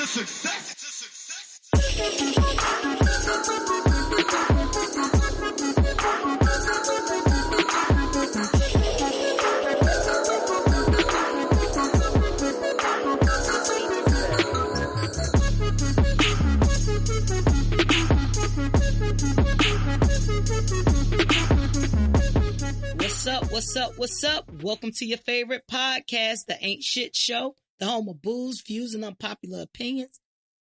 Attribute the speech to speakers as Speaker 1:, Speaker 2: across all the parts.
Speaker 1: success.
Speaker 2: What's up? Welcome to your favorite podcast, The Ain't Shit Show, the home of booze, views, and unpopular opinions.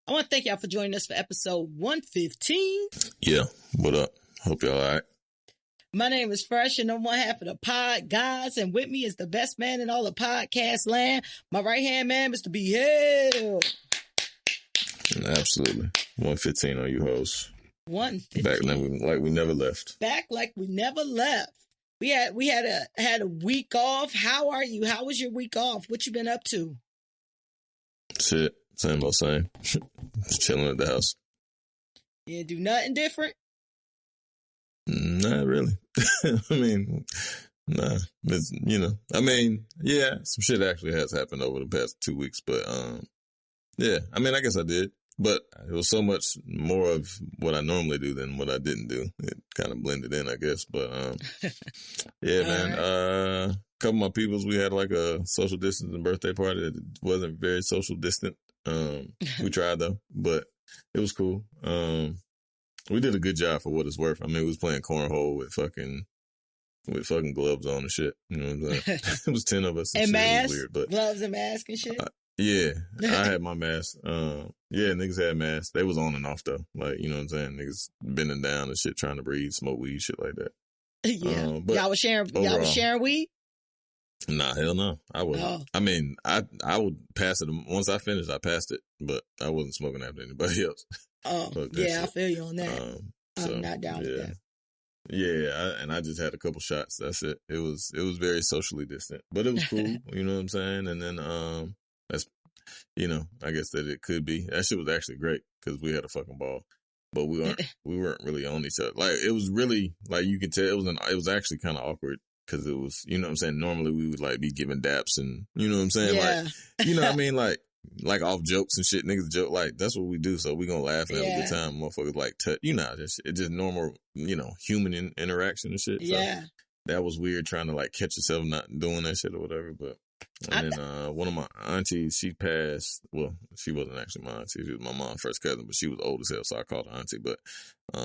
Speaker 2: I want to thank y'all for joining us for episode 115.
Speaker 3: Yeah, what up? Hope y'all all right.
Speaker 2: My name is Fresh, and I'm one half of the pod guys, and with me is the best man in all of podcast land, my right-hand man, Mr. B. Hill.
Speaker 3: Absolutely. 115 on you hoes.
Speaker 2: 115.
Speaker 3: Back like we never left.
Speaker 2: Back like we never left. We had a week off. How are you? How was your week off? What you been up to?
Speaker 3: Shit, same old same. Just chilling at the house.
Speaker 2: You didn't do nothing different?
Speaker 3: Not really. I mean, nah. It's, yeah, some shit actually has happened over the past 2 weeks, but yeah, I mean, I guess I did. But it was so much more of what I normally do than what I didn't do. It kind of blended in, I guess. But, yeah, man. A couple of my peoples, we had like a social distancing birthday party that wasn't very social distant. We tried, though. But it was cool. We did a good job for what it's worth. I mean, we was playing cornhole with fucking gloves on and shit. You know what I'm saying? It was 10 of us.
Speaker 2: And masks?
Speaker 3: Weird, but
Speaker 2: gloves and masks and shit?
Speaker 3: Yeah, I had my mask. Yeah, niggas had masks. They was on and off though. Like, you know what I'm saying? Niggas bending down and shit, trying to breathe, smoke weed, shit like that.
Speaker 2: Yeah. Y'all was sharing weed?
Speaker 3: Nah, hell no. I wouldn't.
Speaker 2: Oh.
Speaker 3: I mean, I would pass it. Once I finished, I passed it, but I wasn't smoking after anybody else.
Speaker 2: Oh, yeah, I feel you on that. I'm not down with that.
Speaker 3: Yeah, I just had a couple shots. That's it. It was very socially distant, but it was cool. You know what I'm saying? And then, that's, I guess that it could be. That shit was actually great because we had a fucking ball, but we weren't really on each other. Like, it was really, like, you could tell it was actually kind of awkward because it was, you know what I'm saying? Normally we would like be giving daps and, you know what I'm saying?
Speaker 2: Yeah.
Speaker 3: Like, you know what I mean? Like off jokes and shit, niggas joke, like, that's what we do. So we gonna laugh and have a good time. Motherfuckers like touch, it's just normal, human interaction and shit.
Speaker 2: Yeah.
Speaker 3: So that was weird trying to like catch yourself not doing that shit or whatever, but. And then one of my aunties, she passed. Well, she wasn't actually my auntie. She was my mom's first cousin, but she was old as hell, so I called her auntie. But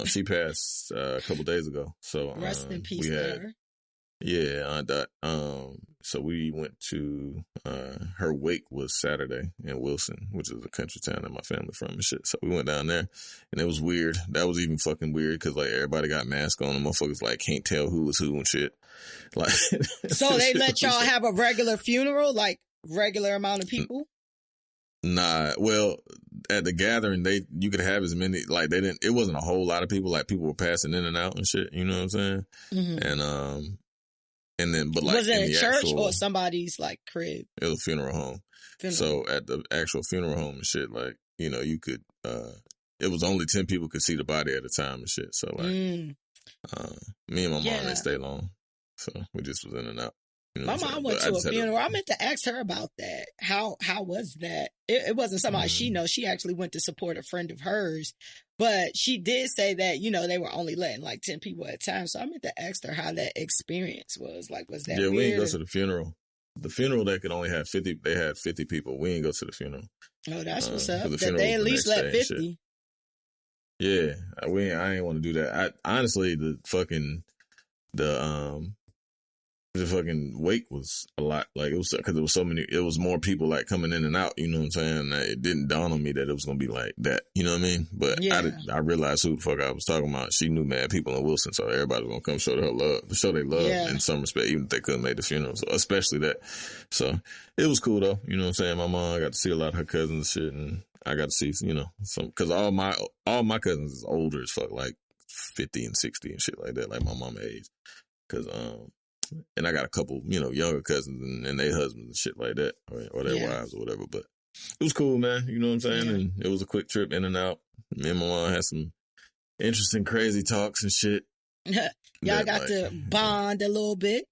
Speaker 3: she passed a couple days ago. So
Speaker 2: rest in peace, her.
Speaker 3: Yeah, Aunt Dot. So we went to her wake was Saturday in Wilson, which is a country town that my family from and shit. So we went down there, and it was weird. That was even fucking weird because like everybody got masks on, and motherfuckers like can't tell who was who and shit. Like,
Speaker 2: so they let y'all have a regular funeral, like regular amount of people?
Speaker 3: Nah, well, at the gathering, you could have as many, like, it wasn't a whole lot of people, like, people were passing in and out and shit, you know what I'm saying? Mm-hmm. And then, but like,
Speaker 2: was it a church or somebody's, like, crib?
Speaker 3: It was a funeral home. So at the actual funeral home and shit, like, you could, it was only 10 people could see the body at a time and shit. So, like, me and my mom didn't stay long. So we just was in and out.
Speaker 2: My mom went to a funeral. I meant to ask her about that. How was that? It wasn't somebody she knows. She actually went to support a friend of hers. But she did say that, they were only letting like 10 people at a time. So I meant to ask her how that experience was. Like, was that weird?
Speaker 3: We didn't go to the funeral. The funeral, they could only have 50. They had 50 people. We didn't go to the funeral.
Speaker 2: Oh, that's what's up. That they at least let 50.
Speaker 3: Yeah. I ain't want to do that. Honestly, the fucking wake was a lot, like, it was because there was so many, it was more people like coming in and out, you know what I'm saying? It didn't dawn on me that it was gonna be like that, you know what I mean? But I realized who the fuck I was talking about. She knew mad people in Wilson, so everybody was gonna come show their love in some respect, even if they couldn't make the funeral, so especially that. So it was cool though, you know what I'm saying? My mom, I got to see a lot of her cousins and shit, and I got to see, some, because all my cousins is older as fuck, like 50 and 60 and shit like that, like my mama age, because and I got a couple, younger cousins and their husbands and shit like that, or their wives or whatever. But it was cool, man. You know what I'm saying? Yeah. And it was a quick trip in and out. Me and my mom had some interesting, crazy talks and shit.
Speaker 2: Y'all got to bond a little bit.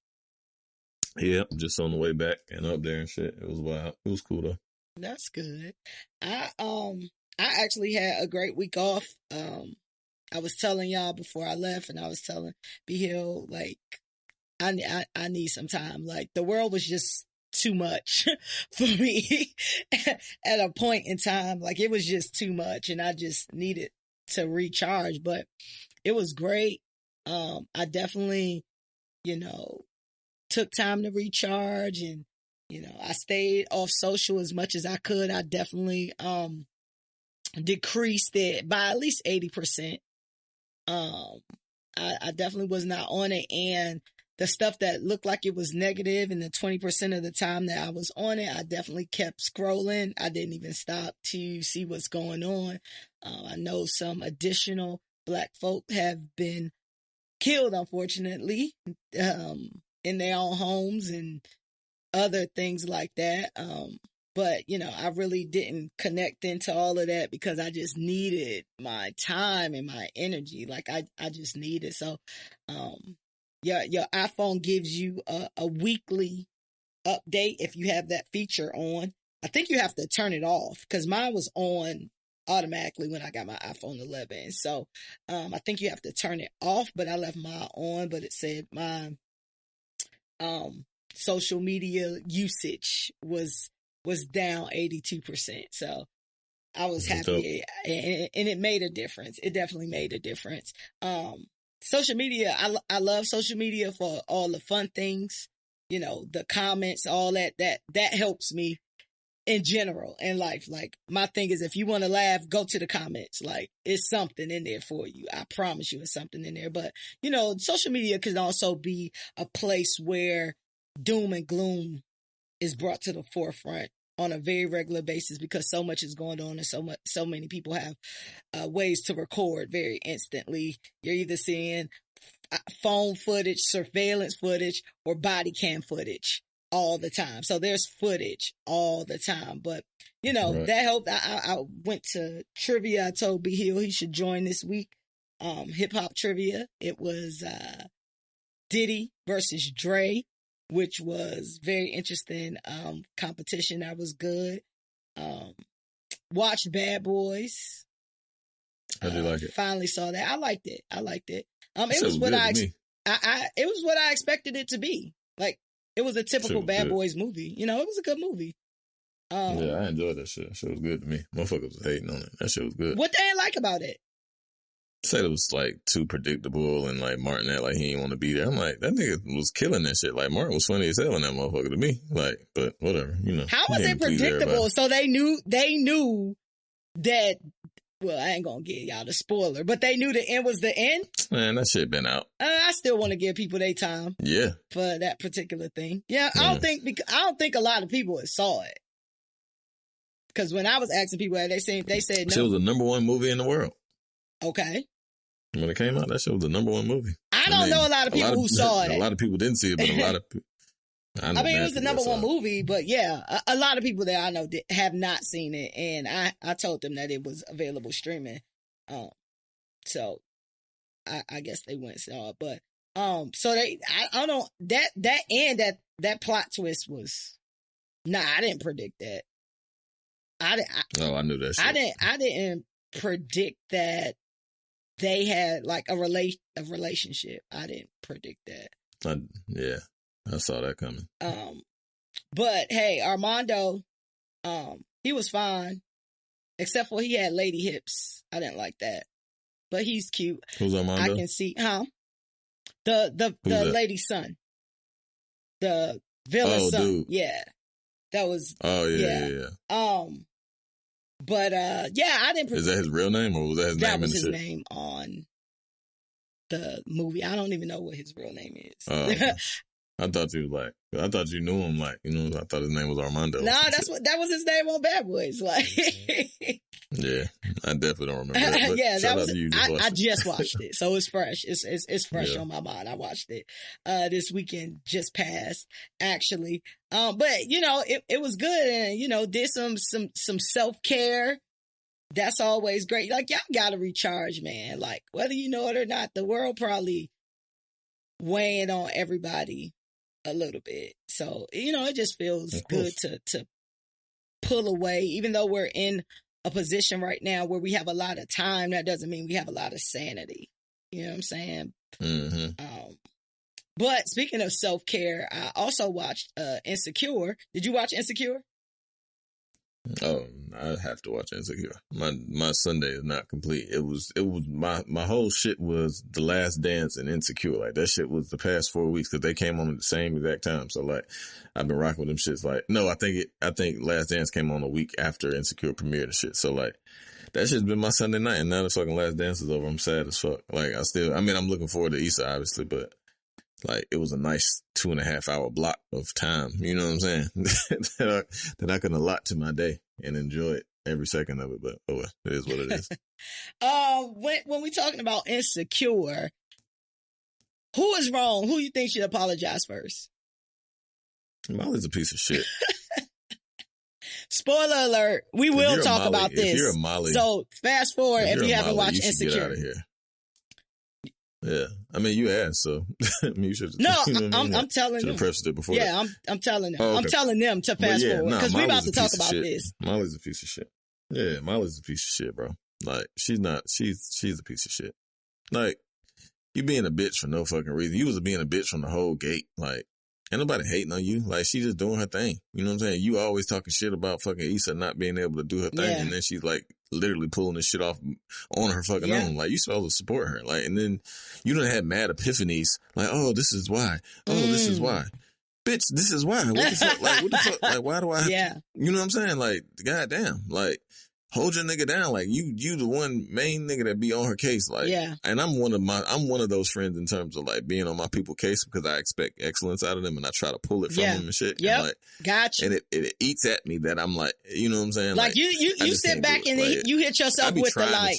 Speaker 3: Yeah, just on the way back and up there and shit. It was wild. It was cool though.
Speaker 2: That's good. I actually had a great week off. I was telling y'all before I left, and I was telling B Hill, like, I need some time. Like, the world was just too much for me at a point in time. Like, it was just too much, and I just needed to recharge. But it was great. I definitely, took time to recharge, and I stayed off social as much as I could. I definitely decreased it by at least 80%. I definitely was not on it, and the stuff that looked like it was negative, and the 20% of the time that I was on it, I definitely kept scrolling. I didn't even stop to see what's going on. I know some additional Black folk have been killed, unfortunately, in their own homes and other things like that. But, I really didn't connect into all of that because I just needed my time and my energy. Like, I just needed. So, your iPhone gives you a weekly update if you have that feature on. I think you have to turn it off because mine was on automatically when I got my iPhone 11. So, I think you have to turn it off, but I left mine on, but it said my, social media usage was down 82%. So I was happy, and it made a difference. It definitely made a difference. Social media, I love social media for all the fun things, the comments, all that helps me in general in life. Like, my thing is, if you want to laugh, go to the comments. Like, it's something in there for you. I promise you, it's something in there. But, social media can also be a place where doom and gloom is brought to the forefront on a very regular basis because so much is going on, and so many people have ways to record very instantly. You're either seeing phone footage, surveillance footage, or body cam footage all the time. So there's footage all the time. But, right. That helped. I went to trivia. I told B Hill he should join this week. Hip hop trivia. It was Diddy versus Dre, which was very interesting competition. That was good. Watched Bad Boys.
Speaker 3: I did like it.
Speaker 2: Finally saw that. I liked it. It was what it was what I expected it to be. Like, it was a typical Bad Boys movie. It was a good movie.
Speaker 3: Yeah, I enjoyed that shit. That shit was good to me. Motherfuckers was hating on it. That shit was good.
Speaker 2: What they didn't like about it?
Speaker 3: Said it was like too predictable, and like Martin that like he didn't want to be there. I'm like, that nigga was killing that shit. Like, Martin was funny as hell in that motherfucker to me. Like, but whatever,
Speaker 2: How was it predictable? So they knew that. Well, I ain't gonna give y'all the spoiler, but they knew the end was the end.
Speaker 3: Man, that shit been out.
Speaker 2: I still want to give people their time.
Speaker 3: Yeah.
Speaker 2: For that particular thing. Yeah, I don't think a lot of people saw it. Because when I was asking people, they said no.
Speaker 3: It was the number one movie in the world.
Speaker 2: Okay.
Speaker 3: When it came out, that shit was the number one movie.
Speaker 2: I don't know a lot of people who saw it.
Speaker 3: A lot of people didn't see it, but a lot of people.
Speaker 2: I mean, it was the number one movie, but yeah, a lot of people that I know have not seen it, and I told them that it was available streaming. So I guess they went and saw it, but so I don't know that end that plot twist was. Nah, I didn't predict that. I
Speaker 3: knew that shit.
Speaker 2: I didn't predict that they had like a relationship. I didn't predict that.
Speaker 3: Yeah. I saw that coming.
Speaker 2: But hey, Armando, he was fine, except for he had lady hips. I didn't like that, but he's cute.
Speaker 3: Who's Armando?
Speaker 2: I can see, the lady's son, the villain's son.
Speaker 3: Dude.
Speaker 2: Yeah, that was.
Speaker 3: Oh yeah.
Speaker 2: But yeah, I didn't.
Speaker 3: Is that his real name, or was that his name?
Speaker 2: That was his name on the movie. I don't even know what his real name is.
Speaker 3: Okay. I thought you knew him, like, I thought his name was Armando.
Speaker 2: No, that was his name on Bad Boys. Like,
Speaker 3: yeah, I definitely don't remember that. But
Speaker 2: yeah,
Speaker 3: that was,
Speaker 2: I just watched it. So it's fresh. It's fresh on my mind. I watched it, this weekend just passed, actually. But it was good, and, did some self-care. That's always great. Like, y'all gotta recharge, man. Like, whether you know it or not, the world probably weighing on everybody a little bit. So, it just feels good to pull away. Even though we're in a position right now where we have a lot of time, that doesn't mean we have a lot of sanity. You know what I'm saying?
Speaker 3: Mm-hmm.
Speaker 2: But speaking of self-care, I also watched Insecure. Did you watch Insecure?
Speaker 3: Oh, I have to watch Insecure. My Sunday is not complete. It was my whole shit was The Last Dance and Insecure. Like, that shit was the past 4 weeks because they came on at the same exact time. So like, I've been rocking with them shits. Like, no, I think Last Dance came on a week after Insecure premiered and shit. So like, that shit's been my Sunday night, and now the fucking Last Dance is over. I'm sad as fuck. Like, I'm looking forward to Issa, obviously, but like, it was a nice 2.5 hour block of time, you know what I'm saying? that I can allot to my day and enjoy it every second of it. But oh well, it is what it is.
Speaker 2: When we talking about Insecure, who is wrong? Who you think should apologize first?
Speaker 3: Molly's a piece of shit.
Speaker 2: Spoiler alert, we will talk about this.
Speaker 3: If you're a Molly,
Speaker 2: so fast forward if you haven't watched Insecure.
Speaker 3: Get out of here. Yeah, I mean, you asked, so you should.
Speaker 2: No,
Speaker 3: you know
Speaker 2: I'm telling them.
Speaker 3: Pressed it before.
Speaker 2: Yeah, I'm telling them.
Speaker 3: Oh, okay.
Speaker 2: I'm telling them to fast forward because we're about to talk about this.
Speaker 3: Molly's a piece of shit. Yeah, Molly's a piece of shit, bro. Like, she's a piece of shit. Like, you being a bitch for no fucking reason. You was being a bitch from the whole gate. Like, ain't nobody hating on you. Like, she just doing her thing. You know what I'm saying? You always talking shit about fucking Issa not being able to do her thing, and then she's like literally pulling this shit off on her fucking own. Like, you supposed to support her. Like, and then you done had mad epiphanies. Like, oh, this is why. Oh, this is why. Bitch, this is why. What the fuck? Like, what the fuck? Like, why do I have you know what I'm saying? Like, goddamn. Like, hold your nigga down. Like, you the one main nigga that be on her case. Like, and I'm one of those friends in terms of like being on my people case because I expect excellence out of them and I try to pull it from them and shit.
Speaker 2: Yeah.
Speaker 3: Like,
Speaker 2: gotcha.
Speaker 3: And it eats at me that I'm like, you know what I'm saying?
Speaker 2: Like you sit back and like, you hit yourself with the like,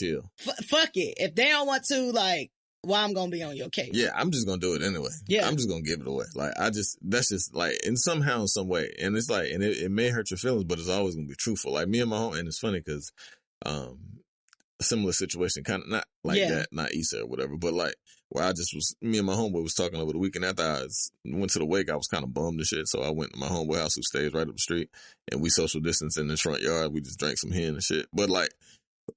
Speaker 2: fuck it. If they don't want to, like, well, I'm gonna be on your case.
Speaker 3: Yeah, I'm just gonna do it anyway. Yeah, I'm just gonna give it away. Like, that's just like, in somehow, in some way, and it's like, and it may hurt your feelings, but it's always gonna be truthful. Like, me and my home, and it's funny because, a similar situation, kind of not like that, not Issa or whatever, but like where me and my homeboy was talking over the weekend after I went to the wake. I was kind of bummed and shit, so I went to my homeboy house who stays right up the street, and we social distance in his front yard. We just drank some hen and shit, but like,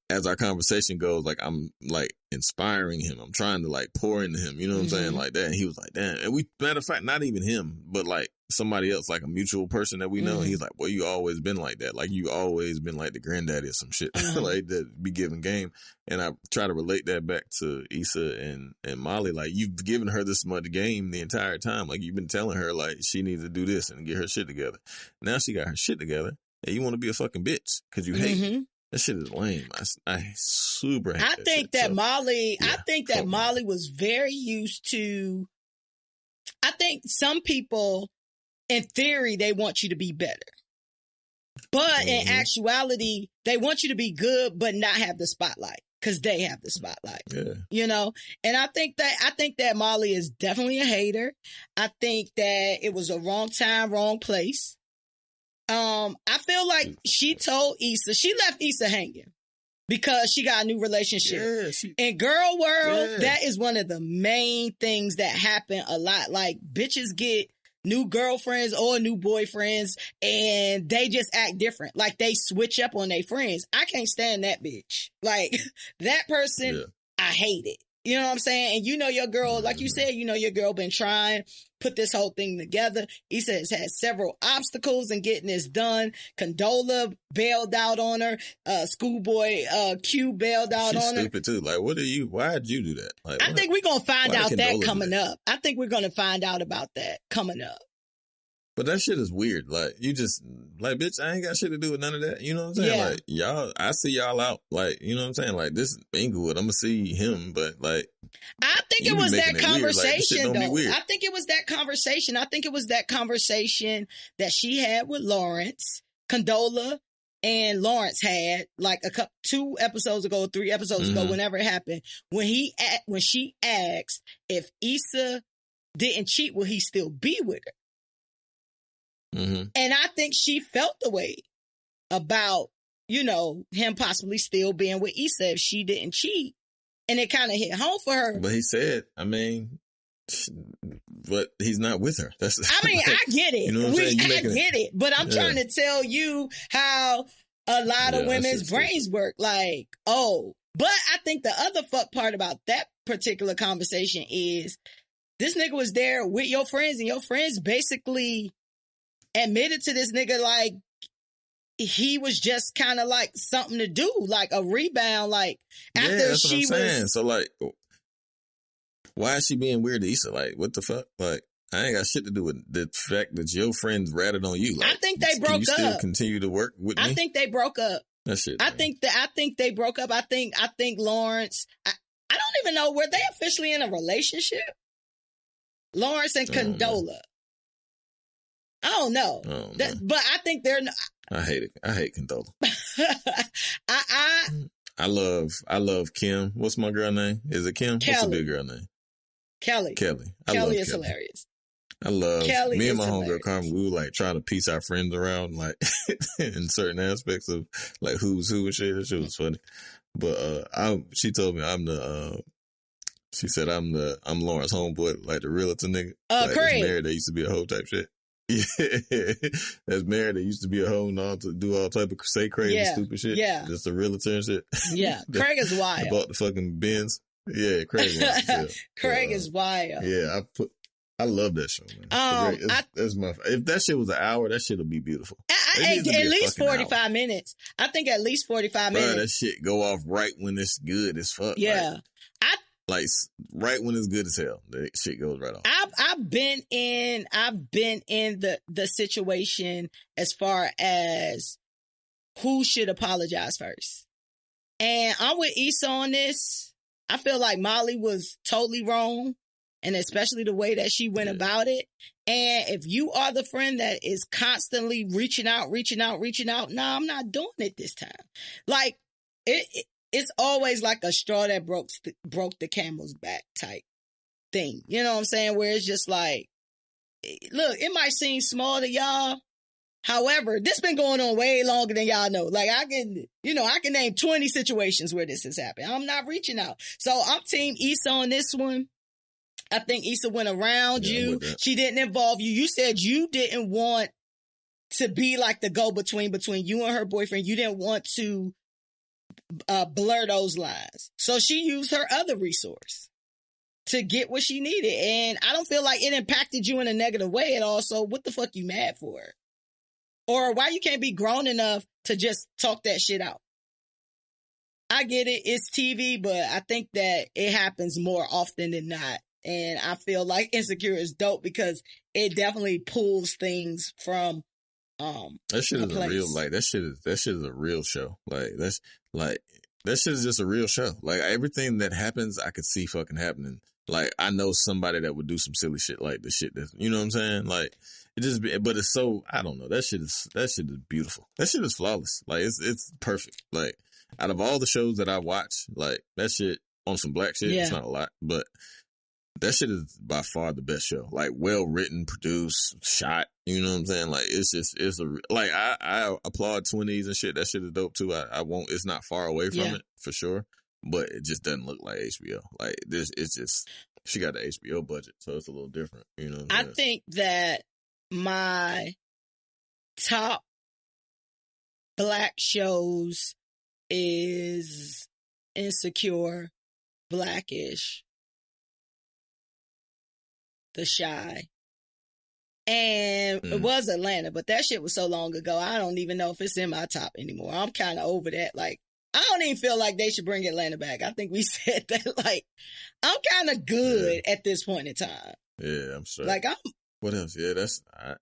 Speaker 3: as our conversation goes, like, I'm like inspiring him. I'm trying to like pour into him. You know what I'm saying? Like that. And he was like, damn. And matter of fact, not even him, but like somebody else, like a mutual person that we know. He's like, well, you always been like that. Like, you always been like the granddaddy or some shit, like that be giving game. And I try to relate that back to Issa and Molly. Like, you've given her this much game the entire time. Like, you've been telling her like she needs to do this and get her shit together. Now she got her shit together and you want to be a fucking bitch because you hate. That shit is lame. I super hate that
Speaker 2: think
Speaker 3: shit.
Speaker 2: that Molly, I think that Molly was very used to, I think some people, in theory, they want you to be better. But in actuality, they want you to be good, but not have the spotlight. Because they have the spotlight. Yeah. You know? And I think that Molly is definitely a hater. I think that it was a wrong time, wrong place. I feel like she told Issa, she left Issa hanging because she got a new relationship. Yeah, in girl world, that is one of the main things that happen a lot. Like, bitches get new girlfriends or new boyfriends and they just act different. Like, they switch up on their friends. I can't stand that bitch. Like, that person, I hate it. You know what I'm saying? And you know your girl, like you said, you know your girl been trying, put this whole thing together. Issa has had several obstacles in getting this done. Condola bailed out on her. Schoolboy Q bailed out on her.
Speaker 3: She's stupid too. Like, why'd you do that? Like,
Speaker 2: I think we're going to find out that coming up. I think we're going to find out about that coming up.
Speaker 3: But that shit is weird. Like, you just, like, bitch, I ain't got shit to do with none of that. You know what I'm saying? Yeah. Like, y'all, I see y'all out. Like, you know what I'm saying? Like, this Inglewood, I'm gonna see him, but like,
Speaker 2: I think it was that conversation, though. I think it was that conversation. I think it was that conversation that she had with Lawrence, Condola, and Lawrence had, like, 2 episodes ago, 3 episodes ago, whenever it happened, when she asked if Issa didn't cheat, will he still be with her? And I think she felt the way about, you know, him possibly still being with Issa if she didn't cheat. And it kind of hit home for her.
Speaker 3: But he said, I mean, but he's not with her. That's.
Speaker 2: I mean, I get it.
Speaker 3: You know what I'm saying?
Speaker 2: I get it, but I'm trying to tell you how a lot of women's brains work. Like, but I think the other fuck part about that particular conversation is this nigga was there with your friends, and your friends basically admitted to this nigga like he was just kind of like something to do, like a rebound. Like after
Speaker 3: that's
Speaker 2: she
Speaker 3: what I'm saying.
Speaker 2: was.
Speaker 3: So like, why is she being weird to Issa? Like, what the fuck? Like, I ain't got shit to do with the fact that your friends ratted on you. Like,
Speaker 2: I think they broke up.
Speaker 3: You still continue to work with me?
Speaker 2: I think they broke up.
Speaker 3: That shit.
Speaker 2: I think they broke up. I think Lawrence. I don't even know, were they officially in a relationship? Lawrence and Condola. I don't know. But I think they're.
Speaker 3: I hate it. I hate Condola. I love Kim. What's my girl name? Is it Kim?
Speaker 2: Kelly.
Speaker 3: What's the big girl name?
Speaker 2: Kelly. Kelly is hilarious.
Speaker 3: I love
Speaker 2: Kelly.
Speaker 3: Me and my homegirl Carmen. We were like trying to piece our friends around, like in certain aspects of like who's who and shit. That shit was funny. But she told me she said I'm Lawrence homeboy, like the realtor nigga. Like,
Speaker 2: Craig.
Speaker 3: That's married. That used to be a hoe type shit. Yeah, that's married. That used to be a hoe and all to do all type of say crazy stupid shit.
Speaker 2: Yeah,
Speaker 3: just a realtor and shit.
Speaker 2: Yeah, Craig is wild.
Speaker 3: Bought the fucking Benz. Yeah, Craig.
Speaker 2: Craig is wild.
Speaker 3: Yeah, I love that show, man. That's my. If that shit was an hour, that shit'll be beautiful.
Speaker 2: At least 45 minutes. I think at least 45 minutes.
Speaker 3: That shit go off right when it's good as fuck.
Speaker 2: Yeah.
Speaker 3: Like right when it's good as hell, the shit goes right off.
Speaker 2: I've been in the situation as far as who should apologize first. And I'm with Issa on this. I feel like Molly was totally wrong, and especially the way that she went about it. And if you are the friend that is constantly reaching out, nah, I'm not doing it this time. Like it's always like a straw that broke the camel's back type thing. You know what I'm saying? Where it's just like, look, it might seem small to y'all. However, this been going on way longer than y'all know. Like I can name 20 situations where this has happened. I'm not reaching out. So I'm team Issa on this one. I think Issa went around you. She didn't involve you. You said you didn't want to be like the go-between between you and her boyfriend. You didn't want to blur those lines. So she used her other resource to get what she needed. And I don't feel like it impacted you in a negative way at all. So what the fuck you mad for? Or why you can't be grown enough to just talk that shit out? I get it. It's TV, but I think that it happens more often than not. And I feel like Insecure is dope because it definitely pulls things from
Speaker 3: that shit is a real, like that shit is a real show. Like that shit is just a real show. Like everything that happens, I could see fucking happening. Like I know somebody that would do some silly shit like the shit that, you know what I'm saying? Like it just, but it's so, I don't know. That shit is beautiful. That shit is flawless. Like it's perfect. Like out of all the shows that I watch, like that shit on some black shit, it's not a lot, but that shit is by far the best show. Like well written, produced, shot. You know what I'm saying? Like I applaud 20s and shit. That shit is dope too. I won't. It's not far away from it for sure, but it just doesn't look like HBO. Like this, it's just she got the HBO budget, so it's a little different. You know what I'm saying?
Speaker 2: I think that my top black shows is Insecure, Blackish, The Shy, and it was Atlanta, but that shit was so long ago. I don't even know if it's in my top anymore. I'm kind of over that. Like, I don't even feel like they should bring Atlanta back. I think we said that. Like, I'm kind of good at this point in time.
Speaker 3: Yeah, I'm sure.
Speaker 2: Like,
Speaker 3: what else?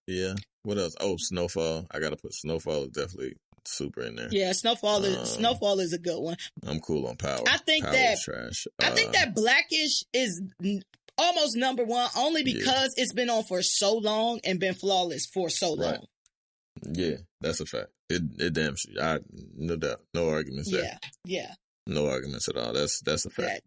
Speaker 3: Yeah, What else? Oh, Snowfall. I gotta put Snowfall is definitely super in there.
Speaker 2: Yeah, Snowfall is a good one.
Speaker 3: I'm cool on Power.
Speaker 2: I think
Speaker 3: Power
Speaker 2: that
Speaker 3: is trash.
Speaker 2: I think that Blackish is almost number one, only because it's been on for so long and been flawless for so long.
Speaker 3: Right. Yeah, that's a fact. It damn shit. No doubt, no arguments there.
Speaker 2: Yeah.
Speaker 3: No arguments at all. That's a fact.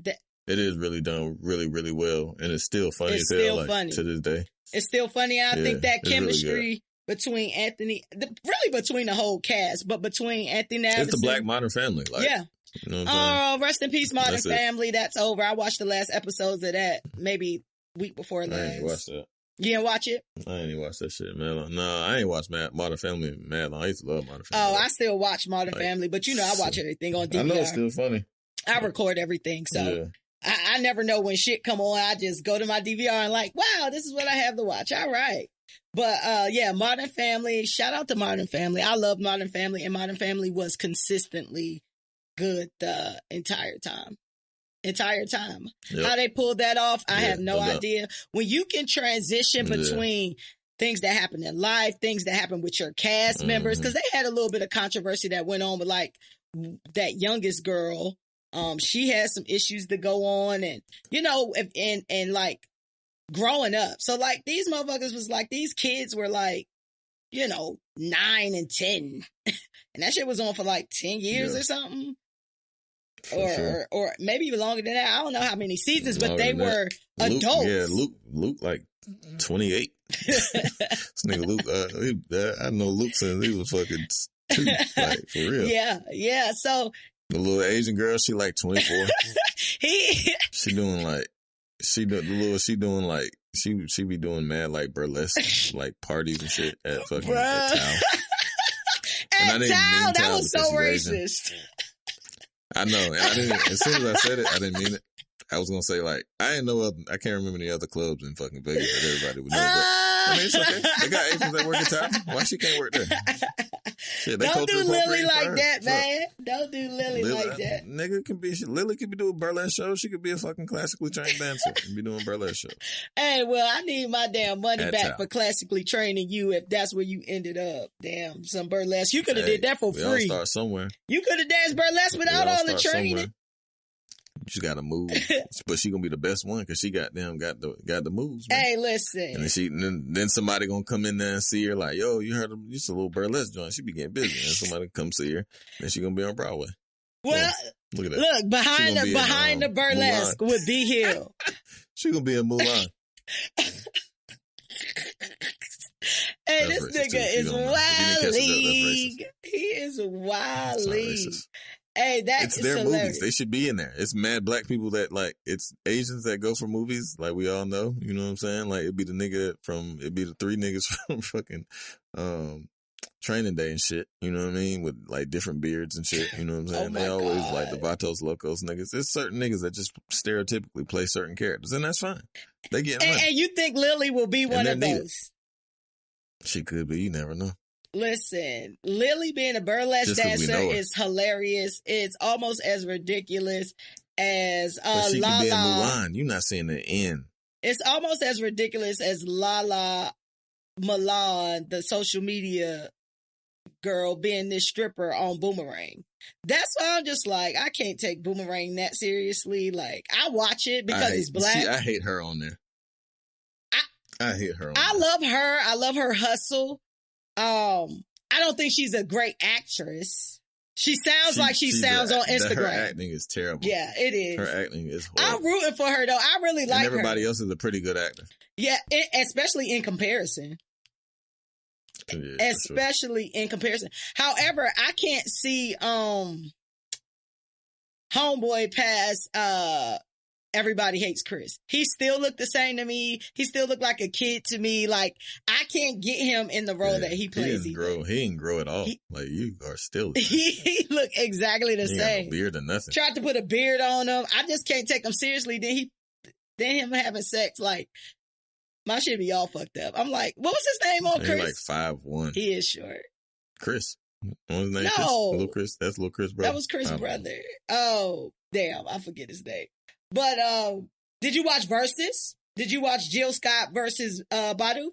Speaker 3: It is really done really, really well, and it's still funny as hell, like, to this day.
Speaker 2: It's still funny. I think that chemistry really between Anthony, really between the whole cast, but between Anthony Navison.
Speaker 3: It's the Black Modern Family. Like,
Speaker 2: yeah.
Speaker 3: You know what I'm saying?
Speaker 2: Rest in peace, Modern Family. That's over. I watched the last episodes of that maybe week before last.
Speaker 3: I ain't watched that.
Speaker 2: You didn't watch it?
Speaker 3: I ain't even watched that shit, man. No, I ain't watched Modern Family mad long. I used to love Modern Family.
Speaker 2: Oh, I still watch Modern Family, but you know I watch everything on DVR.
Speaker 3: I know it's still funny.
Speaker 2: I record everything, so
Speaker 3: yeah.
Speaker 2: I never know when shit come on. I just go to my DVR and like, wow, this is what I have to watch. All right. But yeah, Modern Family. Shout out to Modern Family. I love Modern Family, and Modern Family was consistently good the entire time. Yep. How they pulled that off, I have no idea. When you can transition between things that happen in life, things that happen with your cast members, because they had a little bit of controversy that went on with like that youngest girl. She had some issues to go on, and you know, and like growing up. So like these motherfuckers was like, these kids were like, you know, 9 and 10, and that shit was on for like 10 years or something. Or maybe even longer than that. I don't know how many seasons, but they were adults.
Speaker 3: Yeah, Luke like 28. This nigga Luke, I know Luke since he was fucking 2, like for real.
Speaker 2: Yeah. So
Speaker 3: the little Asian girl, she like 24. She be doing mad like burlesque like parties and shit at fucking at Tao.
Speaker 2: At Tao, that was so racist.
Speaker 3: I know, and I didn't. As soon as I said it, I didn't mean it. I was gonna say like I can't remember any other clubs in fucking Vegas that everybody would know. But I mean, it's okay. They got Asians that work at Tao. Why she can't work there? Shit,
Speaker 2: don't do Lily like that, man. Don't do Lily like that.
Speaker 3: Lily could be doing burlesque shows. She could be a fucking classically trained dancer and be doing burlesque shows.
Speaker 2: Hey, well, I need my damn money back for classically training you if that's where you ended up. Damn, some burlesque. You could have did that for free.
Speaker 3: We all start somewhere.
Speaker 2: You could have danced burlesque without all the training. Somewhere.
Speaker 3: You just gotta move, but she gonna be the best one because she got the moves. Man.
Speaker 2: Hey, listen,
Speaker 3: and then somebody gonna come in there and see her like, yo, you heard her, just a little burlesque joint. She be getting busy, and somebody come see her, and she gonna be on Broadway.
Speaker 2: Well,
Speaker 3: look at that.
Speaker 2: Look behind the burlesque
Speaker 3: Mulan.
Speaker 2: would be Hill.
Speaker 3: She gonna be in Mulan.
Speaker 2: Hey, this nigga is wilding. He is wilding. Hey, it's their hilarious.
Speaker 3: Movies. They should be in there. It's mad black people that like, it's Asians that go for movies. Like we all know, you know what I'm saying? Like it'd be the 3 niggas from fucking, Training Day and shit. You know what I mean? With like different beards and shit. You know what I'm saying? They always like the Vatos Locos niggas. There's certain niggas that just stereotypically play certain characters, and that's fine. They get money.
Speaker 2: And you think Lily will be one of those?
Speaker 3: She could be. You never know.
Speaker 2: Listen, Lily being a burlesque dancer is hilarious. It's almost as ridiculous as
Speaker 3: she
Speaker 2: Lala.
Speaker 3: Could be in Mulan. You're not seeing the end.
Speaker 2: It's almost as ridiculous as Lala Milan, the social media girl, being this stripper on Boomerang. That's why I'm just like, I can't take Boomerang that seriously. Like, I watch it because it's black.
Speaker 3: See, I hate her on there. I hate her on there.
Speaker 2: I love her. I love her hustle. I don't think she's a great actress. She sounds like she sounds on Instagram.
Speaker 3: Her acting is terrible.
Speaker 2: Yeah, it is.
Speaker 3: Her acting is horrible.
Speaker 2: I'm rooting for her though. I really like her.
Speaker 3: Everybody else is a pretty good actor.
Speaker 2: Yeah, especially in comparison.
Speaker 3: Yeah,
Speaker 2: especially in comparison. However, I can't see Homeboy past Everybody Hates Chris. He still looked the same to me. He still looked like a kid to me. Like, I can't get him in the role that he plays.
Speaker 3: He didn't grow at all. Like, you are still.
Speaker 2: He looked exactly the same.
Speaker 3: No beard or nothing.
Speaker 2: Tried to put a beard on him. I just can't take him seriously. Then him having sex, like, my shit be all fucked up. I'm like, what was his name on Chris?
Speaker 3: He's like 5'1".
Speaker 2: He is short.
Speaker 3: Chris. What was his name?
Speaker 2: No.
Speaker 3: Little Chris. That's Little Chris' brother.
Speaker 2: That was Chris' brother. Oh, damn. I forget his name. But did you watch Verzuz? Did you watch Jill Scott versus Badu?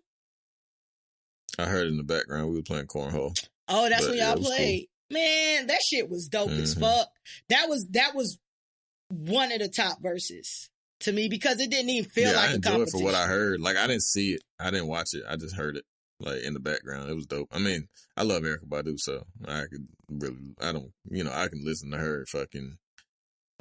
Speaker 3: I heard in the background we were playing cornhole.
Speaker 2: Oh, that's when y'all played. Cool. Man, that shit was dope as fuck. That was one of the top verses to me because it didn't even feel like a competition. I enjoyed it
Speaker 3: for what I heard. Like, I didn't see it. I didn't watch it. I just heard it, like, in the background. It was dope. I mean, I love Erykah Badu, so I can listen to her fucking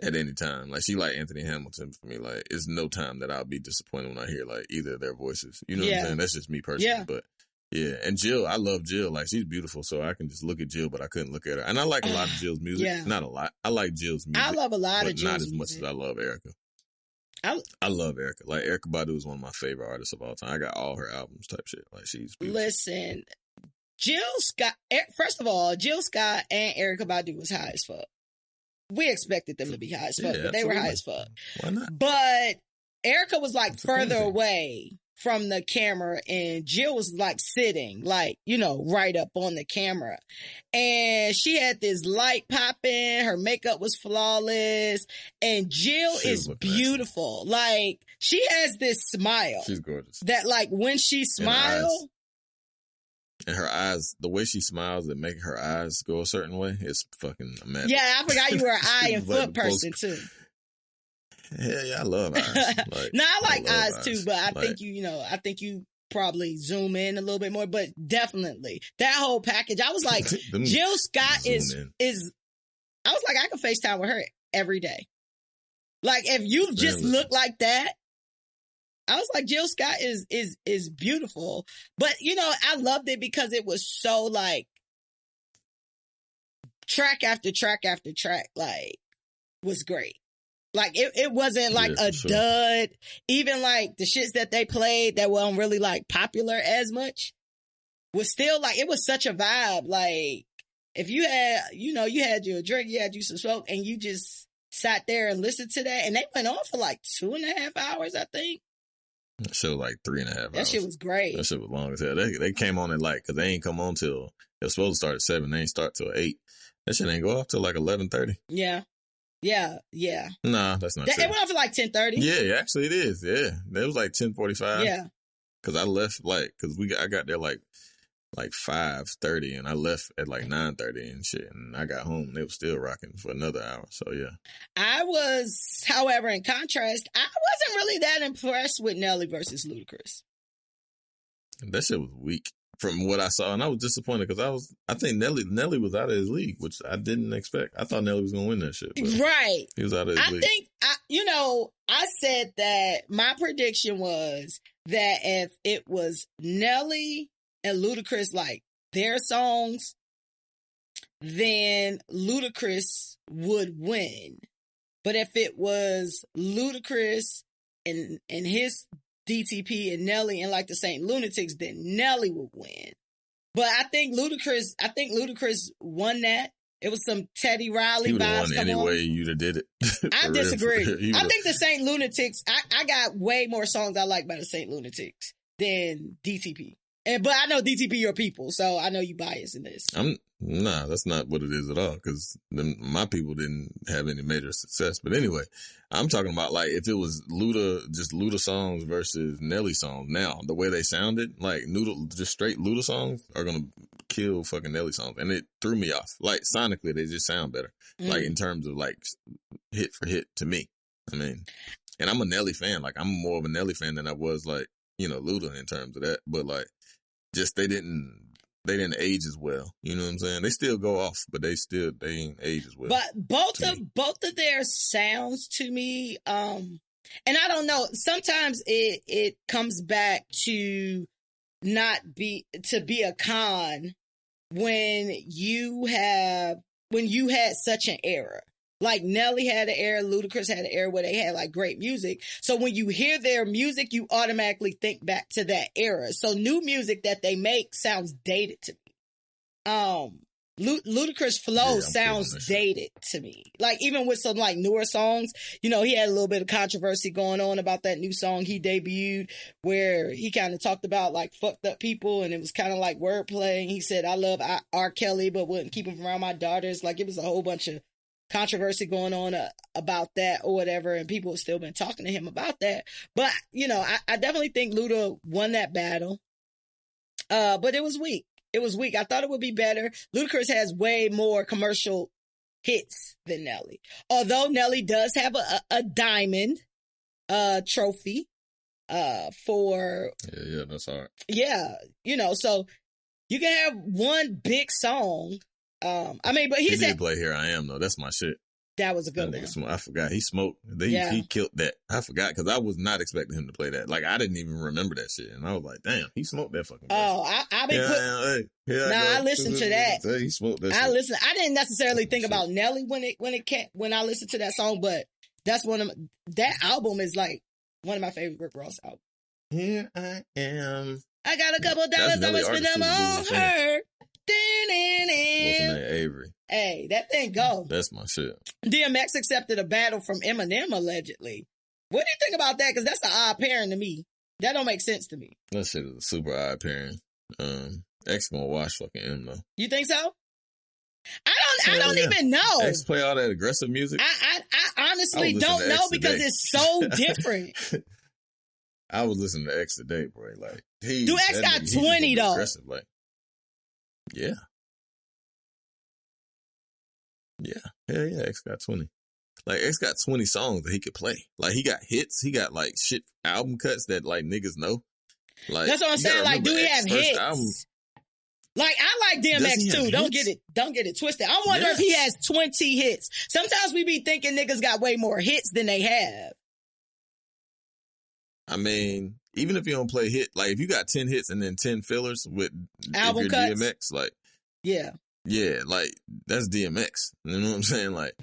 Speaker 3: at any time. Like, she like Anthony Hamilton for me. Like, it's no time that I'll be disappointed when I hear, like, either of their voices. You know what I'm saying? That's just me personally. Yeah. But, yeah. And Jill, I love Jill. Like, she's beautiful, so I can just look at Jill, but I couldn't look at her. And I like a lot of Jill's music. Yeah. Not a lot. I like Jill's music.
Speaker 2: I love a lot of Jill's music.
Speaker 3: Not as much as I love Erykah.
Speaker 2: I
Speaker 3: love Erykah. Like, Erykah Badu is one of my favorite artists of all time. I got all her albums type shit. Like, she's beautiful.
Speaker 2: Listen, Jill Scott, first of all, Jill Scott and Erykah Badu was high as fuck. We expected them to be high as fuck, but they were high as fuck.
Speaker 3: Why not?
Speaker 2: But Erykah was like further away from the camera, and Jill was like sitting, like, you know, right up on the camera. And she had this light popping, her makeup was flawless, and Jill is beautiful. Excellent. Like, she has this smile.
Speaker 3: She's gorgeous.
Speaker 2: That, like, when she smiles,
Speaker 3: and her eyes, the way she smiles, that make her eyes go a certain way, it's fucking amazing.
Speaker 2: Yeah, I forgot you were an eye and foot person too.
Speaker 3: Hell yeah, I love eyes. Like,
Speaker 2: no, I like eyes too, but I think I think you probably zoom in a little bit more, but definitely that whole package. I was like, Jill Scott is, I was like, I could FaceTime with her every day. Like, if you just look like that, I was like, Jill Scott is beautiful. But, you know, I loved it because it was so, like, track after track after track, like, was great. Like, it wasn't like a dud. Even like the shits that they played that weren't really like popular as much was still like, it was such a vibe. Like, if you had, you know, you had your drink, you had you some smoke, and you just sat there and listened to that, and they went on for like 2.5 hours, I think.
Speaker 3: That shit was like 3.5 hours.
Speaker 2: That shit was great.
Speaker 3: That shit was long as hell. They came on at like, cause they ain't come on till, it was supposed to start at 7. They ain't start till 8. That shit ain't go off till like 11:30.
Speaker 2: Yeah. Yeah.
Speaker 3: Nah, that's not true.
Speaker 2: It went off at like 10:30.
Speaker 3: Yeah, actually it is. Yeah. It was like 10:45.
Speaker 2: Yeah.
Speaker 3: Cause I left like, cause I got there like 5:30, and I left at like 9:30 and shit, and I got home and they were still rocking for another hour. So yeah.
Speaker 2: I was, however, in contrast, I wasn't really that impressed with Nelly versus Ludacris.
Speaker 3: That shit was weak from what I saw, and I was disappointed because I think Nelly was out of his league, which I didn't expect. I thought Nelly was gonna win that shit.
Speaker 2: Right.
Speaker 3: He was out of his league.
Speaker 2: I said that my prediction was that if it was Nelly and Ludacris, like their songs, then Ludacris would win. But if it was Ludacris and his DTP and Nelly and like the Saint Lunatics, then Nelly would win. But I think Ludacris won that. It was some Teddy Riley vibes. He would have won anyway.
Speaker 3: You'd have did it.
Speaker 2: I disagree. I think the Saint Lunatics, I got way more songs I like by the Saint Lunatics than DTP. But I know DTP your people, so I know you biased in this.
Speaker 3: Nah, that's not what it is at all, because my people didn't have any major success. But anyway, I'm talking about like if it was Luda songs versus Nelly songs. Now, the way they sounded, like just straight Luda songs are gonna kill fucking Nelly songs, and it threw me off. Like sonically, they just sound better. Like in terms of like hit for hit to me. I mean, and I'm a Nelly fan. Like I'm more of a Nelly fan than I was like, you know, Luda in terms of that. But like, just they didn't age as well. You know what I'm saying? They still go off, but they ain't age as well.
Speaker 2: But both of their sounds to me, and I don't know, sometimes it comes back to be a con when you had such an era. Like Nelly had an era, Ludacris had an era where they had like great music. So when you hear their music, you automatically think back to that era. So new music that they make sounds dated to me. Ludacris flow sounds dated to me. Like even with some like newer songs, you know, he had a little bit of controversy going on about that new song he debuted where he kind of talked about like fucked up people, and it was kind of like wordplay. And he said, I love R. Kelly, but wouldn't keep him from around my daughters. Like it was a whole bunch of controversy going on about that or whatever, and people have still been talking to him about that. But, you know, I definitely think Luda won that battle. But it was weak. It was weak. I thought it would be better. Ludacris has way more commercial hits than Nelly. Although Nelly does have a diamond trophy for...
Speaker 3: Yeah, that's hard.
Speaker 2: Yeah, you know, so you can have one big song. I mean, but he
Speaker 3: did play Here I Am though. That's my shit.
Speaker 2: That was a good one.
Speaker 3: I forgot he smoked. He killed that. I forgot because I was not expecting him to play that. Like I didn't even remember that shit, and I was like, "Damn, he smoked that fucking."
Speaker 2: Oh, I listened to that.
Speaker 3: He smoked that.
Speaker 2: I didn't necessarily think about Nelly when I listened to that song, but That's that album is like one of my favorite Rick Ross albums.
Speaker 3: Here I am.
Speaker 2: I got a couple dollars, I'm gonna spend them on her.
Speaker 3: What's her name? Avery.
Speaker 2: Hey, that thing go.
Speaker 3: That's my shit.
Speaker 2: DMX accepted a battle from Eminem, allegedly. What do you think about that? Because that's an odd pairing to me. That don't make sense to me.
Speaker 3: That shit is a super odd pairing. X gonna watch fucking M though.
Speaker 2: You think so? I don't even know.
Speaker 3: X play all that aggressive music.
Speaker 2: I honestly don't know because it's so different.
Speaker 3: I was listening to X today, bro. Like,
Speaker 2: Dude, X got 20 though.
Speaker 3: Aggressive, like, yeah. Hell yeah, X got 20. Like, X got 20 songs that he could play. Like, he got hits. He got, like, shit album cuts that, like, niggas know. Like,
Speaker 2: that's what I'm saying. Like, do he have hits? Like, I like DMX too. Don't get it twisted. I wonder if he has 20 hits. Sometimes we be thinking niggas got way more hits than they have.
Speaker 3: I mean, even if you don't play hit, like, if you got 10 hits and then 10 fillers with
Speaker 2: album cuts,
Speaker 3: DMX, like,
Speaker 2: yeah,
Speaker 3: like, that's DMX. You know what I'm saying? Like,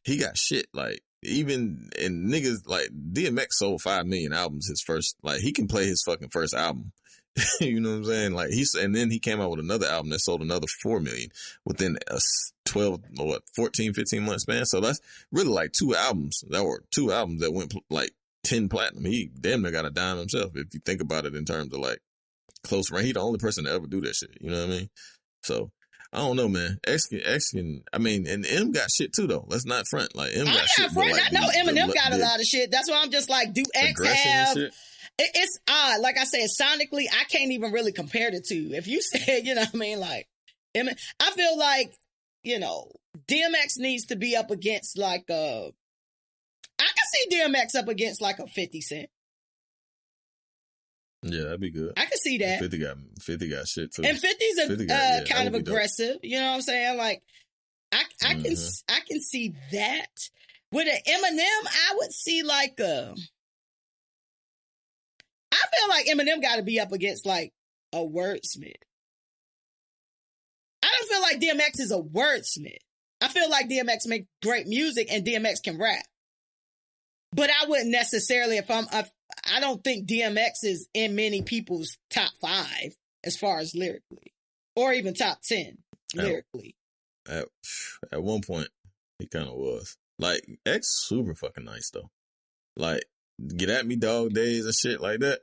Speaker 3: he got shit. Like, even and niggas, like, DMX sold 5 million albums his first. Like, he can play his fucking first album. You know what I'm saying? Like, and then he came out with another album that sold another 4 million within a 14, 15 month span. So that's really like 2 albums that went like 10 platinum. He damn near got a dime himself. If you think about it in terms of like close range, he the only person to ever do that shit. You know what I mean? So I don't know, man. X can, I mean, and M got shit too though. Let's not front. Like, M got shit.
Speaker 2: Like,
Speaker 3: I
Speaker 2: know Eminem got a lot of shit. That's why I'm just like, do X have? It's odd. Like I said, sonically, I can't even really compare the two. If you said, you know what I mean, like, I feel like, you know, DMX needs to be up against like I can see DMX up against like a 50 Cent.
Speaker 3: Yeah, that'd be good.
Speaker 2: I can see that.
Speaker 3: 50 got shit too.
Speaker 2: And 50's kind of aggressive. Dope. You know what I'm saying? Like, I can see that. With an Eminem, I would see like I feel like Eminem got to be up against like a wordsmith. I don't feel like DMX is a wordsmith. I feel like DMX makes great music and DMX can rap. But I wouldn't necessarily, I don't think DMX is in many people's top 5 as far as lyrically, or even top 10 lyrically.
Speaker 3: At one point, he kind of was. Like, X super fucking nice though. Like, get at me dog days and shit like that.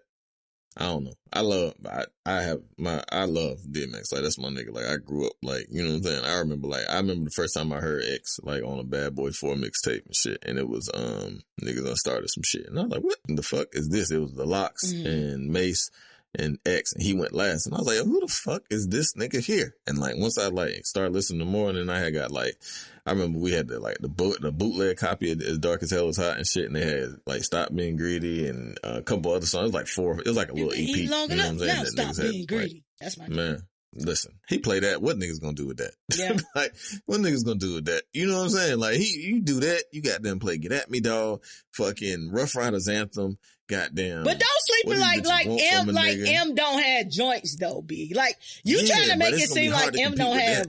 Speaker 3: I don't know. I love DMX. Like, that's my nigga. Like, I grew up, like, you know what I'm saying? I remember the first time I heard X, like, on a Bad Boy 4 mixtape and shit. And it was, niggas done started some shit. And I was like, what the fuck is this? It was the Locks and Mace and X, and he went last. And I was like, who the fuck is this nigga here? And like, once I like started listening to more, and then I had got like, I remember we had the bootleg copy of As Dark as Hell Is Hot and shit, and they had like Stop Being Greedy and a couple other songs. It was like 4. It was like a little EP. You know what I'm saying?
Speaker 2: Now, Stop Being Greedy. Like, that's my
Speaker 3: man. Listen, he play that. What niggas gonna do with that?
Speaker 2: Yeah.
Speaker 3: Like, what niggas gonna do with that? You know what I'm saying? Like, you do that, you got them play Get At Me Dog, fucking Rough Riders Anthem, goddamn.
Speaker 2: But don't sleep with like M don't have joints though, B. Like, you trying to make it seem like M don't have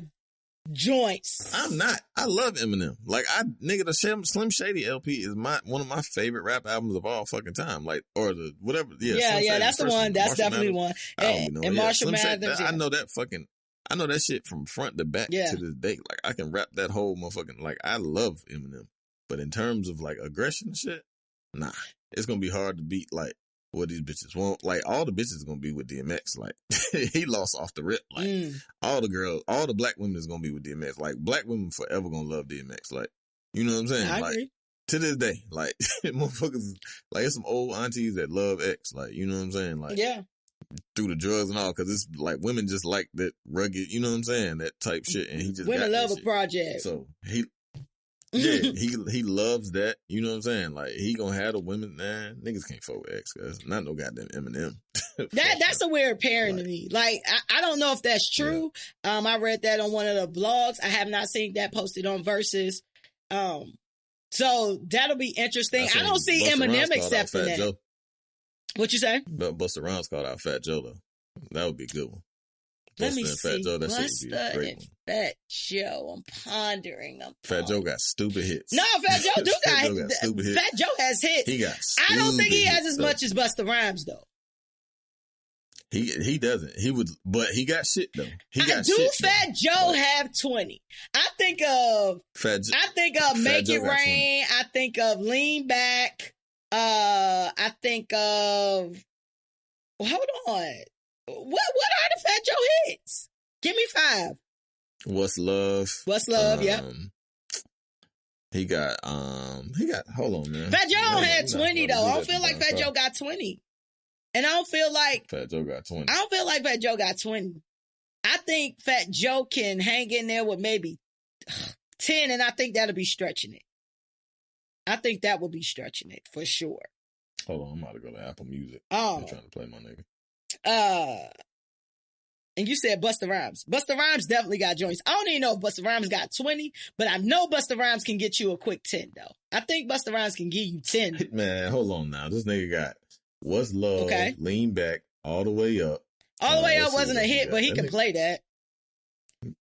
Speaker 2: joints.
Speaker 3: I'm not. I love Eminem. Like, the Slim Shady LP is one of my favorite rap albums of all fucking time. Like, or the whatever. Yeah,
Speaker 2: that's the one. That's definitely one. And Marshall Mathers.
Speaker 3: I know that shit from front to back to this day. Like, I can rap that whole motherfucking, like, I love Eminem. But in terms of like aggression and shit, nah. It's gonna be hard to beat like what these bitches want. Like, all the bitches gonna be with DMX. Like, he lost off the rip. Like, all the black women is gonna be with DMX. Like, black women forever gonna love DMX. Like, you know what I'm saying?
Speaker 2: I
Speaker 3: like,
Speaker 2: agree.
Speaker 3: To this day, like, motherfuckers, like, it's some old aunties that love X. Like, you know what I'm saying? Like,
Speaker 2: yeah,
Speaker 3: through the drugs and all, because it's like women just like that rugged, you know what I'm saying? That type shit. And he just
Speaker 2: women love a
Speaker 3: shit.
Speaker 2: project.
Speaker 3: So yeah, he loves that. You know what I'm saying? Like, he gonna have the women. Nah, niggas can't fuck with X, cause not no goddamn Eminem.
Speaker 2: That's a weird pairing to me. Like, I don't know if that's true. Yeah. I read that on one of the blogs. I have not seen that posted on Verzuz. So that'll be interesting. I don't see Eminem accepting that. Joe. What you say?
Speaker 3: But Busta Rhymes called out Fat Joe though. That would be a good one.
Speaker 2: Let me see. Busta and Fat Joe. I'm pondering.
Speaker 3: Fat Joe got stupid hits.
Speaker 2: No, Fat Joe got stupid hits. Fat Joe has hits.
Speaker 3: He got stupid
Speaker 2: I don't think he has
Speaker 3: hits,
Speaker 2: as much as Busta Rhymes, though.
Speaker 3: He doesn't. But he got shit though.
Speaker 2: Fat Joe have 20? I think of Make It Rain. I think of Lean Back. I think of. Hold on. What are the Fat Joe hits? Give me 5.
Speaker 3: What's Love?
Speaker 2: Yep.
Speaker 3: He got hold on, man.
Speaker 2: Fat Joe had 20 though. I don't feel like Fat Joe got 20. And I don't feel like
Speaker 3: Fat Joe got 20.
Speaker 2: I don't feel like Fat Joe got 20. I think Fat Joe can hang in there with maybe 10, and I think that'll be stretching it. I think that will be stretching it for sure.
Speaker 3: Hold on, I'm about to go to Apple Music.
Speaker 2: Oh.
Speaker 3: I'm trying to play my nigga.
Speaker 2: And you said Busta Rhymes. Busta Rhymes definitely got joints. I don't even know if Busta Rhymes got 20, but I know Busta Rhymes can get you a quick 10 though. I think Busta Rhymes can give you 10.
Speaker 3: Man, hold on now. This nigga got What's Love, okay. Lean Back, All the Way Up.
Speaker 2: All the Way Up wasn't a hit, but he can play that.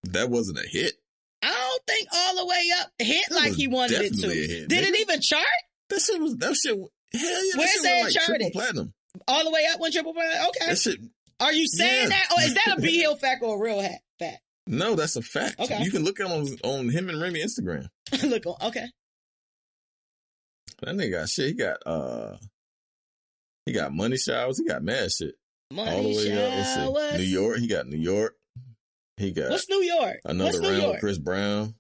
Speaker 3: That wasn't a hit.
Speaker 2: I don't think All the Way Up hit like he wanted it to. Did it even chart?
Speaker 3: That shit, hell yeah.
Speaker 2: Where's that charted?
Speaker 3: Triple platinum.
Speaker 2: All the Way Up went triple platinum? Okay.
Speaker 3: That shit.
Speaker 2: Are you saying that? Or is that a B Hill fact or a real fact?
Speaker 3: No, that's a fact. Okay. You can look at him on him and Remy Instagram.
Speaker 2: Okay.
Speaker 3: That nigga got shit. He got Money Showers. He got mad shit. All the way up. New York. He got New York. He got.
Speaker 2: What's New York?
Speaker 3: Another round with Chris Brown.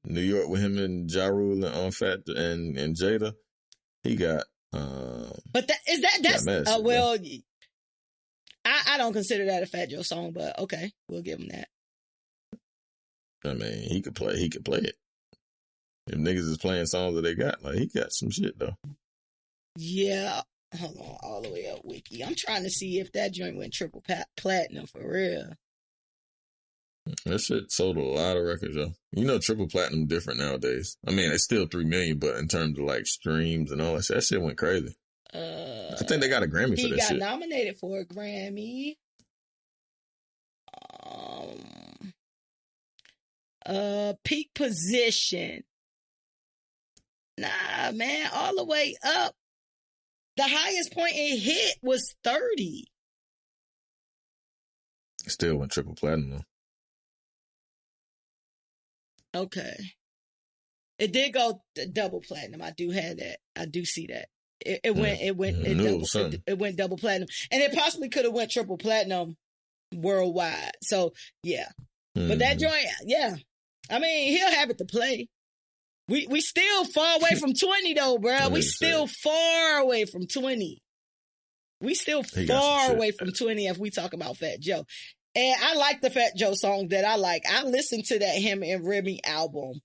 Speaker 3: New York with him and Ja Rule and Fat and Jada. He got.
Speaker 2: But that's shit, well. I don't consider that a Fat Joe song, but okay, we'll give him that.
Speaker 3: I mean, he could play it. If niggas is playing songs that they got, like, he got some shit though.
Speaker 2: Yeah. Hold on, All the Way Up wiki. I'm trying to see if that joint went triple platinum for real.
Speaker 3: That shit sold a lot of records, yo. You know, triple platinum different nowadays. I mean, it's still 3 million, but in terms of like streams and all that shit went crazy. I think they got a Grammy for that shit.
Speaker 2: He got nominated for a Grammy. Peak Position. Nah, man, All the Way Up. The highest point it hit was 30.
Speaker 3: Still went triple platinum though.
Speaker 2: Okay. It did go double platinum. I do have that. I do see that. It went double platinum. And it possibly could have went triple platinum worldwide. So yeah. But that joint, yeah. I mean, he'll have it to play. We still far away from 20 though, bro. We still far away from 20. We still far away from 20 if we talk about Fat Joe. And I like the Fat Joe songs that I like. I listened to that him and Remy album.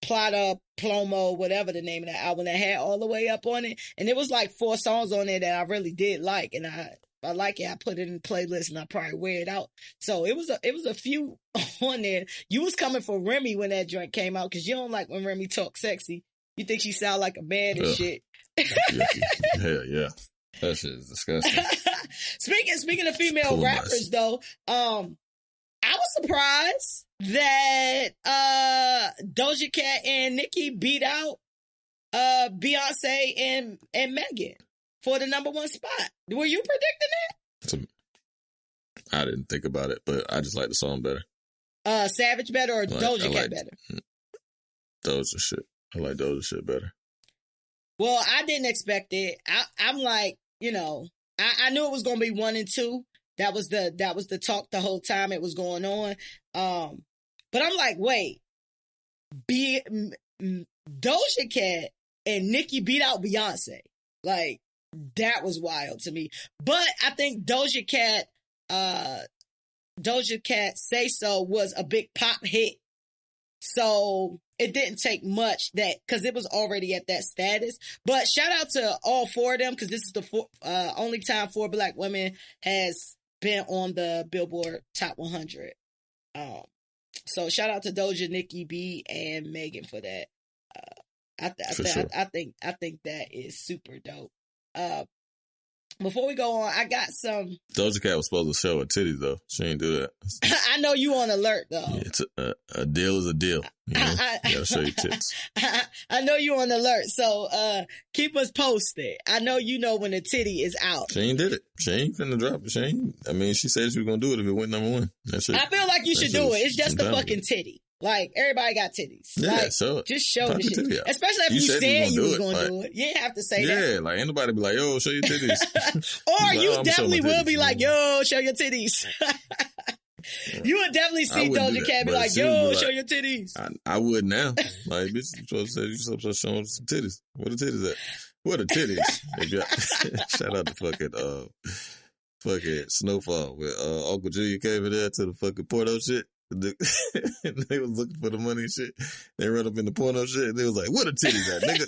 Speaker 2: Plata, Plomo, whatever the name of that album that had All the Way Up on it. And it was like 4 songs on there that I really did like. And I like it. I put it in the playlist and I probably wear it out. So it was a few on there. You was coming for Remy when that joint came out because you don't like when Remy talks sexy. You think she sound like a man and shit.
Speaker 3: Hell yeah. That shit is disgusting.
Speaker 2: Speaking of female rappers though, I was surprised that Doja Cat and Nicki beat out Beyonce and Megan for the #1 spot. Were you predicting
Speaker 3: that? I didn't think about it, but I just like the song better.
Speaker 2: Savage better or Doja Cat better?
Speaker 3: Doja shit. I like Doja shit better.
Speaker 2: Well, I didn't expect it. I'm like, you know, I knew it was going to be 1 and 2. That was the talk the whole time it was going on. But I'm like, wait, Doja Cat and Nicki beat out Beyonce. Like, that was wild to me. But I think Doja Cat Say So was a big pop hit. So it didn't take much because it was already at that status. But shout out to all 4 of them because this is the only time 4 Black women has been on the Billboard Top 100. So shout out to Doja, Nicki B, and Megan for that. I think that is super dope. Before we go on, I got some.
Speaker 3: Doja Cat was supposed to show her titties, though. She ain't do that.
Speaker 2: I know you on alert, though.
Speaker 3: Yeah, it's a deal is a deal. You know? You gotta show your tits.
Speaker 2: I know you on alert, so keep us posted. I know you know when the titty is out.
Speaker 3: She ain't did it. She ain't finna drop it. She said she was gonna do it if it went number one. That's it.
Speaker 2: I feel like you should do it. It's just the fucking titty. Like, everybody got titties.
Speaker 3: Yeah,
Speaker 2: like,
Speaker 3: so
Speaker 2: just show the shit. Especially if you said you was going to do it. You didn't have to say that.
Speaker 3: Yeah, like, ain't nobody be like, yo, show your titties.
Speaker 2: Or
Speaker 3: like,
Speaker 2: you definitely will be like, yo, show your titties. You would definitely see Doja Cat be like, yo, show your titties.
Speaker 3: I would now. Like, bitch, you supposed to show some titties. Where the titties at? Where the titties? Shout out to fucking Snowfall with Uncle Junior came in there to the fucking porno shit. They was looking for the money and shit. They run up in the porno shit and they was like, "What the titties at, nigga?"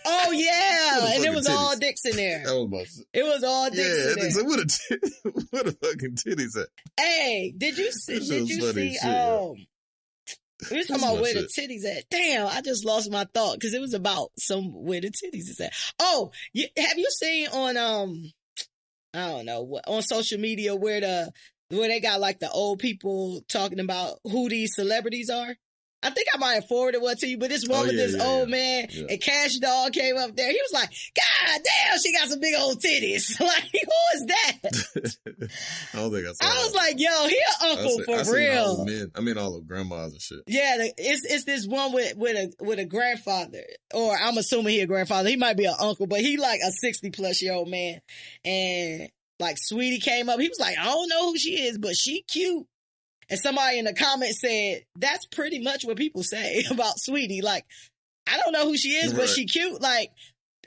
Speaker 2: Oh yeah, and it was all dicks in there. It was all dicks in there.
Speaker 3: Like, what the fucking titties at?
Speaker 2: Hey, did you see? We was talking about where the titties at. Damn, I just lost my thought because it was about where the titties is at. Oh, have you seen on I don't know on social media where they got like the old people talking about who these celebrities are? I think I might have forwarded one to you, but this one with this old man and Cash Dog came up there. He was like, God damn, she got some big old titties. Like, who is that?
Speaker 3: I don't think I saw
Speaker 2: I was like, yo, he an uncle for real.
Speaker 3: All the grandmas and shit.
Speaker 2: Yeah, it's this one with a grandfather, or I'm assuming he a grandfather. He might be an uncle, but he like a 60-plus-year-old man. And like Sweetie came up. He was like, I don't know who she is, but she cute. And somebody in the comments said, that's pretty much what people say about Sweetie. Like, I don't know who she is, but she cute. Like,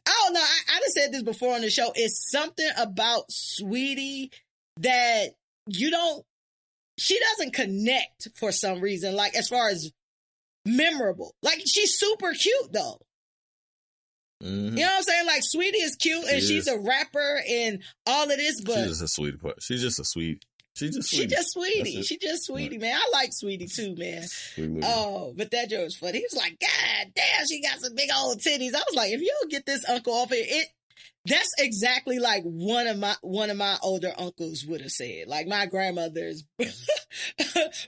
Speaker 2: I don't know. I done said this before on the show. It's something about Sweetie that she doesn't connect for some reason. Like, as far as memorable. Like, she's super cute, though. Mm-hmm. You know what I'm saying? Like, Sweetie is cute, and she's a rapper and all of this, but...
Speaker 3: She's just a sweetie part. She's just a sweet... She just Sweetie.
Speaker 2: She just Sweetie, man. I like Sweetie, too, man. Oh, but that joke was funny. He was like, God damn, she got some big old titties. I was like, if you don't get this uncle off it, that's exactly like one of my older uncles would have said. Like, my grandmother's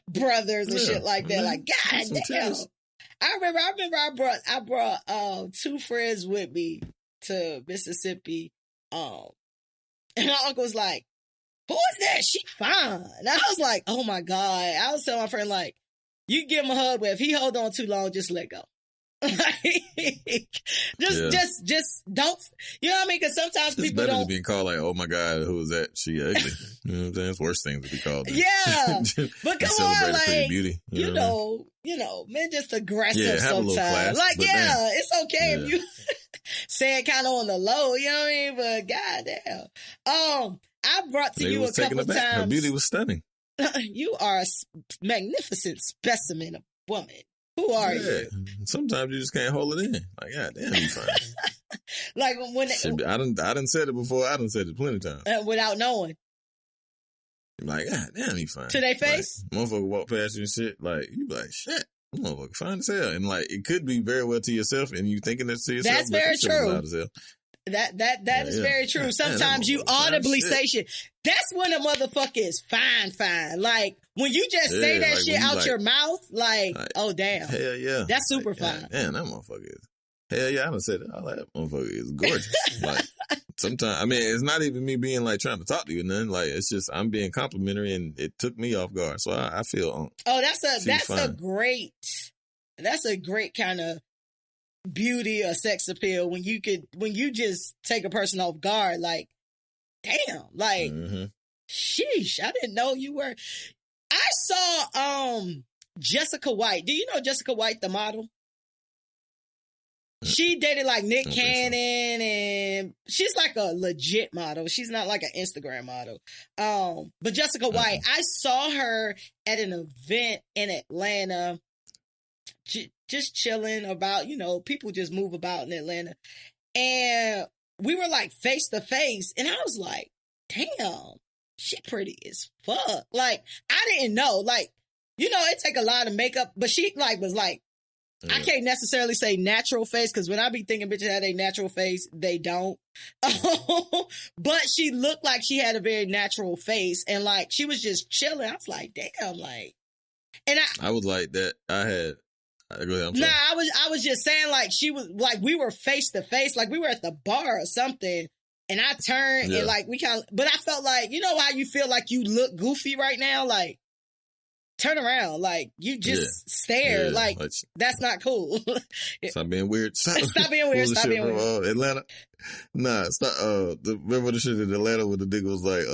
Speaker 2: brothers and shit like that. Like, God damn. I remember I brought 2 friends with me to Mississippi. And my uncle was like, who is that? She fine. And I was like, oh my God. I was telling my friend, like, you give him a hug, but if he hold on too long, just let go. Just don't, you know what I mean? Because sometimes it's people
Speaker 3: better
Speaker 2: don't.
Speaker 3: To be called like, oh my God, who is that? She ugly. You know what I'm saying? It's worse things to be called.
Speaker 2: Yeah. But come on, like,
Speaker 3: beauty,
Speaker 2: you know, men just aggressive sometimes.
Speaker 3: Class,
Speaker 2: like, it's okay if you say it kind of on the low, you know what I mean? But goddamn. I brought to you a couple times.
Speaker 3: Her beauty was stunning.
Speaker 2: You are a magnificent specimen of woman. Who are you?
Speaker 3: Sometimes you just can't hold it in. Like, God damn, you fine.
Speaker 2: Like when
Speaker 3: I done said it before. I done said it plenty of times
Speaker 2: without knowing.
Speaker 3: Like, God damn, you fine.
Speaker 2: To their face,
Speaker 3: like, motherfucker walk past you and shit. Like, you be like, shit, motherfucker fine as hell. And like, it could be very well to yourself, and you thinking that to yourself.
Speaker 2: That's very true. That is very true. Sometimes you audibly say shit. That's when a motherfucker is fine. Like, when you just say that shit out your mouth, like, oh, damn.
Speaker 3: Hell yeah.
Speaker 2: That's super fine.
Speaker 3: Damn, that motherfucker is. Hell yeah, I done said it. I like that motherfucker is gorgeous. Like, sometimes, I mean, it's not even me being like trying to talk to you or nothing. Like, it's just, I'm being complimentary and it took me off guard. So I feel,
Speaker 2: that's a great kind of beauty or sex appeal when you just take a person off guard. Like, damn, like, sheesh, I didn't know you were. I saw Jessica White. Do you know Jessica White, the model? She dated like Nick Cannon, and she's like a legit model. She's not like an Instagram model. But Jessica White, I saw her at an event in Atlanta, just chilling about, people just move about in Atlanta. And we were like face to face, and I was like, damn, she pretty as fuck. Like, I didn't know, like, it take a lot of makeup, but she like was like I can't necessarily say natural face, because when I be thinking bitches had a natural face, they don't. But she looked like she had a very natural face, and like she was just chilling. I was like, damn, like, and
Speaker 3: I was like that. Go ahead.
Speaker 2: Nah, I was just saying, like, she was like, we were face to face, like we were at the bar or something, and I turned and like we kind of, but I felt like, you know how you feel like you look goofy right now, like. Turn around, like you just stare, like that's not cool.
Speaker 3: Stop being weird.
Speaker 2: Stop being weird. Stop being weird.
Speaker 3: Atlanta. Nah, stop. Remember the shit in Atlanta where the nigga was like,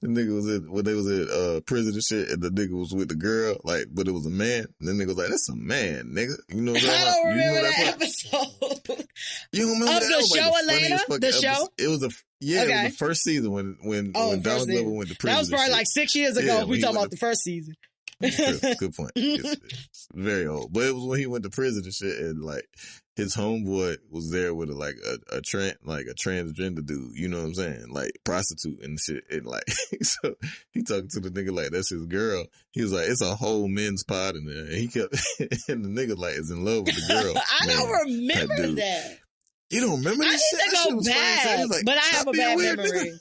Speaker 3: the nigga was when they was at prison and shit, and the nigga was with the girl, like, but it was a man. And the nigga was like, "That's a man, nigga." You know what I'm saying?
Speaker 2: I don't remember that episode.
Speaker 3: You don't remember
Speaker 2: of
Speaker 3: that?
Speaker 2: The show, Atlanta? The show?
Speaker 3: It was a. Yeah, it was the first season when Donald Glover went to prison.
Speaker 2: That was probably like 6 years ago. We talking about the first season.
Speaker 3: Good point. It's very old, but it was when he went to prison and shit, and like his homeboy was there with a transgender dude. You know what I'm saying? Like prostitute and shit, and like so he talking to the nigga like that's his girl. He was like, it's a whole men's pod in there, and he kept and the nigga like is in love with the girl.
Speaker 2: I don't remember that.
Speaker 3: You don't remember this shit?
Speaker 2: I need to go back, like, but I have a bad memory.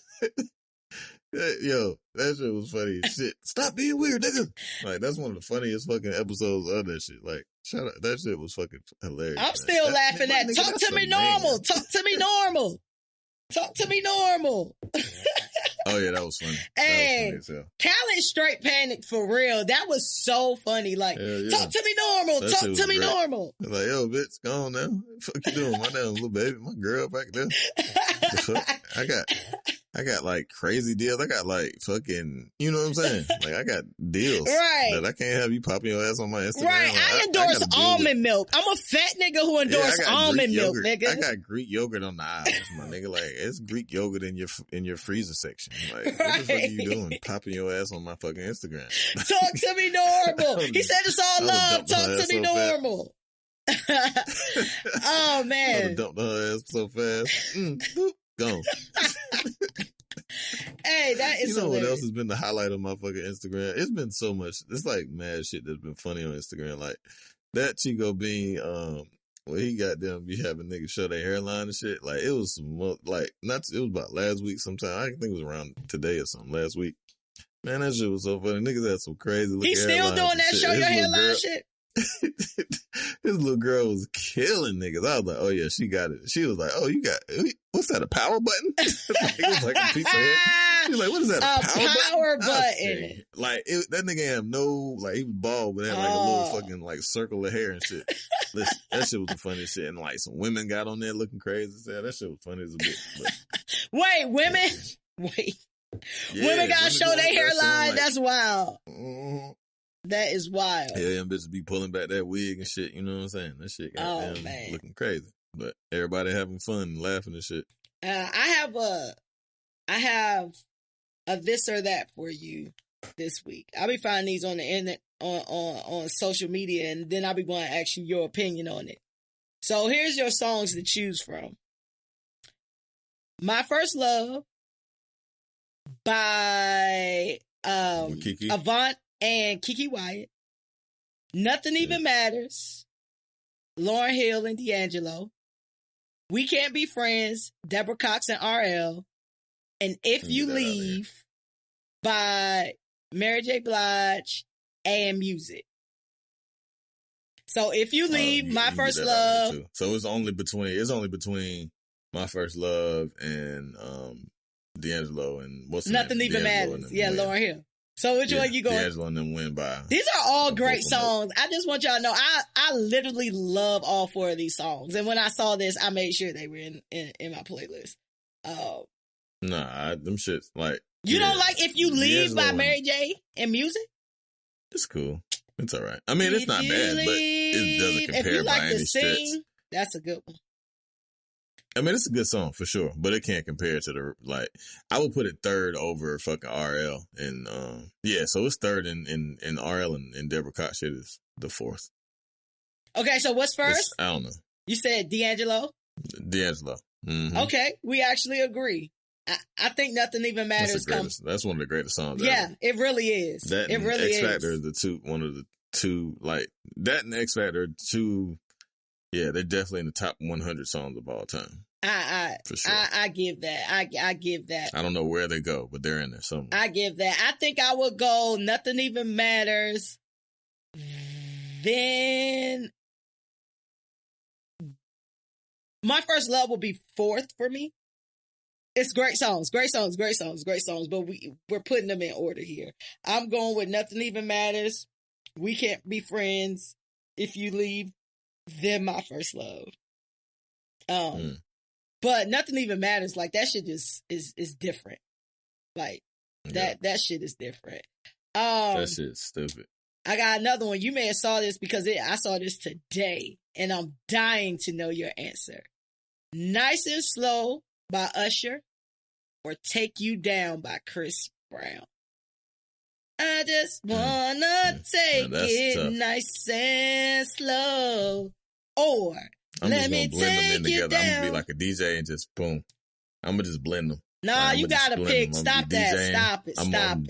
Speaker 3: Yo, that shit was funny as shit. Stop being weird, nigga. Like, that's one of the funniest fucking episodes of that shit. Like, shout out. That shit was fucking hilarious.
Speaker 2: I'm still laughing at, talk to me normal. Talk to me normal. Talk to me normal.
Speaker 3: Oh, yeah, that was funny.
Speaker 2: Hey, Khaled straight panicked for real. That was so funny. Like, talk to me normal. Talk to me normal.
Speaker 3: Like, yo, bitch, go on now. What the fuck you doing? My damn little baby, my girl back there. I got like crazy deals. I got like fucking, you know what I'm saying? Like I got deals.
Speaker 2: Right.
Speaker 3: That I can't have you popping your ass on my Instagram.
Speaker 2: Right.
Speaker 3: Like,
Speaker 2: I endorse almond milk. I'm a fat nigga who endorse almond milk, nigga.
Speaker 3: I got Greek yogurt on the aisles, my nigga. Like it's Greek yogurt in your freezer section. Like what the fuck are you doing? Popping your ass on my fucking Instagram.
Speaker 2: Talk to me normal. He said it's all love. Talk to me normal. Oh man. I would
Speaker 3: dumped her ass so fast. Gone.
Speaker 2: Hey, that is
Speaker 3: you know
Speaker 2: hilarious.
Speaker 3: What else has been the highlight of my fucking Instagram? It's been so much. It's like mad shit that's been funny on Instagram. Like that Chico Bean, where he got them be having niggas show their hairline and shit. Like it was like it was about last week sometime. I think it was around today or something last week. Man, that shit was so funny. Niggas had some crazy looking
Speaker 2: He's still doing that show your hairline shit?
Speaker 3: His little girl was killing niggas. I was like, oh yeah, she got it. She was like, oh, you got, what's that, a power button? It was like a piece of hair. She was like, what is that, a power button? Like, that nigga have no, like, he was bald, but had like a little fucking, like, circle of hair and shit. Listen, that shit was the funniest shit. And like, some women got on there looking crazy. So that shit was funny as a bitch. But.
Speaker 2: Wait, women? Wait. Yeah, women gotta show their hairline? Like, that's wild. That is wild.
Speaker 3: Yeah, them bitches be pulling back that wig and shit. You know what I'm saying? That shit got them looking crazy. But everybody having fun and laughing and shit.
Speaker 2: I have a this or that for you this week. I'll be finding these on the internet, on social media, and then I'll be going to ask you your opinion on it. So here's your songs to choose from. My First Love by Avant and Kiki Wyatt. Nothing Even Matters, Lauryn Hill and D'Angelo. We Can't Be Friends, Deborah Cox and RL. And If You Leave by Mary J. Blige and Music. So If You Leave, My First Love.
Speaker 3: So it's only between My First Love and D'Angelo and what's
Speaker 2: Nothing Even Matters. Yeah, Lauryn Hill. So which one you going?
Speaker 3: D'Angelo and them win by.
Speaker 2: These are all great songs. I just want y'all to know, I literally love all four of these songs. And when I saw this, I made sure they were in my playlist.
Speaker 3: Nah, them shits, like.
Speaker 2: You don't like If You Leave by Mary J. and Music?
Speaker 3: It's cool. It's all right. I mean, it's not bad, but it doesn't compare
Speaker 2: if you like
Speaker 3: by any stretch.
Speaker 2: That's a good one.
Speaker 3: I mean, it's a good song for sure, but it can't compare to I would put it third over fucking RL. And, so it's third in RL and Deborah Cox shit is the fourth.
Speaker 2: Okay, so what's first?
Speaker 3: I don't know.
Speaker 2: You said D'Angelo?
Speaker 3: D'Angelo. Mm-hmm.
Speaker 2: Okay, we actually agree. I think Nothing Even Matters.
Speaker 3: That's one of the greatest songs
Speaker 2: ever.
Speaker 3: Yeah,
Speaker 2: it really is.
Speaker 3: That
Speaker 2: it really
Speaker 3: X Factor is one of the two, like that and X Factor, two. Yeah, they're definitely in the top 100 songs of all time. For sure.
Speaker 2: I give that. I give that.
Speaker 3: I don't know where they go, but they're in there somewhere.
Speaker 2: I give that. I think I would go Nothing Even Matters. Then My First Love will be fourth for me. It's great songs, but we're putting them in order here. I'm going with Nothing Even Matters. We Can't Be Friends. If You Leave, then My First Love. But Nothing Even Matters. Like that shit is different. Like that shit is different.
Speaker 3: That shit's stupid.
Speaker 2: I got another one. You may have saw this because I saw this today, and I'm dying to know your answer. Nice and Slow by Usher, or Take You Down by Chris Brown. I just wanna take it tough. Nice and slow. Or let me take you down.
Speaker 3: I'm gonna be like a DJ and just boom. I'm gonna just blend them.
Speaker 2: Nah, you gotta pick. Stop that. Stop it.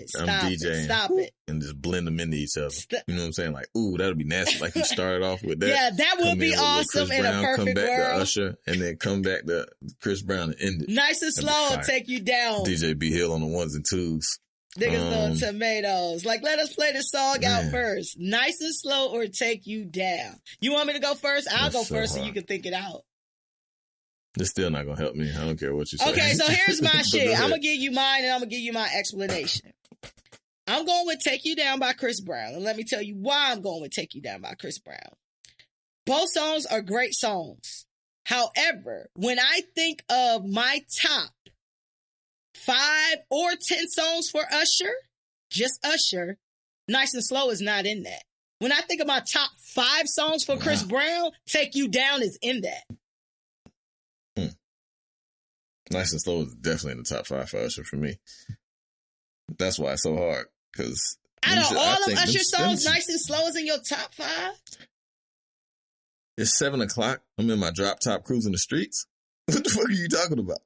Speaker 2: Stop it.
Speaker 3: And just blend them into each other. You know what I'm saying? Like, ooh, that'll be nasty. Like you started off with that.
Speaker 2: Yeah, that would be awesome in a perfect
Speaker 3: world. Come back
Speaker 2: world.
Speaker 3: to Usher and then come back to Chris Brown and end it.
Speaker 2: Nice and Slow, Take You Down.
Speaker 3: DJ B Hill on the ones and twos.
Speaker 2: Niggas throwing tomatoes. Like, let us play the song out first. Nice and Slow or Take You Down. You want me to go first? I'll go first so you can think it out.
Speaker 3: It's still not going to help me. I don't care what you say.
Speaker 2: Okay, so here's my shit. I'm going to give you mine and I'm going to give you my explanation. I'm going with Take You Down by Chris Brown. And let me tell you why I'm going with Take You Down by Chris Brown. Both songs are great songs. However, when I think of my top 5 or 10 songs for Usher, just Usher, Nice and Slow is not in that. When I think of my top 5 songs for Chris Brown, Take You Down is in that.
Speaker 3: Nice and Slow is definitely in the top 5 for Usher for me. That's why it's so hard. Because
Speaker 2: out of all of Usher songs, Nice and Slow is in your top 5?
Speaker 3: It's 7 o'clock. I'm in my drop top cruising the streets. What the fuck are you talking about?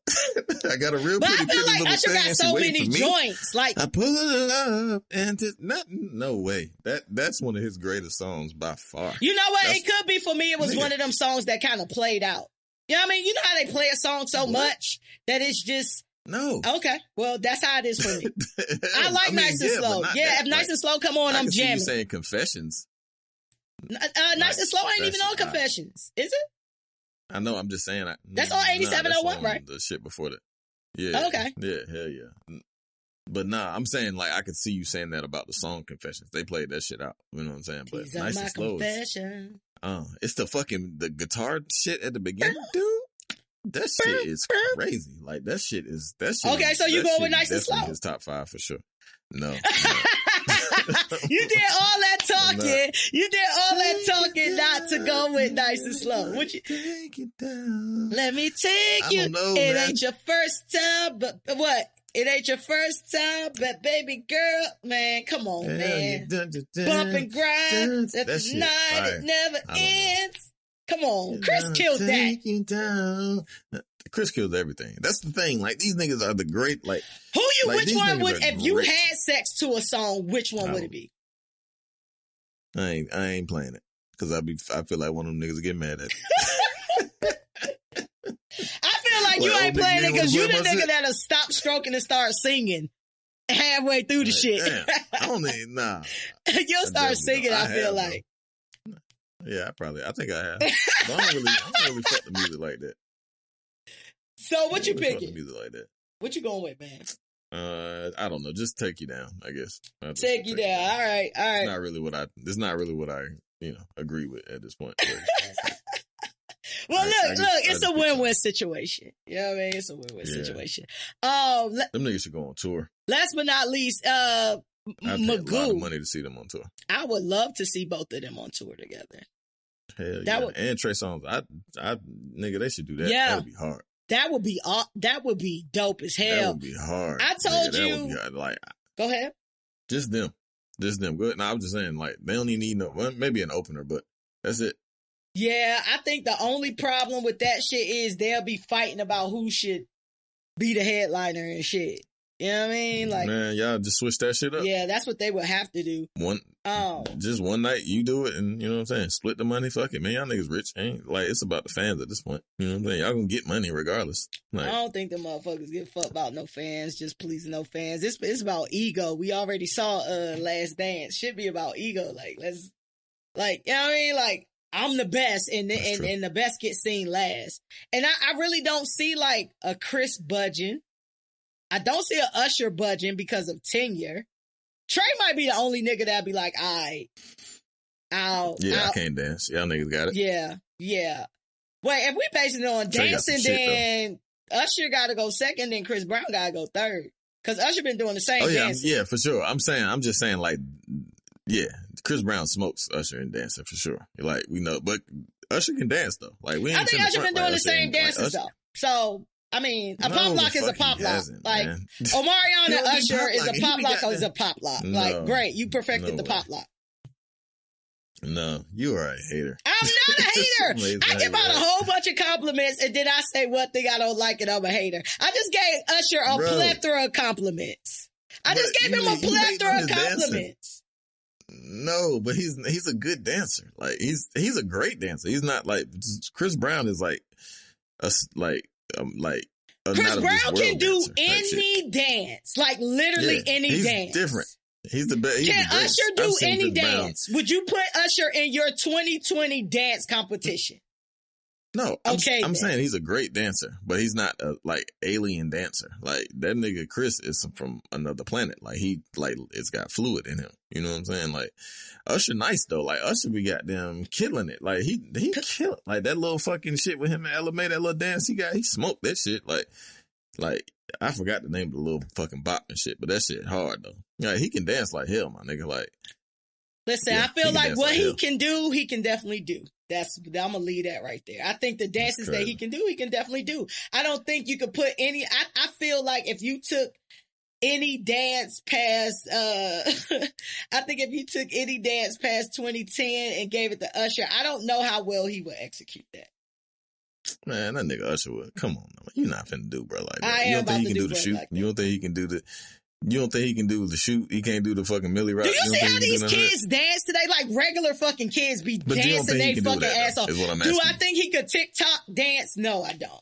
Speaker 3: I got a real pretty picture
Speaker 2: like
Speaker 3: of
Speaker 2: Usher got so many joints. Like
Speaker 3: I pull it up and no way. That's one of his greatest songs by far.
Speaker 2: You know what? It could be for me. It was one of them songs that kind of played out. You know what I mean? You know how they play a song so much that it's just
Speaker 3: no.
Speaker 2: Okay, well that's how it is for me. I like Nice and Slow. Yeah, if Nice and Slow come on, I'm jamming.
Speaker 3: You saying Confessions?
Speaker 2: Nice and Slow ain't even on Confessions, is it?
Speaker 3: I know. I'm just saying.
Speaker 2: That's on 8701, right?
Speaker 3: The shit before that. Yeah.
Speaker 2: Okay.
Speaker 3: Yeah. Hell yeah. But nah, I'm saying like I could see you saying that about the song Confessions. They played that shit out. You know what I'm saying? But
Speaker 2: These
Speaker 3: Nice and Slow
Speaker 2: confession.
Speaker 3: It's the guitar shit at the beginning, dude. That shit is crazy. Like that shit.
Speaker 2: Okay, so you go with Nice and Slow.
Speaker 3: His top 5 for sure. No.
Speaker 2: You did all that talking. You did all that talking not to go with Nice and Slow. Would you
Speaker 3: take it down?
Speaker 2: Let me take you. It ain't your first time, but what? It ain't your first time, but baby girl, man, come on, man. Bump and grind. That's the night. It never ends. Come on. Chris killed that.
Speaker 3: Chris kills everything. That's the thing. Like, these niggas are the great, like...
Speaker 2: Which one would, if you had sex to a song, which one would it be?
Speaker 3: I ain't playing it. Because I feel like one of them niggas get mad at it.
Speaker 2: I feel like you ain't playing it because you the nigga that'll stop stroking and start singing halfway through the shit.
Speaker 3: Damn, I don't need, nah.
Speaker 2: You'll start singing, I feel like.
Speaker 3: Yeah, I think I have. But I don't really fuck the music like that.
Speaker 2: So what you picking?
Speaker 3: Fuck the music like that.
Speaker 2: What you going with, man?
Speaker 3: I don't know. Just Take You Down, I guess.
Speaker 2: Take You Down. All right.
Speaker 3: It's not really what I agree with at this point.
Speaker 2: Well, look, it's a win-win situation. You know what I mean? It's a win-win situation.
Speaker 3: Them niggas should go on tour.
Speaker 2: Last but not least,
Speaker 3: I'd pay a lot of money to see them on tour.
Speaker 2: I would love to see both of them on tour together.
Speaker 3: Hell yeah. And Trey Songz. Nigga, they should do that.
Speaker 2: Yeah.
Speaker 3: That would be hard.
Speaker 2: That would be dope as hell.
Speaker 3: That would be hard.
Speaker 2: I told you.
Speaker 3: Like,
Speaker 2: go ahead.
Speaker 3: Just them. Good. No, I was just saying, like, they don't even need maybe an opener, but that's it.
Speaker 2: Yeah, I think the only problem with that shit is they'll be fighting about who should be the headliner and shit. You know what I mean? Like,
Speaker 3: man, y'all just switch that shit up.
Speaker 2: Yeah, that's what they would have to do.
Speaker 3: Just one night you do it, and you know what I'm saying. Split the money. Fuck it, man. Y'all niggas rich. Ain't like it's about the fans at this point. You know what I'm saying. Y'all gonna get money regardless. Like,
Speaker 2: I don't think the motherfuckers give a fuck about no fans. Just pleasing no fans. It's about ego. We already saw Last Dance. Should be about ego. Like let's, like, you know what I mean. Like, I'm the best, and the best gets seen last. And I really don't see like a Chris budging. I don't see a Usher budging because of tenure. Trey might be the only nigga that'd be like, I
Speaker 3: can't dance. Y'all niggas got it.
Speaker 2: Yeah. Wait, if we basing it on dancing, then Usher gotta go second, then Chris Brown gotta go third. Cause Usher been doing the same dancing.
Speaker 3: Yeah, for sure. I'm just saying like, yeah, Chris Brown smokes Usher in dancing for sure. Like, we know, but Usher can dance though. Like, I
Speaker 2: think Usher been doing the same dances though. So, I mean, a pop lock is a pop lock. Like, Omarion and Usher is a pop lock or is a pop lock. Like, great, you perfected the pop lock.
Speaker 3: No, you are a hater.
Speaker 2: I'm not a hater. I give out a whole bunch of compliments, and then I say one thing I don't like, and I'm a hater. I just gave Usher a plethora of compliments. I just gave him a plethora of compliments.
Speaker 3: No, but he's a good dancer. Like, he's a great dancer. He's not like Chris Brown is like Chris
Speaker 2: Brown can do any dance, like literally any dance. He's
Speaker 3: different. He's the best.
Speaker 2: Can Usher do any dance? Would you put Usher in your 2020 dance competition?
Speaker 3: No, I'm saying he's a great dancer, but he's not a like alien dancer. Like that nigga Chris is from another planet. Like it's got fluid in him. You know what I'm saying? Like Usher nice though. Like Usher be goddamn killing it. Like he kill it. Like that little fucking shit with him and Ella, that little dance he smoked that shit. Like I forgot the name of the little fucking bop and shit, but that shit hard though. Yeah, he can dance like hell, my nigga. Like,
Speaker 2: listen, I feel like what he can do, he can definitely do. I'm gonna leave that right there. I think the dances that he can do, he can definitely do. I don't think you could put any. I feel like if you took any dance past, I think if you took any dance past 2010 and gave it to Usher, I don't know how well he would execute that.
Speaker 3: Man, that nigga Usher would. Come on, man. You're not finna do bro like that.
Speaker 2: I
Speaker 3: you
Speaker 2: don't
Speaker 3: think he can do the shoot?
Speaker 2: Like
Speaker 3: you don't think he can do the? You don't think he can do the shoot? He can't do the fucking Millie Rock?
Speaker 2: Do you see how these kids dance today? Like regular fucking kids be dancing they fucking ass off. Do I think he could TikTok dance? No, I don't.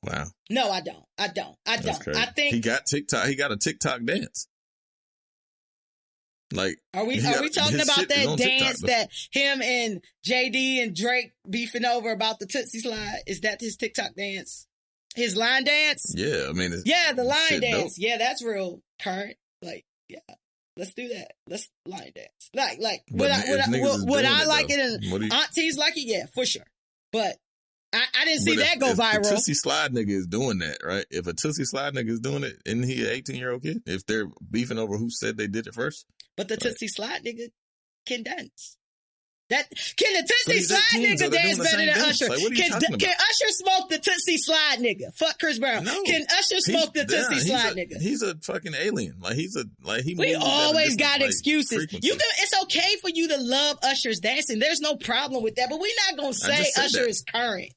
Speaker 3: Wow.
Speaker 2: No, I don't. I think
Speaker 3: he got TikTok. He got a TikTok dance. Like,
Speaker 2: are we talking about that dance that him and JD and Drake beefing over about the Tootsie Slide? Is that his TikTok dance? His line dance?
Speaker 3: Yeah, I mean,
Speaker 2: the line dance. Dope. Yeah, that's real current. Like, yeah, let's do that. Let's line dance. Like, would I like it? And aunties like it? Yeah, for sure. But I didn't see that go viral.
Speaker 3: If a Tootsie Slide nigga is doing that, right? If a Tootsie Slide nigga is doing it, isn't he an 18-year-old kid? If they're beefing over who said they did it first?
Speaker 2: But the Tootsie Slide nigga can dance. Can the Tootsie Slide nigga dance better than Usher?
Speaker 3: Like, can
Speaker 2: Usher smoke the Tootsie Slide nigga? Fuck Chris Brown. No, can Usher smoke the Tootsie Slide nigga?
Speaker 3: He's a fucking alien.
Speaker 2: We always got excuses. It's okay for you to love Usher's dancing. There's no problem with that. But we're not gonna say Usher is current.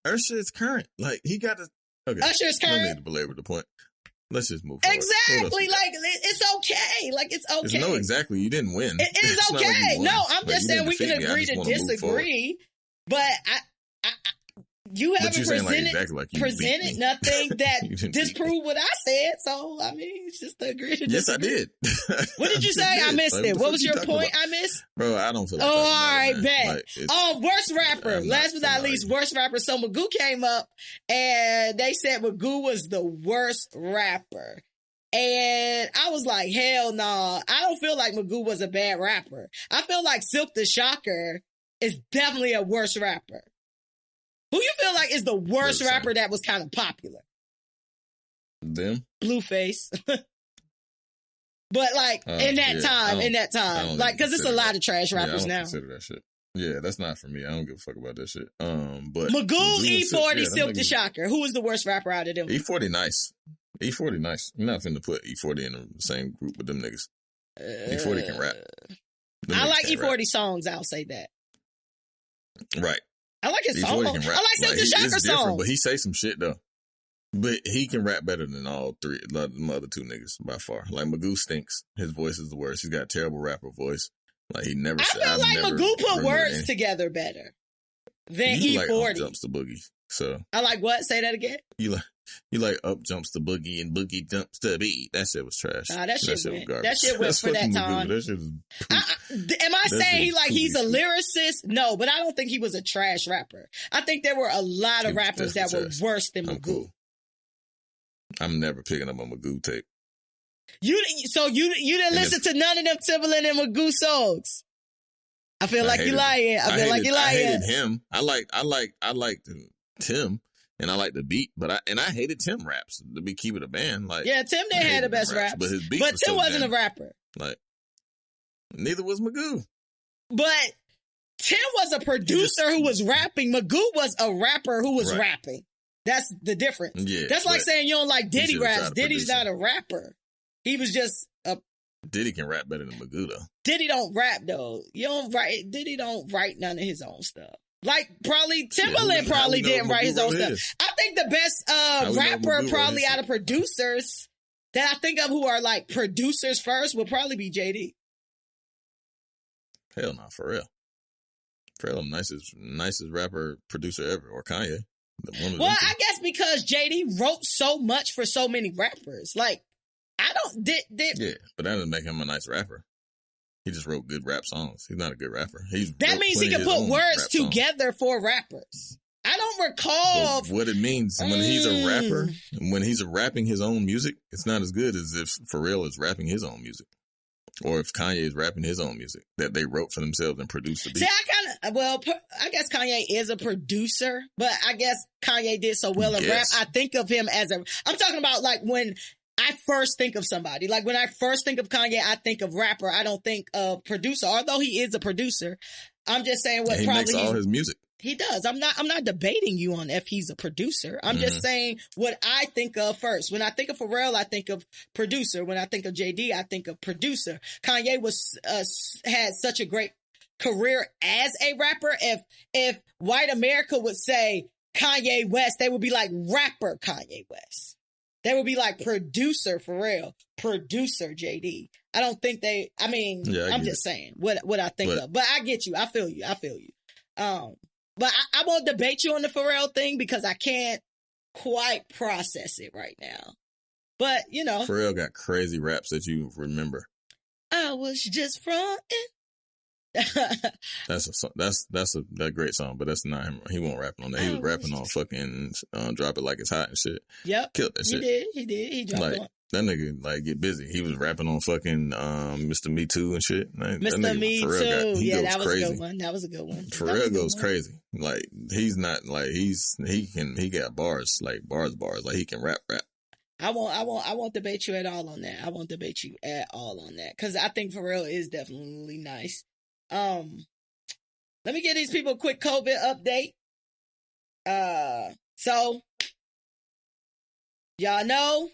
Speaker 3: Usher is current. Like he got to. Okay.
Speaker 2: Usher is current.
Speaker 3: No need to belabor the point. Let's just move forward.
Speaker 2: Exactly. Like, it's okay. Like, it's okay.
Speaker 3: No, exactly. You didn't win.
Speaker 2: It is okay. No, I'm just saying we can agree to disagree. But you haven't presented nothing that disproved what I said. So, I mean, it's just to agree to disagree.
Speaker 3: Yes, I did.
Speaker 2: What did you say? I missed it. What was your point I missed?
Speaker 3: Bro, I don't feel like
Speaker 2: all right, bet. Worst rapper. Last but not least, worst rapper. So Magoo came up and they said Magoo was the worst rapper. And I was like, hell no. I don't feel like Magoo was a bad rapper. I feel like Silk the Shocker is definitely a worse rapper. Who you feel like is the worst rapper that was kind of popular?
Speaker 3: Them?
Speaker 2: Blueface. But like in that time, like, cause it's a lot of trash rappers now.
Speaker 3: Consider that shit. Yeah, that's not for me. I don't give a fuck about that shit. But
Speaker 2: Magoo, E40, Silk the Shocker. Who was the worst rapper out of them?
Speaker 3: E40 nice. E40 nice. You're not finna put E40 in the same group with them niggas. E40 can rap.
Speaker 2: I like E40 songs. I'll say that.
Speaker 3: Right.
Speaker 2: I like his song. I like Silk the Shocker song.
Speaker 3: But he say some shit though. But he can rap better than all three, the other two niggas by far. Like Magoo stinks. His voice is the worst. He's got a terrible rapper voice. Like he never.
Speaker 2: I feel like Magoo put words together better than E40.
Speaker 3: Like Up Jumps the Boogie. So
Speaker 2: I like what? Say that again.
Speaker 3: You like Up Jumps the Boogie and Boogie Jumps the Beat. That shit was trash.
Speaker 2: Nah, that shit
Speaker 3: was garbage.
Speaker 2: That shit went for that time.
Speaker 3: That shit
Speaker 2: am I saying he's a lyricist? No, but I don't think he was a trash rapper. I think there were a lot of rappers that were worse than Magoo. Cool.
Speaker 3: I'm never picking up a Magoo tape.
Speaker 2: You didn't listen to none of them Timbaland and Magoo songs. I feel like you're lying. I hated
Speaker 3: him. I liked Tim, and I liked the beat, but I hated Tim raps. To be keep it a band, like
Speaker 2: Tim didn't have the best raps,
Speaker 3: but his beat.
Speaker 2: But Tim wasn't a rapper.
Speaker 3: Like neither was Magoo.
Speaker 2: But Tim was a producer who was rapping. Magoo was a rapper who was rapping. That's the difference. Yeah, that's like saying you don't like Diddy raps. Diddy's not a rapper. He was just a...
Speaker 3: Diddy can rap better than Magoo, though.
Speaker 2: Diddy don't rap, though. Diddy don't write none of his own stuff. Like, probably, Timbaland probably didn't write his own stuff. I think the best rapper probably out of producers that I think of who are like producers first will probably be JD.
Speaker 3: Hell no, for real. Nicest rapper producer ever, or Kanye.
Speaker 2: Well, I guess because JD wrote so much for so many rappers. Like,
Speaker 3: yeah, but that doesn't make him a nice rapper. He just wrote good rap songs. He's not a good rapper.
Speaker 2: That means he can put words together for rappers. I don't recall
Speaker 3: what it means when he's a rapper. When he's rapping his own music, it's not as good as if Pharrell is rapping his own music, or if Kanye is rapping his own music that they wrote for themselves and produced the beat.
Speaker 2: See, I guess Kanye is a producer, but I guess Kanye did so well in rap. I think of him as I'm talking about like when I first think of somebody. Like when I first think of Kanye, I think of rapper. I don't think of producer, although he is a producer. I'm just saying he
Speaker 3: makes all his music.
Speaker 2: He does. I'm not debating you on if he's a producer. I'm just saying what I think of first. When I think of Pharrell, I think of producer. When I think of JD, I think of producer. Kanye had such a great career as a rapper. If white America would say Kanye West, they would be like rapper Kanye West. They would be like producer Pharrell, producer JD. I don't think I'm just saying what I think of. But I get you. I feel you. But I won't debate you on the Pharrell thing because I can't quite process it right now. But,
Speaker 3: Pharrell got crazy raps that you remember.
Speaker 2: I was just frontin'.
Speaker 3: That's a great song, but that's not him. He won't rap on that. He was rapping on fucking Drop It Like It's Hot and shit.
Speaker 2: Yep.
Speaker 3: Killed that shit.
Speaker 2: He did. He dropped
Speaker 3: like,
Speaker 2: on.
Speaker 3: That nigga get busy. He was rapping on fucking Mr. Me Too and shit.
Speaker 2: Mr. Me Too. That was crazy. A good one. That was a good one.
Speaker 3: Pharrell goes crazy. Like he's not like he got bars, like bars. Like he can rap.
Speaker 2: I won't debate you at all on that. I won't debate you at all on that. Cause I think Pharrell is definitely nice. Let me give these people a quick COVID update. So y'all know,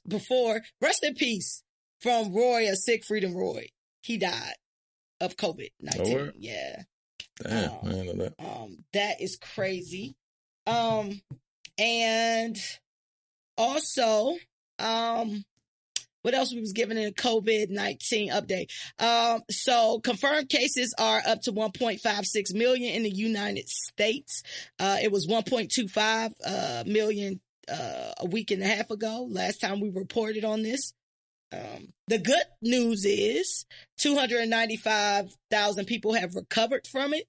Speaker 2: before, rest in peace from Roy, Siegfried and Roy. He died of COVID-19. Yeah.
Speaker 3: Damn, I know that.
Speaker 2: That is crazy. And also, what else we was given in a COVID-19 update? So confirmed cases are up to 1.56 million in the United States. It was 1.25 million a week and a half ago, last time we reported on this. The good news is 295,000 people have recovered from it.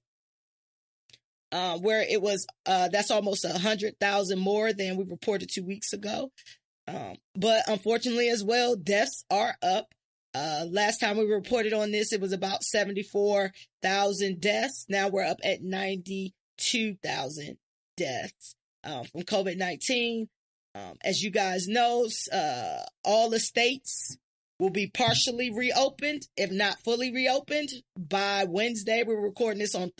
Speaker 2: Where it was, that's almost 100,000 more than we reported 2 weeks ago. But unfortunately as well, deaths are up. Last time we reported on this, it was about 74,000 deaths. Now we're up at 92,000 deaths, from COVID-19. As you guys know, all the states will be partially reopened, if not fully reopened, by Wednesday. We're recording this on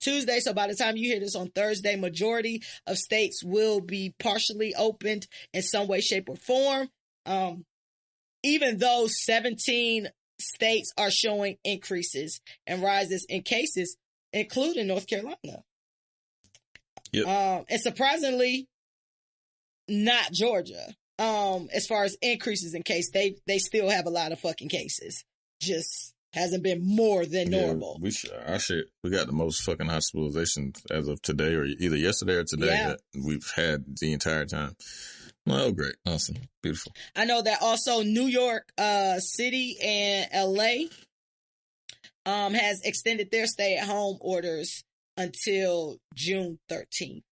Speaker 2: Tuesday. So by the time you hear this on Thursday, majority of states will be partially opened in some way, shape, or form. Even though 17 states are showing increases and rises in cases, including North Carolina.
Speaker 3: Yep.
Speaker 2: And surprisingly, not Georgia. As far as increases in case, they still have a lot of fucking cases. Just hasn't been more than normal.
Speaker 3: We got the most fucking hospitalizations as of today, or either yesterday or today that we've had the entire time. Well, great. Awesome. Beautiful.
Speaker 2: I know that also New York City and LA has extended their stay-at-home orders until June 13th.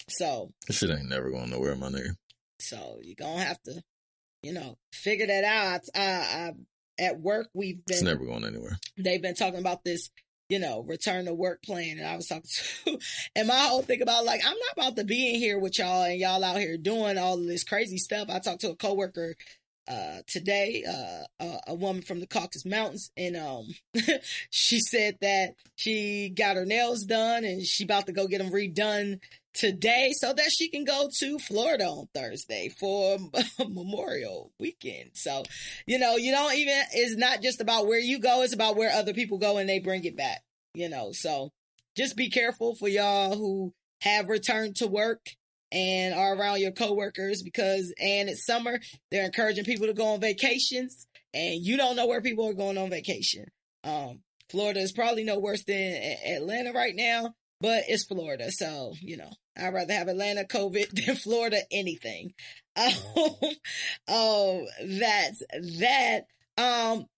Speaker 2: So
Speaker 3: this shit ain't never going nowhere, my nigga.
Speaker 2: So you're gonna have to, figure that out. At work,
Speaker 3: it's never going anywhere.
Speaker 2: They've been talking about this, return to work plan. And I was talking to, and my whole thing about I'm not about to be in here with y'all and y'all out here doing all of this crazy stuff. I talked to a coworker today, a woman from the Caucasus Mountains, and she said that she got her nails done and she about to go get them redone today so that she can go to Florida on Thursday for Memorial Weekend. So, it's not just about where you go, it's about where other people go and they bring it back, so just be careful for y'all who have returned to work and are around your coworkers and it's summer, they're encouraging people to go on vacations and you don't know where people are going on vacation. Florida is probably no worse than Atlanta right now, but it's Florida. So, I'd rather have Atlanta COVID than Florida anything. That's that.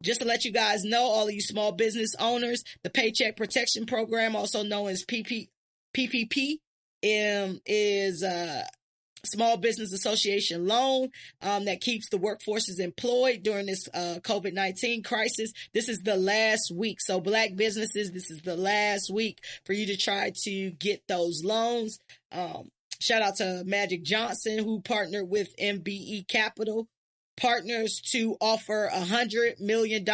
Speaker 2: Just to let you guys know, all of you small business owners, the Paycheck Protection Program, also known as PPP, is a small business association loan that keeps the workforces employed during this COVID-19 crisis. This is the last week. So Black businesses, this is the last week for you to try to get those loans. Shout out to Magic Johnson, who partnered with MBE Capital Partners to offer $100 million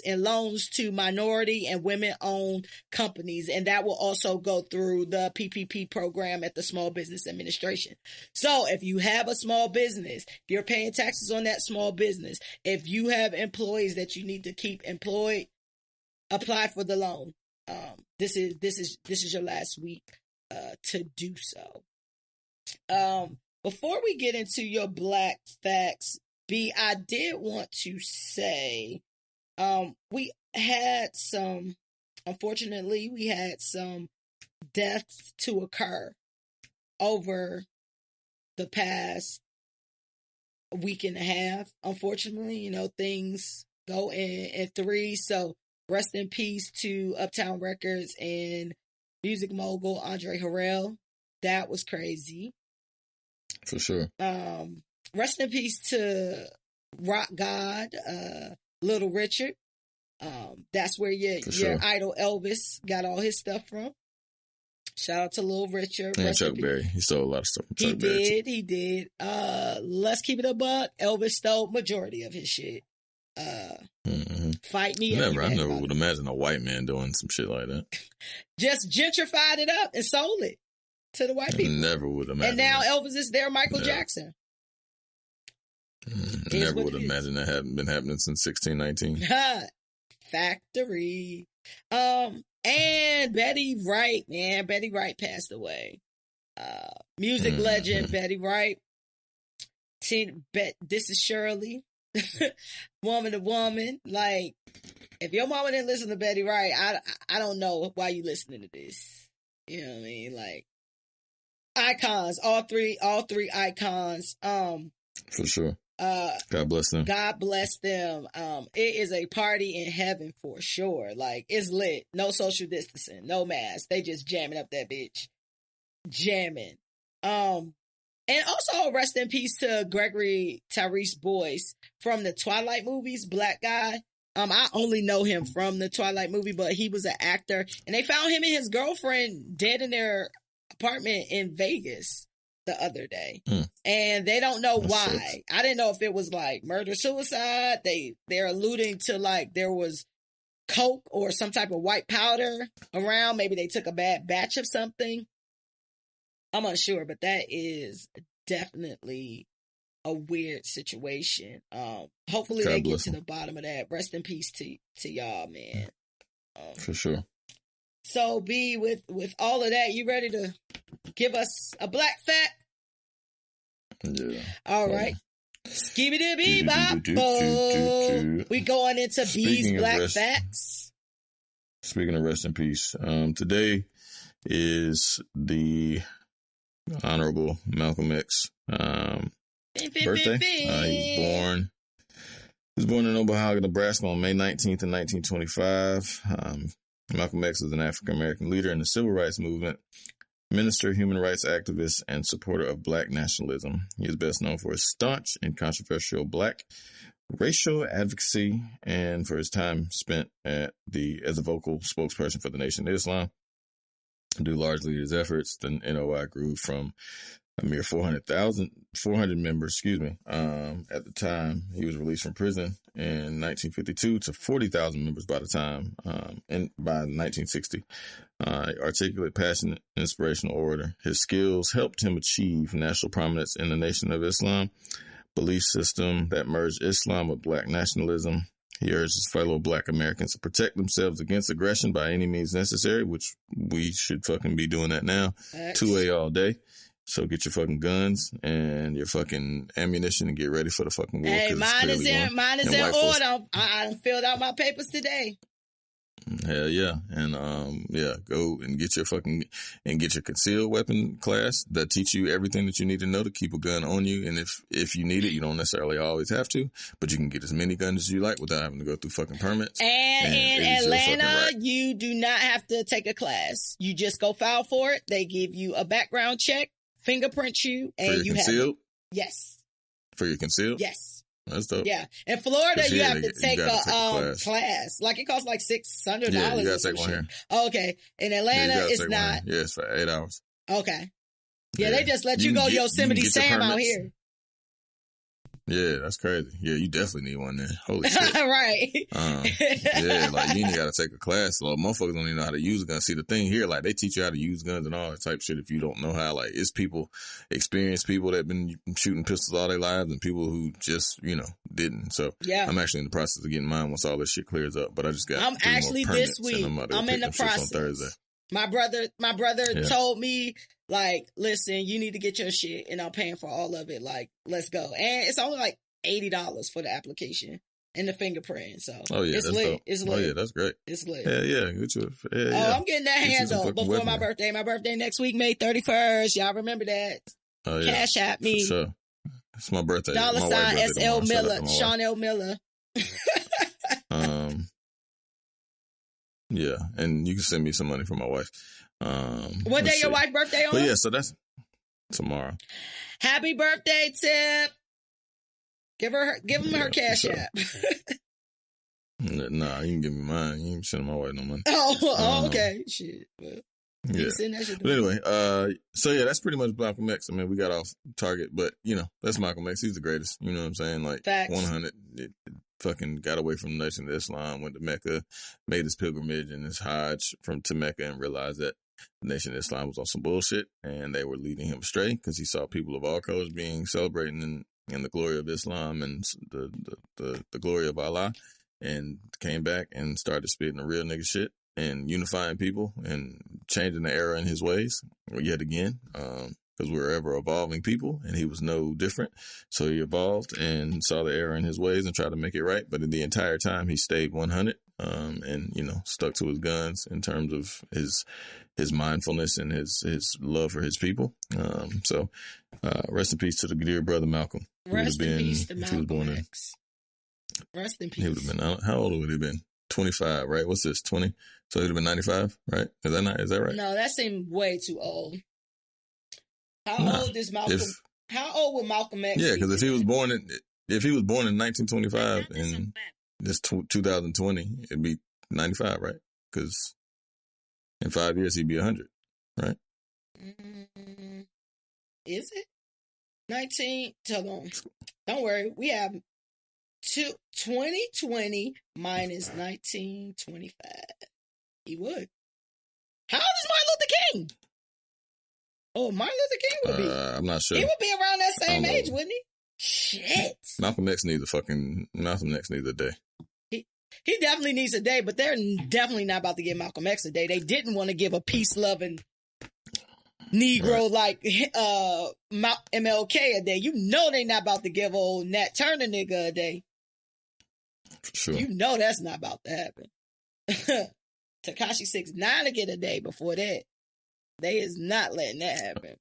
Speaker 2: in loans to minority and women-owned companies. And that will also go through the PPP program at the Small Business Administration. So if you have a small business, if you're paying taxes on that small business, if you have employees that you need to keep employed, apply for the loan. This is your last week to do so. Before we get into your Black facts, B, I did want to say, unfortunately, we had some deaths to occur over the past week and a half. Unfortunately, things go in threes. So rest in peace to Uptown Records and music mogul Andre Harrell. That was crazy.
Speaker 3: For sure.
Speaker 2: Rest in peace to rock god, Little Richard. That's where your idol Elvis got all his stuff from. Shout out to Little Richard.
Speaker 3: And Chuck Berry. He stole a lot of stuff from Chuck Berry.
Speaker 2: He did. Let's keep it a buck. Elvis stole majority of his shit. Fight me.
Speaker 3: I never would imagine a white man doing some shit like that.
Speaker 2: Just gentrified it up and sold it to the white people.
Speaker 3: Never would imagine.
Speaker 2: And now Elvis is their Michael Jackson.
Speaker 3: Never would imagine that hadn't been happening since 1619.
Speaker 2: Factory. And Betty Wright, man. Betty Wright passed away. Music legend Betty Wright. This is Shirley. Woman to woman. Like, if your mama didn't listen to Betty Wright, I don't know why you listening to this. You know what I mean? Like, icons. All three icons.
Speaker 3: For sure. God bless them.
Speaker 2: God bless them. It is a party in heaven for sure. Like, it's lit. No social distancing. No mask. They just jamming up that bitch. Jamming. And also rest in peace to Gregory Tyrese Boyce from the Twilight movies, black guy. I only know him from the Twilight movie, but he was an actor. And they found him and his girlfriend dead in their apartment in Vegas the other day. And they don't know why. I didn't know if it was like murder suicide. They're alluding to like there was coke or some type of white powder around. Maybe they took a bad batch of something. I'm unsure, but that is definitely a weird situation. Hopefully they get to the bottom of that. Rest in peace to y'all, man.
Speaker 3: For sure.
Speaker 2: So, B, with all of that, you ready to give us a black fact?
Speaker 3: Yeah.
Speaker 2: All right. Skibidi-bee-bop. We going into B's black facts.
Speaker 3: Speaking of rest in peace, today is the Honorable Malcolm X birthday. He was born in Omaha, Nebraska on May 19th in 1925. Malcolm X was an African-American leader in the civil rights movement, minister, human rights activist, and supporter of black nationalism. He is best known for his staunch and controversial black racial advocacy and for his time spent as a vocal spokesperson for the Nation of Islam. Due largely to his efforts, the NOI grew from a mere 400 members, at the time he was released from prison in 1952 to 40,000 members by the time, by 1960. Articulate, passionate, inspirational orator. His skills helped him achieve national prominence in the Nation of Islam, belief system that merged Islam with black nationalism. He urged his fellow black Americans to protect themselves against aggression by any means necessary, which we should fucking be doing that now. 2A all day. So get your fucking guns and your fucking ammunition and get ready for the fucking war.
Speaker 2: Hey, mine is in order. I filled out my papers today.
Speaker 3: Hell yeah. And, go and get your concealed weapon class that teach you everything that you need to know to keep a gun on you. And if you need it, you don't necessarily always have to, but you can get as many guns as you like without having to go through fucking permits.
Speaker 2: And in Atlanta, you do not have to take a class. You just go file for it. They give you a background check, fingerprint you, and you
Speaker 3: concealed?
Speaker 2: Yes. For
Speaker 3: your concealed?
Speaker 2: Yes.
Speaker 3: That's dope.
Speaker 2: Yeah. In Florida, you have to take a class. Like, it costs like $600.
Speaker 3: Yeah, you gotta take one here.
Speaker 2: Oh, okay. In Atlanta, it's not.
Speaker 3: Yeah, it's for 8 hours.
Speaker 2: Okay. Yeah, they just let you go Yosemite Sam out here.
Speaker 3: Yeah, that's crazy. Yeah, you definitely need one there. Holy shit.
Speaker 2: Right.
Speaker 3: Yeah, like you ain't gotta take a class. Like, motherfuckers don't even know how to use a gun. See, the thing here, like, they teach you how to use guns and all that type of shit if you don't know how. Like, it's experienced people that been shooting pistols all their lives and people who just, didn't. So yeah. I'm actually in the process of getting mine once all this shit clears up. But I just got
Speaker 2: this week. I'm in the process. On Thursday. My brother told me, like, listen, you need to get your shit and I'm paying for all of it. Like, let's go. And it's only like $80 for the application and the fingerprint. So it's lit. Dope. It's lit.
Speaker 3: Oh yeah, that's great.
Speaker 2: It's lit.
Speaker 3: Yeah.
Speaker 2: I'm getting that handle before my birthday. My birthday next week, May 31st. Y'all remember that? Oh yeah. Cash at me.
Speaker 3: For sure. It's my birthday.
Speaker 2: $sign SL Miller. Sean L. Miller.
Speaker 3: Yeah, and you can send me some money for my wife.
Speaker 2: What day your wife's birthday on?
Speaker 3: But yeah, so that's tomorrow.
Speaker 2: Happy birthday, Tip. Give him her cash app.
Speaker 3: Nah, you can give me mine. You ain't sending my wife no money.
Speaker 2: Oh, okay. Shit. Well,
Speaker 3: yeah. But anyway, so yeah, that's pretty much Malcolm X. I mean, we got off target, but that's Malcolm X. He's the greatest. You know what I'm saying? Like, facts. 100. It fucking got away from the Nation of Islam, went to Mecca, made his pilgrimage and his Hajj to Mecca, and realized that the Nation of Islam was on some bullshit, and they were leading him astray because he saw people of all colors celebrating in the glory of Islam and the glory of Allah, and came back and started spitting the real nigga shit and unifying people and changing the era in his ways yet again. Because we're ever evolving people, and he was no different. So he evolved and saw the error in his ways and tried to make it right. But in the entire time, he stayed 100, and stuck to his guns in terms of his mindfulness and his love for his people. So rest in peace to the dear brother Malcolm.
Speaker 2: Rest in peace to Malcolm X. Rest in peace.
Speaker 3: He would have been. How old would he have been? 25, right? What's this? 20? So he'd have been 95, right? Is that right?
Speaker 2: No, that seemed way too old. How old is Malcolm? How old would Malcolm X?
Speaker 3: Yeah, because if he was born in 1925 and this 2020, it'd be 95, right? Because in 5 years he'd be 100, right?
Speaker 2: Is it 19? Hold on. Don't worry. We have 2020 minus 1925. He would. How old is Martin Luther King? Oh, Martin Luther King would be.
Speaker 3: I'm not sure.
Speaker 2: He would be around that same age, wouldn't he? Shit.
Speaker 3: Malcolm X needs a day.
Speaker 2: He definitely needs a day, but they're definitely not about to give Malcolm X a day. They didn't want to give a peace-loving Negro like MLK a day. You know they not about to give old Nat Turner nigga a day.
Speaker 3: For sure.
Speaker 2: You know that's not about to happen. Tekashi 6ix9ine to get a day before that. They is not letting that happen.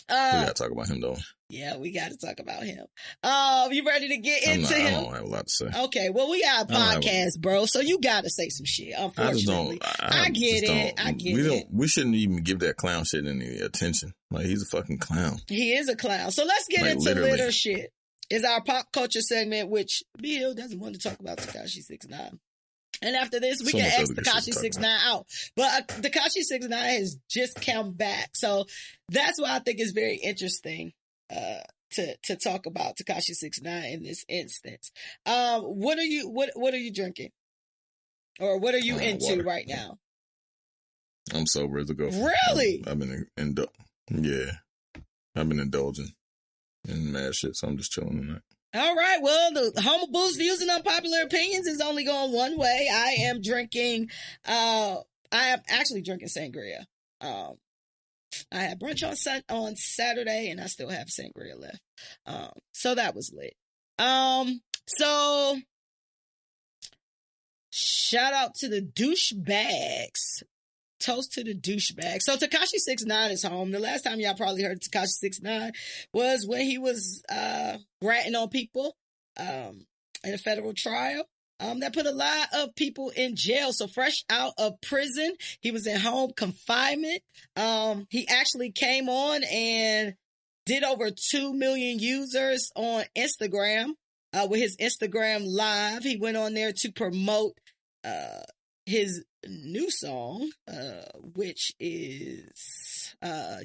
Speaker 3: We gotta talk about him though.
Speaker 2: Yeah, we gotta talk about him. You ready to get into him?
Speaker 3: I don't have a lot to say.
Speaker 2: Okay, well, we got a podcast, bro, so you gotta say some shit, unfortunately. I get it.
Speaker 3: We shouldn't even give that clown shit any attention. Like, he's a fucking clown.
Speaker 2: He is a clown. So let's get into
Speaker 3: literally.
Speaker 2: litter shit. Is our pop culture segment, which Bill doesn't want to talk about Tekashi 6ix9ine. And after this, we can X Tekashi 6ix9ine out. But Tekashi 6ix9ine has just come back. So that's why I think it's very interesting to talk about Tekashi 6ix9ine in this instance. What are you drinking? Or what are you into
Speaker 3: water
Speaker 2: right now?
Speaker 3: I'm sober as a go.
Speaker 2: Really?
Speaker 3: I've been indulging in mad shit, so I'm just chilling tonight.
Speaker 2: All right. Well, the Homo Boo's views and unpopular opinions is only going one way. I am actually drinking sangria. I had brunch on Saturday and I still have sangria left. So that was lit. So shout out to the douchebags. Toast to the douchebag. So Tekashi 6ix9ine is home. The last time y'all probably heard Tekashi 6ix9ine was when he was ratting on people in a federal trial. That put a lot of people in jail. So fresh out of prison, he was in home confinement. He actually came on and did over 2 million users on Instagram with his Instagram Live. He went on there to promote his new song, which is, I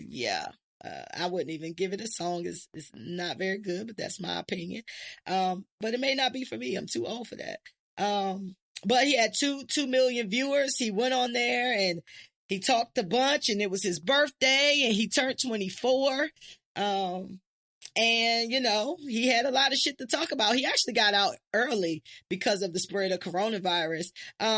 Speaker 2: wouldn't even give it a song. It's not very good, but that's my opinion. But it may not be for me. I'm too old for that. But he had 2 million viewers. He went on there and he talked a bunch, and it was his birthday and he turned 24. And, you know, he had a lot of shit to talk about. He actually got out early because of the spread of coronavirus.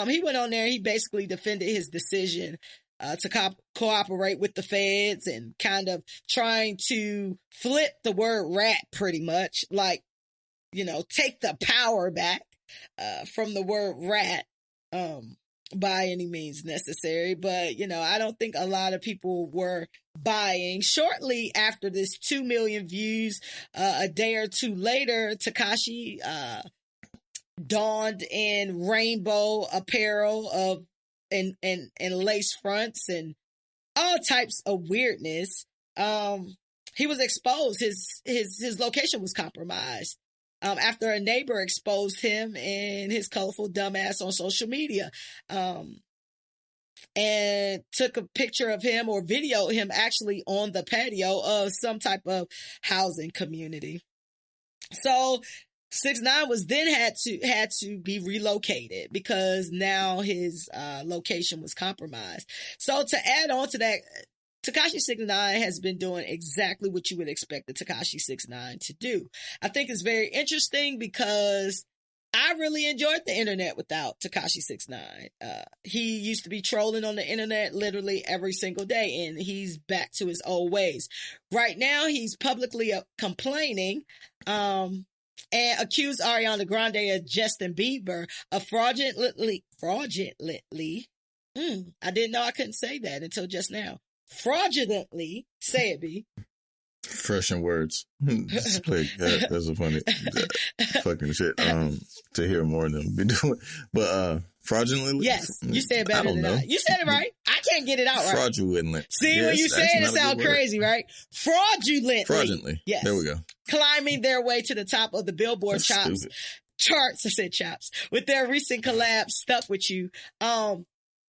Speaker 2: He went on there. He basically defended his decision to cooperate with the feds and kind of trying to flip the word rat pretty much. Like, you know, take the power back from the word rat by any means necessary. But, you know, I don't think a lot of people were buying. Shortly after this 2 million views, a day or two later, Tekashi donned in rainbow apparel and lace fronts and all types of weirdness. He was exposed. His location was compromised after a neighbor exposed him and his colorful dumbass on social media. And took a picture of him or videoed him actually on the patio of some type of housing community. So 6ix9ine was then had to be relocated because now his location was compromised. So to add on to that, Tekashi 6ix9ine has been doing exactly what you would expect the Tekashi 6ix9ine to do. I think it's very interesting because I really enjoyed the internet without Tekashi 6ix9ine. He used to be trolling on the internet literally every single day, and he's back to his old ways. Right now, he's publicly complaining and accused Ariana Grande of Justin Bieber of fraudulently. I didn't know I couldn't say that until just now. Fraudulently, say it, B.
Speaker 3: Fresh in words. That's a funny fucking shit. To hear more of them be doing, but fraudulently.
Speaker 2: Yes, you said it better than I. You said it right. I can't get it out right.
Speaker 3: Fraudulently.
Speaker 2: See, yes, when you say it sounds crazy, right? Fraudulently. Yes.
Speaker 3: There we go.
Speaker 2: Climbing their way to the top of the Billboard charts. I said chops. With their recent collab, Stuck With You.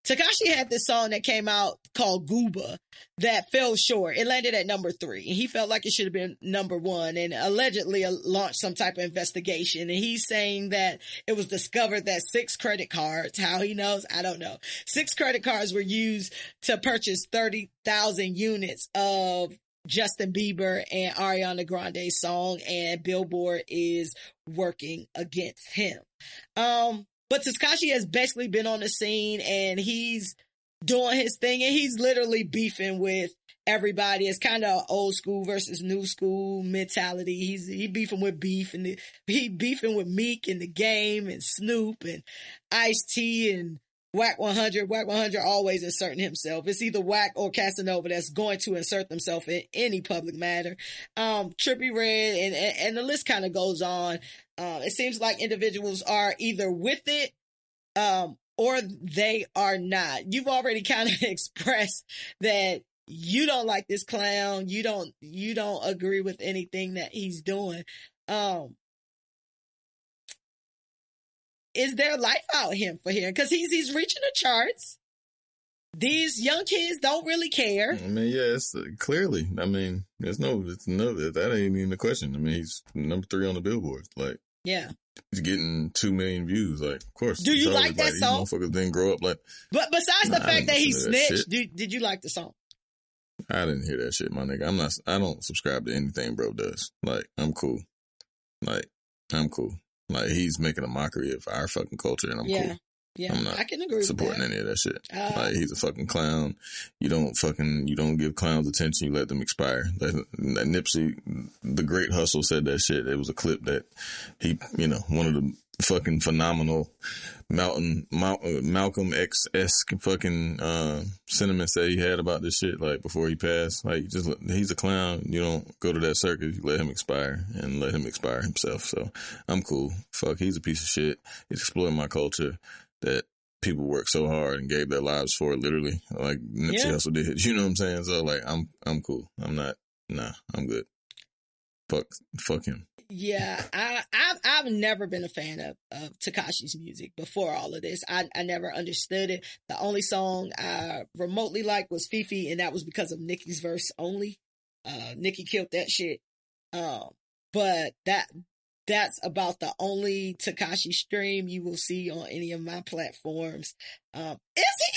Speaker 2: Tekashi had this song that came out called Gooba that fell short. It landed at number 3 and he felt like it should have been number 1 and allegedly launched some type of investigation. And he's saying that it was discovered that 6 credit cards, how he knows, I don't know. 6 credit cards were used to purchase 30,000 units of Justin Bieber and Ariana Grande's song, and Billboard is working against him. But Tekashi has basically been on the scene and he's doing his thing and he's literally beefing with everybody. It's kind of old school versus new school mentality. He beefing with Beef and he beefing with Meek and The Game and Snoop and Ice-T and Whack 100. Whack 100 always inserting himself. It's either Whack or Casanova that's going to insert themselves in any public matter. Trippie Redd and the list kind of goes on. It seems like individuals are either with it, or they are not. You've already kind of expressed that you don't like this clown. You don't agree with anything that he's doing. Is there life out for him? Because he's reaching the charts. These young kids don't really care.
Speaker 3: I mean, yeah, it's clearly. I mean, that ain't even the question. I mean, he's number 3 on the Billboard. Like,
Speaker 2: yeah,
Speaker 3: he's getting 2 million views. Like, of course.
Speaker 2: Do you like that song?
Speaker 3: These motherfuckers didn't grow up like.
Speaker 2: But besides the fact that he snitched, did you like the song?
Speaker 3: I didn't hear that shit, my nigga. I don't subscribe to anything bro does. Like, I'm cool. Like, he's making a mockery of our fucking culture, and I'm cool.
Speaker 2: Yeah,
Speaker 3: I'm not
Speaker 2: I can agree
Speaker 3: supporting
Speaker 2: with that.
Speaker 3: any of that shit. Like, he's a fucking clown. You don't give clowns attention. You let them expire. That Nipsey, the Great Hustle, said that shit. It was a clip that he, one of the fucking phenomenal Malcolm X-esque fucking sentiments that he had about this shit, like, before he passed. Like, he's a clown. You don't go to that circus. You let him expire and let him expire himself. So I'm cool. Fuck, he's a piece of shit. He's exploiting my culture that people work so hard and gave their lives for, literally, like Nipsey Hussle did. You know what I'm saying? So, like, I'm cool. I'm good. Fuck him.
Speaker 2: Yeah, I've never been a fan of Tekashi's music before all of this. I never understood it. The only song I remotely liked was Fifi, and that was because of Nicki's verse only. Nicki killed that shit. But that's about the only Tekashi stream you will see on any of my platforms. Is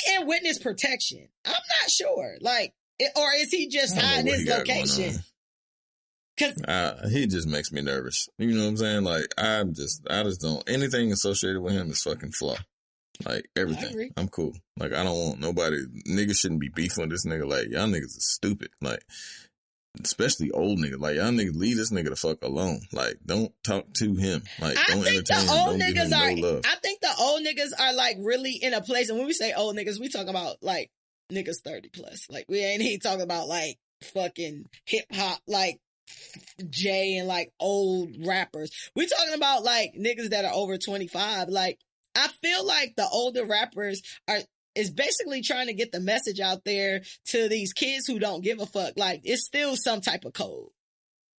Speaker 2: he in witness protection? I'm not sure. Like, or is he just hiding his location?
Speaker 3: He just makes me nervous. You know what I'm saying? Like, I just don't, anything associated with him is fucking flaw. Like, everything. I'm cool. Like, I don't want nobody, niggas shouldn't be beefing with this nigga. Like, y'all niggas is stupid. Like, especially old niggas. Like, y'all niggas leave this nigga the fuck alone. Like, don't talk to him. Like, don't entertain him. Don't give him no love.
Speaker 2: I think the old niggas are, like, really in a place, and when we say old niggas, we talking about, like, niggas 30 plus. Like, we ain't talking about, like, fucking hip hop, like, Jay and, like, old rappers. We talking about, like, niggas that are over 25. Like, I feel like the older rappers is basically trying to get the message out there to these kids who don't give a fuck. Like, it's still some type of code.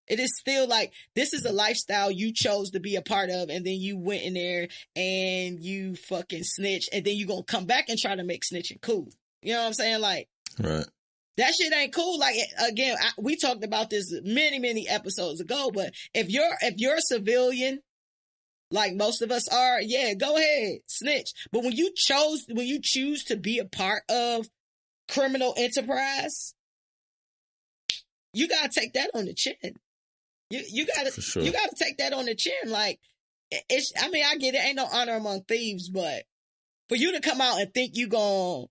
Speaker 2: It is still like, this is a lifestyle you chose to be a part of, and then you went in there and you fucking snitch, and then you gonna come back and try to make snitching cool. You know what I'm saying? Like,
Speaker 3: right.
Speaker 2: That shit ain't cool. Like, again, we talked about this many, many episodes ago, but if you're a civilian, like most of us are, yeah, go ahead, snitch. But when you choose to be a part of criminal enterprise, you gotta take that on the chin. You gotta take that on the chin. Like, I get it, ain't no honor among thieves, but for you to come out and think you gonna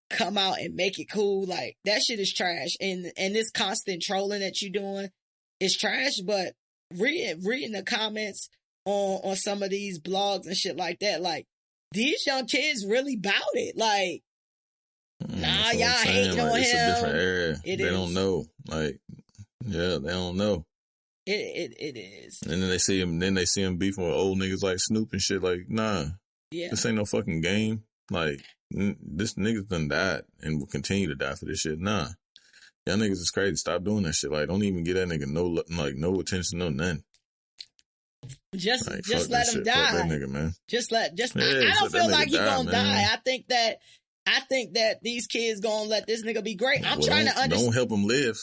Speaker 2: come out and make it cool, like, that shit is trash. And this constant trolling that you doing is trash. But reading the comments on some of these blogs and shit like that, like, these young kids really bout it. Like, nah, y'all hating on him.
Speaker 3: It's a different era.
Speaker 2: They
Speaker 3: don't know. Like, yeah, they don't know.
Speaker 2: It is.
Speaker 3: And then they see him beefing with old niggas like Snoop and shit. Like, nah, this ain't no fucking game. Like, this nigga's done died and will continue to die for this shit. Nah, y'all niggas is crazy. Stop doing that shit. Like, don't even get that nigga no attention, no nothing.
Speaker 2: Just
Speaker 3: like,
Speaker 2: let him die.
Speaker 3: Fuck that nigga, man.
Speaker 2: I don't feel like he gonna die. I think that these kids gonna let this nigga be great. I'm trying to understand.
Speaker 3: Don't help him live.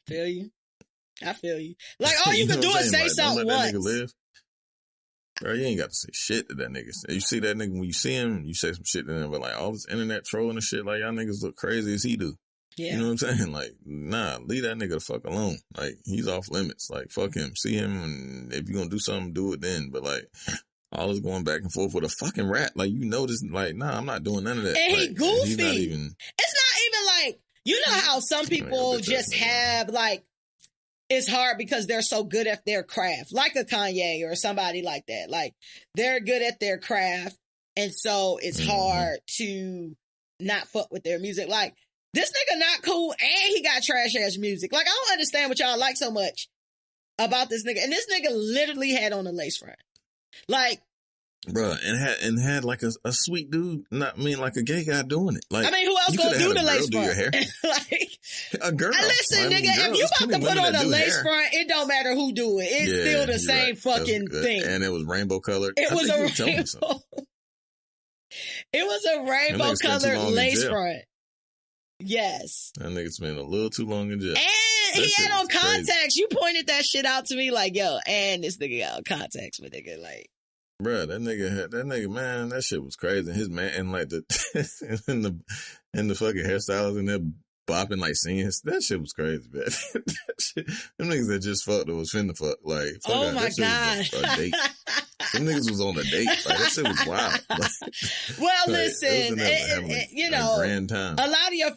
Speaker 2: I feel you. Like, all you can do is say something once.
Speaker 3: That nigga live. Bro, you ain't got to say shit to that nigga. You see that nigga, when you see him, you say some shit to him, but like, all this internet trolling and shit, like, y'all niggas look crazy as he do. Yeah. You know what I'm saying? Like, nah, leave that nigga the fuck alone. Like, he's off limits. Like, fuck him. See him, and if you gonna do something, do it then. But like, all this going back and forth with a fucking rat. Like, you know this, like, nah, I'm not doing none of that.
Speaker 2: And
Speaker 3: like,
Speaker 2: he goofy.
Speaker 3: He's not even...
Speaker 2: It's not even like, you know how some people just have, like, it's hard because they're so good at their craft, like a Kanye or somebody like that. Like, they're good at their craft, and so it's hard to not fuck with their music. Like, this nigga not cool, and he got trash ass music. Like, I don't understand what y'all like so much about this nigga. And this nigga literally had on a lace front. Like,
Speaker 3: bruh, and had like a sweet dude, like a gay guy doing it. Like,
Speaker 2: I mean, who else gonna do the lace front?
Speaker 3: Your hair.
Speaker 2: Like,
Speaker 3: a girl.
Speaker 2: Listen, nigga, if you about to put on a lace front, it don't matter who do it. It's still the same fucking thing.
Speaker 3: And it was rainbow colored.
Speaker 2: It was a rainbow. It was a rainbow colored lace front. Yes.
Speaker 3: That nigga spent a little too long in jail.
Speaker 2: And he had on contacts. Crazy. You pointed that shit out to me like, yo, and this nigga got on contacts with nigga, like.
Speaker 3: Bruh, that nigga, man, that shit was crazy. His man, and like the fucking hairstylist in there bopping, like singing, that shit was crazy, man. Them niggas that just fucked or was finna fuck, like, fuck
Speaker 2: oh my God.
Speaker 3: A date. Them niggas was on a date. Like, that shit was wild. Like,
Speaker 2: well, listen, you know,
Speaker 3: a grand time.
Speaker 2: A lot of your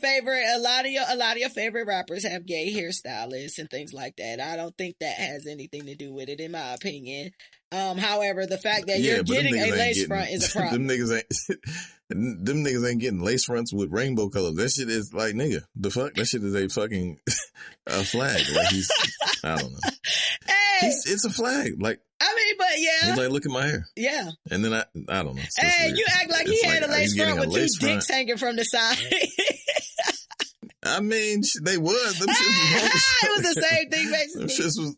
Speaker 2: favorite rappers have gay hairstylists and things like that. I don't think that has anything to do with it, in my opinion. However, the fact that you're getting a lace front is a problem.
Speaker 3: Them niggas ain't getting lace fronts with rainbow colors. That shit is like, nigga, the fuck? That shit is a fucking a flag. Like, I don't know.
Speaker 2: Hey,
Speaker 3: it's a flag. Like,
Speaker 2: I mean, but yeah.
Speaker 3: He's like, look at my hair.
Speaker 2: Yeah.
Speaker 3: And then I don't know.
Speaker 2: Hey, you act like he had a lace front with two dicks hanging from the side.
Speaker 3: I mean, they was. Them
Speaker 2: it was the same thing, basically.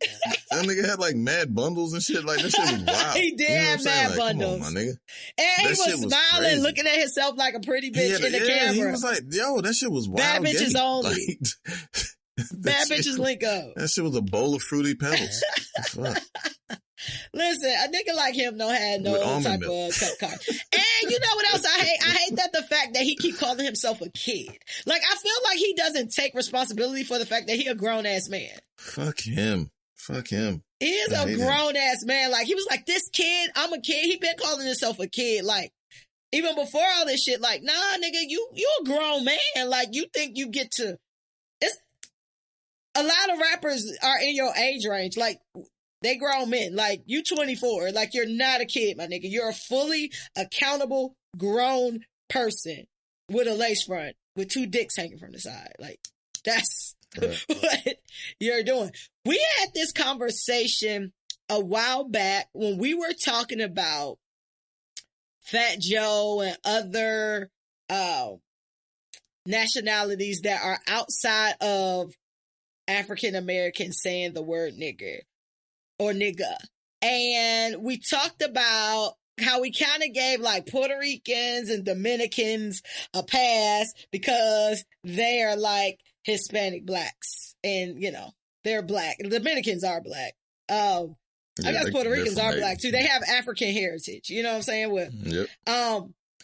Speaker 3: That nigga had like mad bundles and shit. Like, that shit was wild.
Speaker 2: He did have mad bundles.
Speaker 3: Come on, my nigga.
Speaker 2: And he was smiling, looking at himself like a pretty bitch in the camera.
Speaker 3: He was like, yo, that shit was wild.
Speaker 2: Bad bitches
Speaker 3: gay.
Speaker 2: only. Bad bitches link up.
Speaker 3: That shit was a bowl of Fruity Pebbles. Fuck.
Speaker 2: Listen, a nigga like him don't have no type of cut card. And you know what else I hate? I hate that the fact that he keep calling himself a kid. Like, I feel like he doesn't take responsibility for the fact that he a grown ass man.
Speaker 3: Fuck him.
Speaker 2: He is a grown ass man. Like, he was like, this kid, I'm a kid. He been calling himself a kid. Like, even before all this shit, like, nah, nigga, you a grown man. Like, you think you get to, it's a lot of rappers are in your age range. Like, they grown men. Like, you 24. Like, you're not a kid, my nigga. You're a fully accountable, grown person with a lace front with two dicks hanging from the side. Like, that's what you're doing. We had this conversation a while back when we were talking about Fat Joe and other nationalities that are outside of African Americans saying the word nigger. Or nigga. And we talked about how we kind of gave like Puerto Ricans and Dominicans a pass because they are like Hispanic blacks. And, you know, they're black. The Dominicans are black. I guess Puerto Ricans are black too. They have African heritage. You know what I'm saying?
Speaker 3: Yep.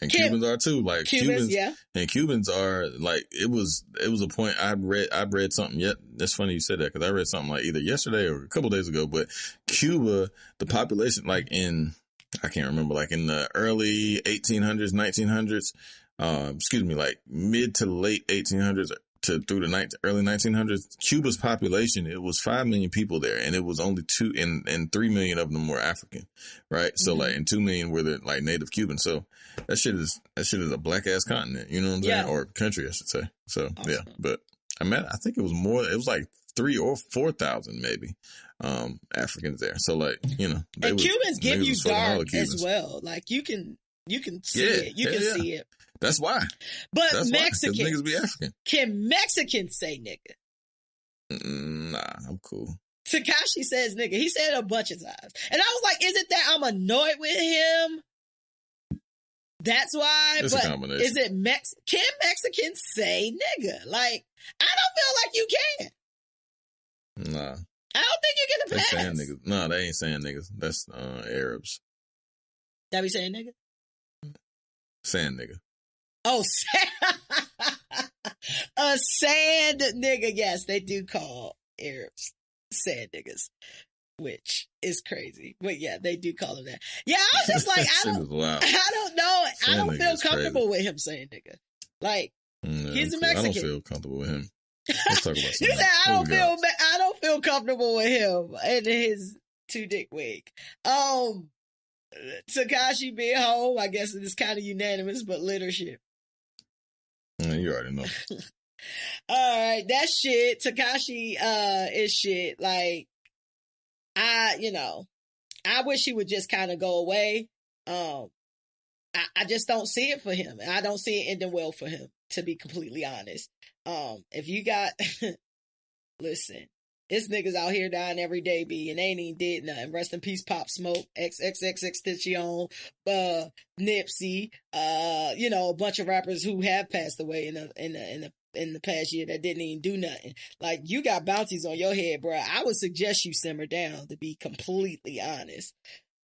Speaker 3: And Cubans are too. Like Cubans,
Speaker 2: yeah.
Speaker 3: And Cubans are like, it was a point I read something yet. That's funny you said that, because I read something like either yesterday or a couple days ago. But Cuba, the population, like I can't remember, like in the early 1800s, 1900s, like mid to late 1800s through the early 1900s, Cuba's population, it was 5 million people there, and it was only 2 and 3 million of them were African, right? So like, and 2 million were the like native Cubans. So that shit is a black ass continent, you know what I'm saying? Or country, I should say. So awesome. Yeah, but I think it was more. It was like 3,000 or 4,000 maybe Africans there. So like, you know,
Speaker 2: and Cubans give you dark as well. Like you can see it. You can see it.
Speaker 3: That's why.
Speaker 2: But Mexicans,
Speaker 3: niggas be African.
Speaker 2: Can Mexicans say nigga?
Speaker 3: Nah, I'm cool.
Speaker 2: Tekashi says nigga. He said it a bunch of times. And I was like, is it that I'm annoyed with him? That's why.
Speaker 3: It's a combination.
Speaker 2: Is it can Mexicans say nigga? Like, I don't feel like you can.
Speaker 3: Nah.
Speaker 2: I don't think you get a pass.
Speaker 3: They saying niggas. No, they ain't saying niggas. That's Arabs.
Speaker 2: That be saying nigga?
Speaker 3: Saying nigga.
Speaker 2: Oh, a sand nigga. Yes, they do call Arabs sand niggas. which is crazy. But yeah, they do call him that. Yeah, I was just like, I don't know. I don't feel comfortable with him saying nigga. Like, he's a Mexican.
Speaker 3: I don't feel comfortable with him. Let's talk about something.
Speaker 2: You said I don't feel comfortable with him and his 2-dick wig. Tekashi being home, I guess it is kind of unanimous, but leadership.
Speaker 3: You already know.
Speaker 2: All right, that's shit. Tekashi is shit. Like, I wish he would just kind of go away. I just don't see it for him. I don't see it ending well for him, to be completely honest. If you got, listen, it's niggas out here dying every day, and they ain't even did nothing. Rest in peace, Pop Smoke, XXXTentacion, Nipsey, a bunch of rappers who have passed away in the past year that didn't even do nothing. Like, you got bounties on your head, bro. I would suggest you simmer down, to be completely honest.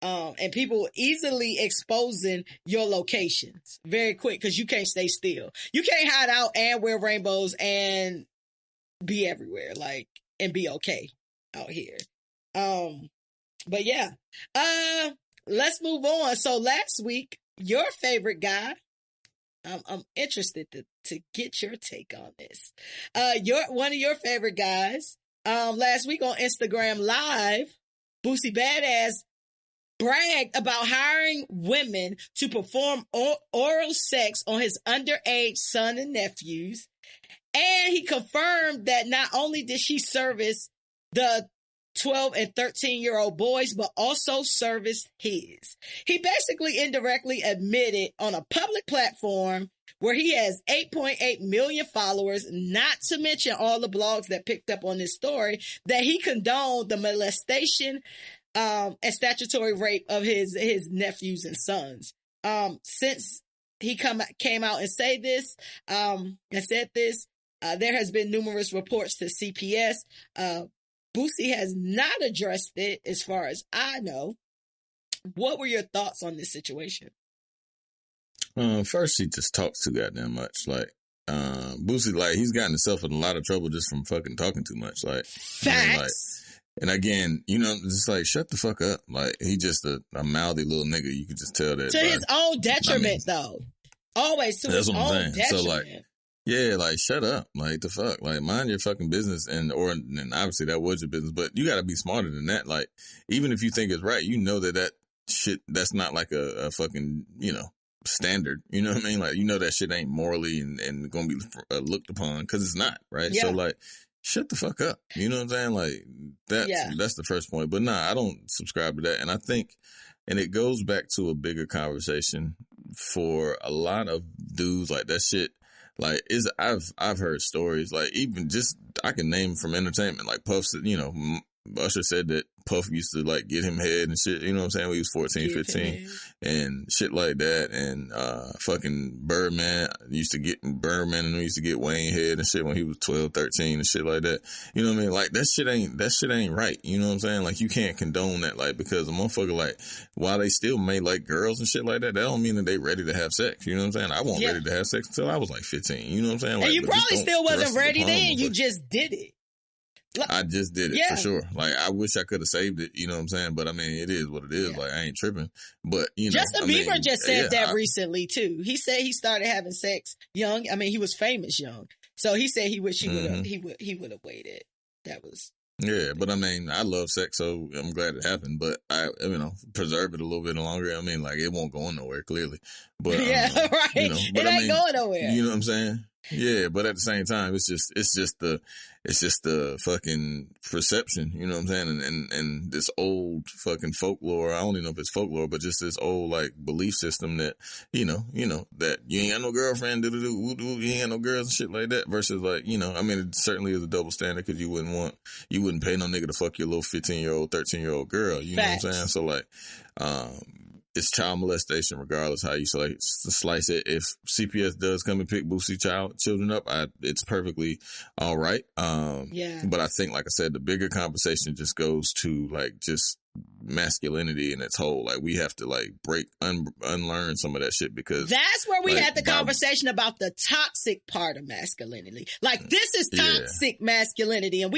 Speaker 2: And people easily exposing your locations very quick because you can't stay still. You can't hide out and wear rainbows and be everywhere, like, and be okay out here. But yeah, let's move on. So last week, your favorite guy, I'm interested to get your take on this. One of your favorite guys, last week on Instagram Live, Boosie Badass bragged about hiring women to perform oral sex on his underage son and nephews. And he confirmed that not only did she service the 12 and 13-year-old boys, but also serviced his. He basically indirectly admitted on a public platform where he has 8.8 million followers, not to mention all the blogs that picked up on this story, that he condoned the molestation and statutory rape of his nephews and sons. Since he came out and said this, there has been numerous reports to CPS. Boosie has not addressed it, as far as I know. What were your thoughts on this situation?
Speaker 3: First, he just talks too goddamn much. Like, Boosie, like, he's gotten himself in a lot of trouble just from fucking talking too much. Like,
Speaker 2: facts.
Speaker 3: And again, just like, shut the fuck up. Like, he just a mouthy little nigga. You could just tell that.
Speaker 2: To his own detriment, though. Always to his own detriment. So, like,
Speaker 3: yeah, like, shut up. Like, the fuck? Like, mind your fucking business. And obviously that was your business, but you gotta be smarter than that. Like, even if you think it's right, you know that shit, that's not like a fucking, standard. You know what I mean? Like, that shit ain't morally and gonna be looked upon, because it's not, right? Yeah. So, like, shut the fuck up. You know what I'm saying? Like, that's the first point. But nah, I don't subscribe to that. And I think, and it goes back to a bigger conversation for a lot of dudes, like, that shit, like, I've heard stories, like, even just, I can name from entertainment, like Puff, Usher said that Puff used to, like, get him head and shit, you know what I'm saying, when he was 14, 15, and shit like that, and fucking Birdman used to get Wayne head and shit when he was 12, 13 and shit like that, you know what I mean, like, that shit ain't right, you know what I'm saying, like, you can't condone that, like, because a motherfucker, like, while they still may like girls and shit like that don't mean that they ready to have sex, you know what I'm saying, I wasn't ready to have sex until I was like 15, you know what I'm saying, like,
Speaker 2: and you probably still wasn't ready then, you just did it.
Speaker 3: I just did it for sure. Like, I wish I could have saved it, you know what I'm saying? But I mean, it is what it is. Like, I ain't tripping. But, Justin
Speaker 2: Bieber just said that recently too. He said he started having sex young. I mean, he was famous young. So he said he wished he would have waited. That was.
Speaker 3: Yeah, but I mean, I love sex, so I'm glad it happened. But preserve it a little bit longer. I mean, like, it won't go nowhere, clearly. But
Speaker 2: right. But it ain't going nowhere.
Speaker 3: You know what I'm saying? Yeah, but at the same time, it's just the fucking perception, you know what I'm saying? And this old fucking folklore, I don't even know if it's folklore, but just this old, like, belief system that, that you ain't got no girlfriend, you ain't got no girls and shit like that, versus, like, I mean, it certainly is a double standard, because you wouldn't pay no nigga to fuck your little 15-year-old, 13-year-old girl, you know what I'm saying? So, like, it's child molestation, regardless how you slice it. If CPS does come and pick Boosie children up, it's perfectly all right. But I think, like I said, the bigger conversation just goes to, like, just masculinity in its whole. Like, we have to like unlearn some of that shit, because
Speaker 2: that's where we had the conversation about the toxic part of masculinity. Like, this is toxic masculinity, and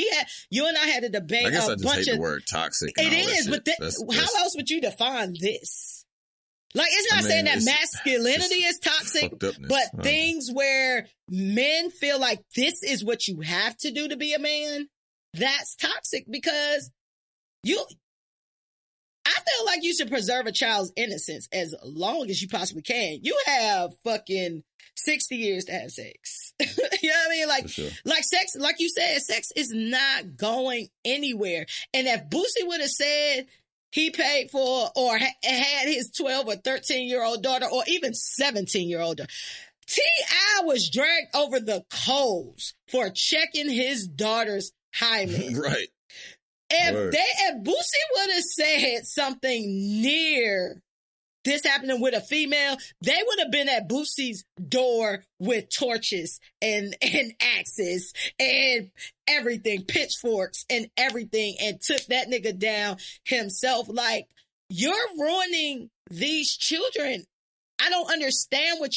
Speaker 2: you and I had a debate.
Speaker 3: I guess I just hate the word toxic.
Speaker 2: It is, but how else would you define this? Like, it's not saying that masculinity is toxic, but things where men feel like this is what you have to do to be a man, that's toxic, because I feel like you should preserve a child's innocence as long as you possibly can. You have fucking 60 years to have sex. You know what I mean? Like, like sex, like you said, sex is not going anywhere. And if Boosie would have said he paid for or had his 12 or 13-year-old daughter, or even 17-year-old daughter, T.I. was dragged over the coals for checking his daughter's hymen.
Speaker 3: Right.
Speaker 2: If Boosie would have said something near this happening with a female, they would have been at Boosie's door with torches and axes and everything, pitchforks and everything, and took that nigga down himself. Like, you're ruining these children. I don't understand what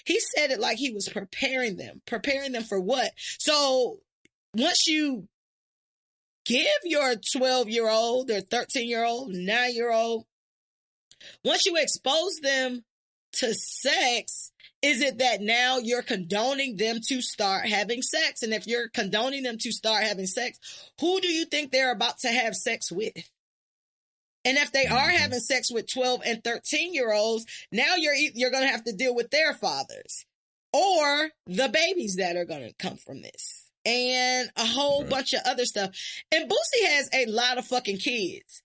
Speaker 2: he said it like he was preparing them for what? So once you give your 12-year-old or 13-year-old, 9-year-old, once you expose them to sex, is it that now you're condoning them to start having sex? And if you're condoning them to start having sex, who do you think they're about to have sex with? And if they are having sex with 12 and 13-year-olds, now you're going to have to deal with their fathers or the babies that are going to come from this, and a whole bunch of other stuff. And Boosie has a lot of fucking kids.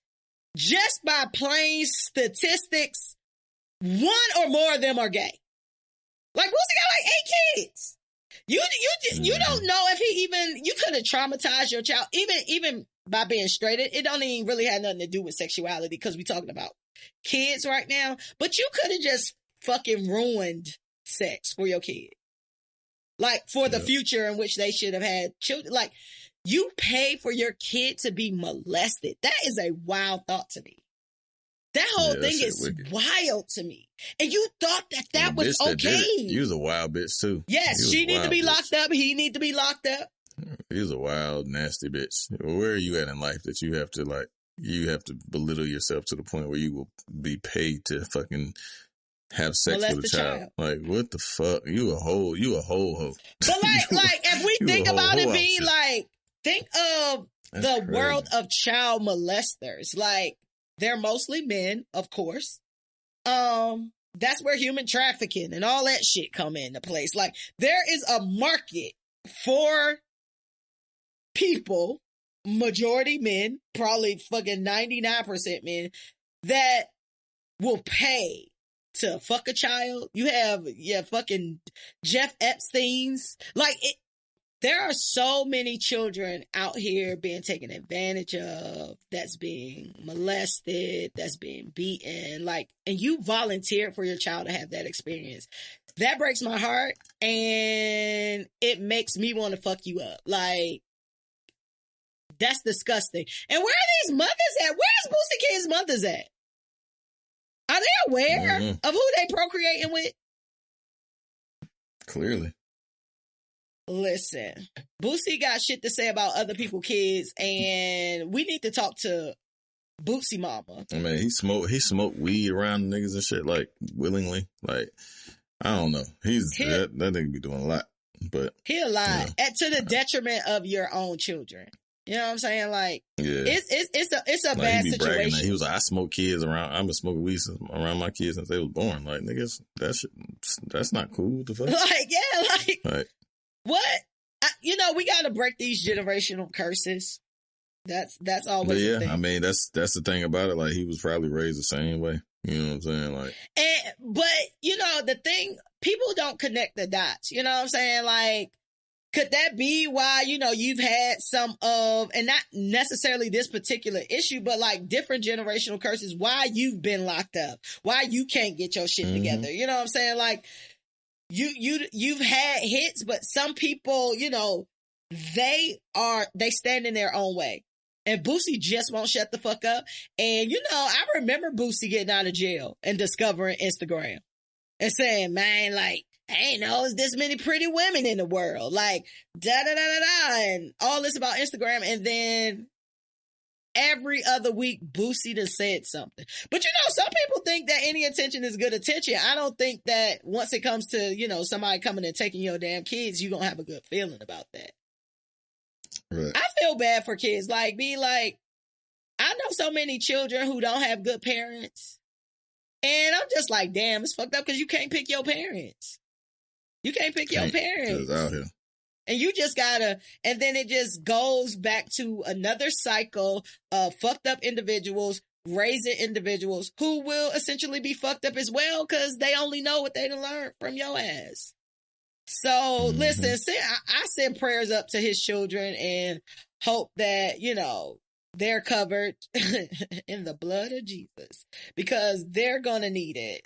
Speaker 2: Just by plain statistics, one or more of them are gay. Like, Boosie got like 8 kids. You don't know if you could have traumatized your child, even by being straight. It don't even really have nothing to do with sexuality, because we're talking about kids right now. But you could have just fucking ruined sex for your kid. Like, for the future in which they should have had children. Like, you pay for your kid to be molested. That is a wild thought to me. That whole thing is wild to me. And you thought that was okay.
Speaker 3: You was a wild bitch too.
Speaker 2: Yes, she need to be locked up. He need to be locked up.
Speaker 3: He was a wild, nasty bitch. Where are you at in life that you have to belittle yourself to the point where you will be paid to fucking have sex with a child? Like, what the fuck? You a whole hoe.
Speaker 2: But like if we think about it being like, think of the world of child molesters. Like, they're mostly men, of course. That's where human trafficking and all that shit come into place. Like, there is a market for people, majority men, probably fucking 99% men, that will pay to fuck a child. You have fucking Jeff Epstein's. Like, there are so many children out here being taken advantage of, that's being molested, that's being beaten, like, and you volunteered for your child to have that experience. That breaks my heart, and it makes me want to fuck you up. Like, that's disgusting. And where are these mothers at? Where's Boosie Kid's mothers at? Are they aware of who they procreating with?
Speaker 3: Clearly.
Speaker 2: Listen, Boosie got shit to say about other people's kids, and we need to talk to Boosie mama.
Speaker 3: I mean, he smoked weed around niggas and shit, like, willingly. Like, I don't know. That nigga be doing a lot, but
Speaker 2: he'll lie to the detriment of your own children. You know what I'm saying? Like, it's a like, bad situation.
Speaker 3: He was like, I smoke kids around. I've been smoking weed around my kids since they was born. Like, niggas, that's not cool. What the fuck?
Speaker 2: Like, what? We got to break these generational curses. That's always the thing.
Speaker 3: I mean, that's the thing about it. Like, he was probably raised the same way. You know what I'm saying? Like,
Speaker 2: but the thing, people don't connect the dots. You know what I'm saying? Like, could that be why, you've had some of, and not necessarily this particular issue, but like different generational curses, why you've been locked up, why you can't get your shit together. You know what I'm saying? Like, you've had hits, but some people, they stand in their own way. And Boosie just won't shut the fuck up. And, you know, I remember Boosie getting out of jail and discovering Instagram and saying, man, like, I ain't know there's this many pretty women in the world. Like, da-da-da-da-da, and all this about Instagram. And then every other week, Boosie done said something. But, you know, some people think that any attention is good attention. I don't think that once it comes to, you know, somebody coming and taking your damn kids, you're going to have a good feeling about that. Right. I feel bad for kids. Like, I know so many children who don't have good parents. And I'm just like, damn, it's fucked up because you can't pick your parents. You can't pick your parents. Out here. And you just gotta, and then it just goes back to another cycle of fucked up individuals raising individuals who will essentially be fucked up as well because they only know what they done learned from your ass. So listen, I send prayers up to his children and hope that, you know, they're covered in the blood of Jesus because they're going to need it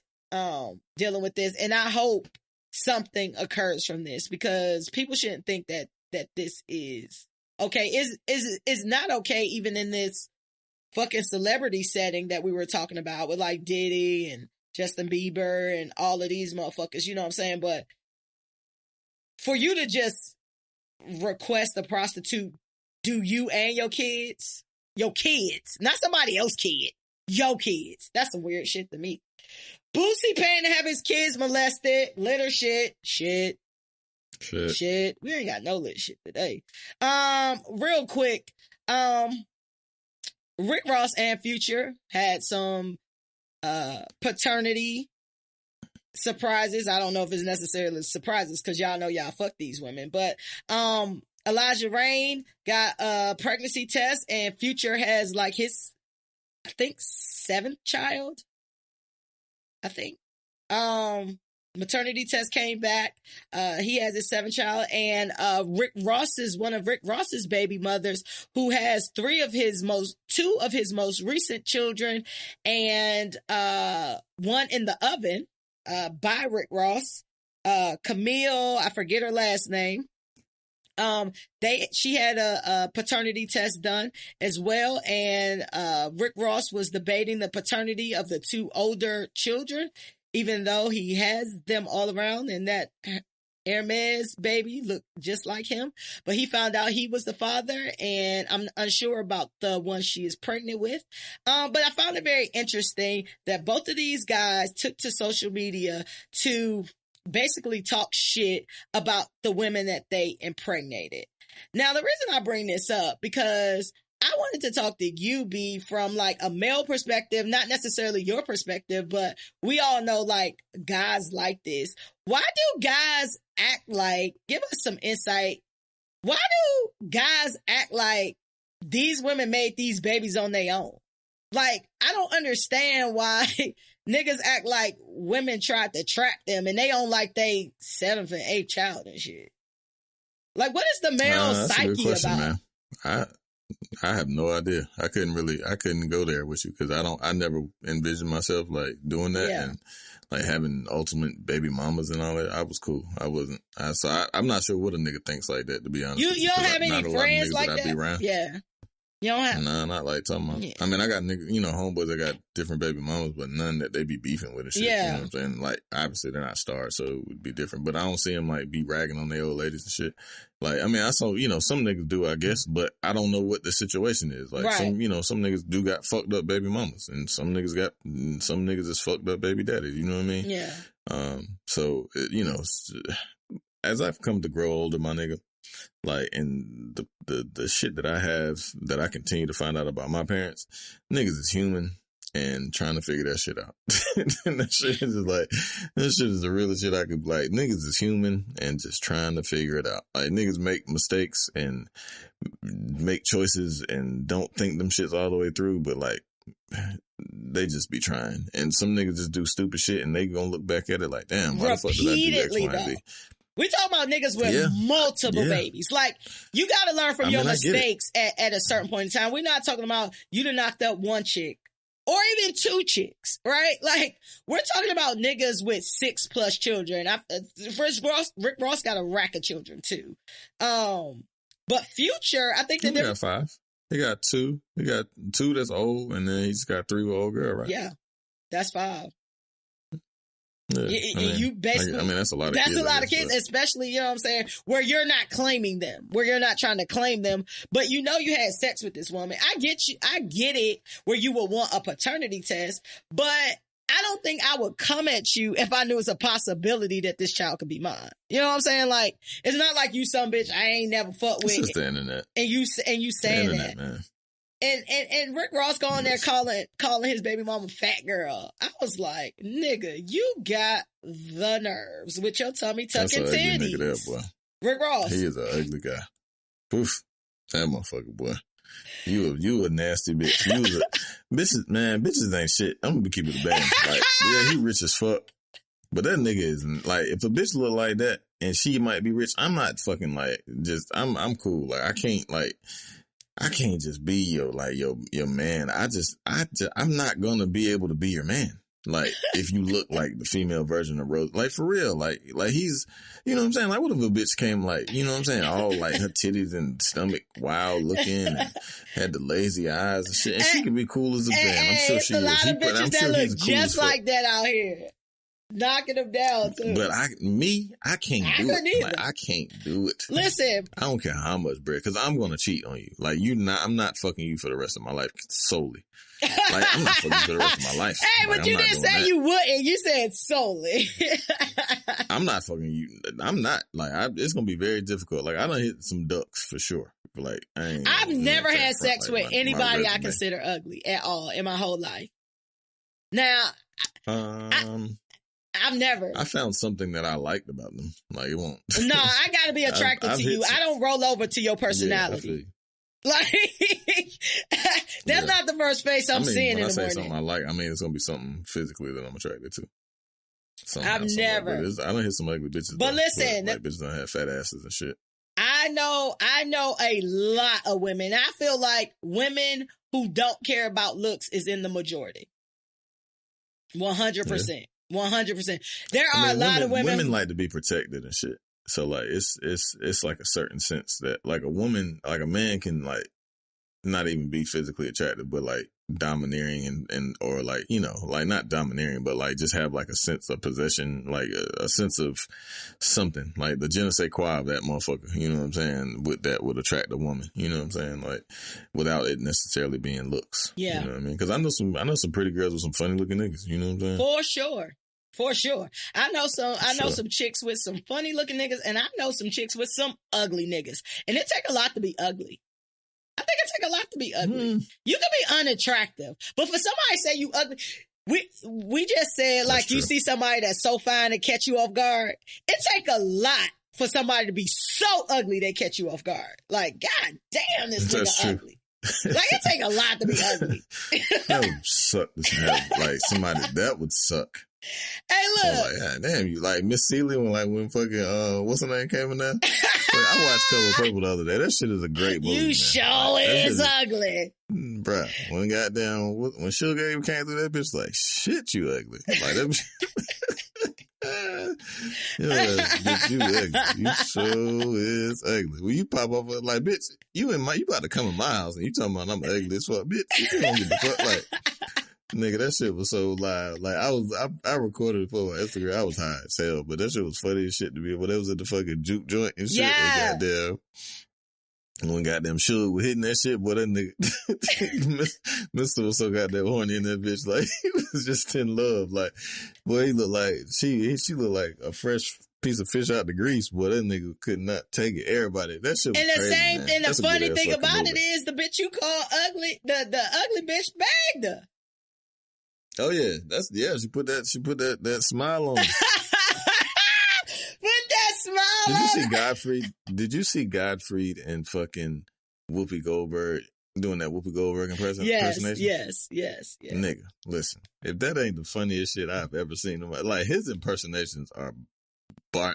Speaker 2: dealing with this. And I hope something occurs from this because people shouldn't think that this is okay. Is not okay even in this fucking celebrity setting that we were talking about with like Diddy and Justin Bieber and all of these motherfuckers, you know what I'm saying? But for you to just request a prostitute do you and your kids, not somebody else's kid, your kids. That's some weird shit to me. Boosie paying to have his kids molested, litter shit. We ain't got no lit shit today. Real quick, Rick Ross and Future had some paternity surprises. I don't know if it's necessarily surprises because y'all know y'all fuck these women, but Elijah Rain got a pregnancy test and Future has like his, I think, 7th child. I think. Maternity test came back. He has his 7th child, and one of Rick Ross's baby mothers, who has 2 of his most recent children, and one in the oven by Rick Ross. Camille, I forget her last name. She had a paternity test done as well, and Rick Ross was debating the paternity of the 2 older children, even though he has them all around, and that Hermes baby looked just like him. But he found out he was the father, and I'm unsure about the one she is pregnant with. But I found it very interesting that both of these guys took to social media to basically talk shit about the women that they impregnated. Now, the reason I bring this up, because I wanted to talk to you, B, from like a male perspective, not necessarily your perspective, but we all know like guys like this. Why do guys act like, give us some insight. Why do guys act like these women made these babies on their own? Like, I don't understand why niggas act like women tried to trap them and they on like they 7th and 8th child and shit. Like, what is the male psyche a good question, about?
Speaker 3: Man. I have no idea. I couldn't go there with you because I never envisioned myself like doing that and like having ultimate baby mamas and all that. I was cool. I wasn't. I'm not sure what a nigga thinks like that, to be honest.
Speaker 2: You don't have any friends like that?
Speaker 3: Be around.
Speaker 2: Yeah. You don't have?
Speaker 3: Nah, not like talking about. Yeah. I mean, I got niggas, you know, homeboys that got different baby mamas, but none that they be beefing with and shit. Yeah. You know what I'm saying? Like, obviously they're not stars, so it would be different. But I don't see them like be ragging on their old ladies and shit. Like, I mean, I saw, you know, some niggas do, I guess, but I don't know what the situation is. Like, some niggas do got fucked up baby mamas, and some niggas is fucked up baby daddies. You know what I mean?
Speaker 2: Yeah.
Speaker 3: So you know, as I've come to grow older, my nigga. Like, and the shit that I have that I continue to find out about my parents, niggas is human and trying to figure that shit out. And that shit is the realest shit I could, like, niggas is human and just trying to figure it out. Like, niggas make mistakes and make choices and don't think them shits all the way through, but like, they just be trying. And some niggas just do stupid shit and they gonna look back at it like, damn, why the fuck did I do X, Y, and Z?
Speaker 2: We talk about niggas with multiple babies. Like, you got to learn from your mistakes at a certain point in time. We're not talking about you done knocked up 1 chick or even 2 chicks, right? Like, we're talking about niggas with 6+ children. Rick Ross got a rack of children too. But Future, I think that
Speaker 3: got 5. He got two. He got two that's old, and then he's got 3 with old girl, right?
Speaker 2: Yeah, that's 5.
Speaker 3: Yeah,
Speaker 2: you basically,
Speaker 3: that's a lot of kids.
Speaker 2: That's a lot of kids, especially, you know what I'm saying, where you're not claiming them, where you're not trying to claim them, but you know you had sex with this woman. I get you. I get it where you would want a paternity test, but I don't think I would come at you if I knew it's a possibility that this child could be mine. You know what I'm saying? Like, it's not like you some bitch I ain't never fucked with.
Speaker 3: It's just the internet.
Speaker 2: And you saying that. Man. And Rick Ross going there calling his baby mama fat girl. I was like, nigga, you got the nerves with your tummy tucking titties. Nigga there, boy. Rick Ross.
Speaker 3: He is an ugly guy. Poof. That motherfucker, boy. You a nasty bitch. Bitches ain't shit. I'm gonna be keeping it bad. Like, yeah, he rich as fuck. But that nigga is like, if a bitch look like that and she might be rich, I'm not fucking like, I'm cool. Like, I can't just be your man. I'm not gonna be able to be your man. Like, if you look like the female version of Rose, like for real, like he's, you know what I'm saying? Like, what if a bitch came like, you know what I'm saying? All like her titties and stomach wild looking and had the lazy eyes and shit. And she could be cool as a band. I'm sure she is.
Speaker 2: There's a lot of bitches that look just like that out here. Knocking them down too.
Speaker 3: But I can't do it. Like, I can't do it.
Speaker 2: Listen,
Speaker 3: I don't care how much bread, because I'm gonna cheat on you. Like, I'm not fucking you for the rest of my life solely. Like, I'm not fucking you for the rest of my life.
Speaker 2: Hey,
Speaker 3: like,
Speaker 2: but you didn't say you wouldn't. You said solely.
Speaker 3: I'm not fucking you. I'm not. Like, it's gonna be very difficult. Like, I done hit some ducks for sure. Like, I've
Speaker 2: never had sex with anybody I consider ugly at all in my whole life. Now, I've never.
Speaker 3: I found something that I liked about them. Like, it won't.
Speaker 2: No, I gotta be attracted to you. I don't roll over to your personality. Yeah, like, that's not the first face I'm seeing in the morning. When I say
Speaker 3: something I like, I mean, it's gonna be something physically that I'm attracted to.
Speaker 2: I've never.
Speaker 3: I don't hit some ugly bitches.
Speaker 2: But listen,
Speaker 3: like bitches don't have fat asses and shit.
Speaker 2: I know a lot of women. I feel like women who don't care about looks is in the majority. 100%. 100%. There are a lot of women.
Speaker 3: Women like to be protected and shit. So like, it's like a certain sense that like a woman, like a man can like not even be physically attractive, but like domineering and or like, you know, like not domineering, but like just have like a sense of possession, like a sense of something, like the je ne sais quoi of that motherfucker. You know what I'm saying? That would attract a woman. You know what I'm saying? Like, without it necessarily being looks.
Speaker 2: Yeah.
Speaker 3: You know what I mean? Because I know some pretty girls with some funny looking niggas. You know what I'm saying?
Speaker 2: For sure. For sure. I know some chicks with some funny looking niggas, and I know some chicks with some ugly niggas. And it take a lot to be ugly. I think it take a lot to be ugly. You can be unattractive, but for somebody to say you ugly, we just said like you see somebody that's so fine and catch you off guard. It take a lot for somebody to be so ugly they catch you off guard. Like, god damn, this nigga ugly. Like, it take a lot to be ugly.
Speaker 3: That would suck to have like somebody that would suck.
Speaker 2: Hey, look.
Speaker 3: Like, God damn, you like Miss Celie when fucking what's her name came in there? Like, I watched Color Purple the other day. That shit is a great movie.
Speaker 2: You sure is ugly,
Speaker 3: bruh. When Sugar came through, that bitch like, shit, you ugly. Like that. Bitch, you ugly. You sure is ugly. When you pop up like, bitch, you about to come in my house and you talking about I'm ugly as fuck, bitch. You don't give a fuck, like. Nigga, that shit was so loud. Like, I recorded it for my Instagram. I was high as hell, but that shit was funny as shit to me. When it was at the fucking juke joint and shit, and goddamn, when goddamn Suge was hitting that shit, boy, that nigga, Mr. was so goddamn horny in that bitch. Like, he was just in love. Like, boy, he looked like, she looked like a fresh piece of fish out the grease. Boy, that nigga could not take it. Everybody, that shit was crazy, man.
Speaker 2: And the funny thing about it is the bitch you call ugly, the ugly bitch bagged her.
Speaker 3: Oh yeah, she put that smile on.
Speaker 2: Put that smile on.
Speaker 3: Did you see Godfrey and fucking Whoopi Goldberg doing that Whoopi Goldberg impersonation?
Speaker 2: Yes.
Speaker 3: Nigga, listen, if that ain't the funniest shit I've ever seen, like his impersonations are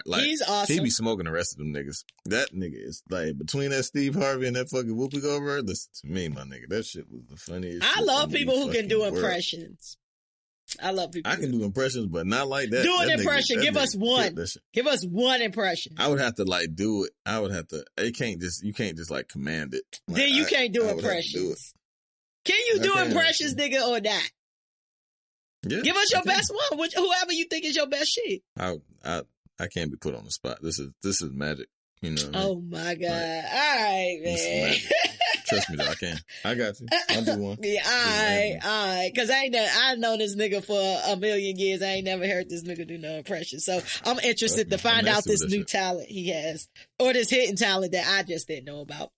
Speaker 3: like,
Speaker 2: he's awesome.
Speaker 3: He be smoking the rest of them niggas. That nigga is like, between that Steve Harvey and that fucking Whoopi Goldberg, listen to me, my nigga, that shit was the funniest.
Speaker 2: I love people who can do impressions. I love people.
Speaker 3: I can do impressions, but not like that.
Speaker 2: Do an impression. Give us one. Give us one impression.
Speaker 3: I would have to like do it. I would have to. You can't just like command it. Like,
Speaker 2: then you can't do impressions. Can you do impressions, nigga, or not?
Speaker 3: Yeah,
Speaker 2: give us your best one. Whoever you think is your best shit.
Speaker 3: I can't be put on the spot. This is magic. You know what I mean?
Speaker 2: Oh my God. Like, all right, man.
Speaker 3: Trust me though, I can. I got you. I'll do one.
Speaker 2: Yeah, all right. Cause I know this nigga for a million years. I ain't never heard this nigga do no impression. So I'm interested to find out this new talent he has. Or this hidden talent that I just didn't know about.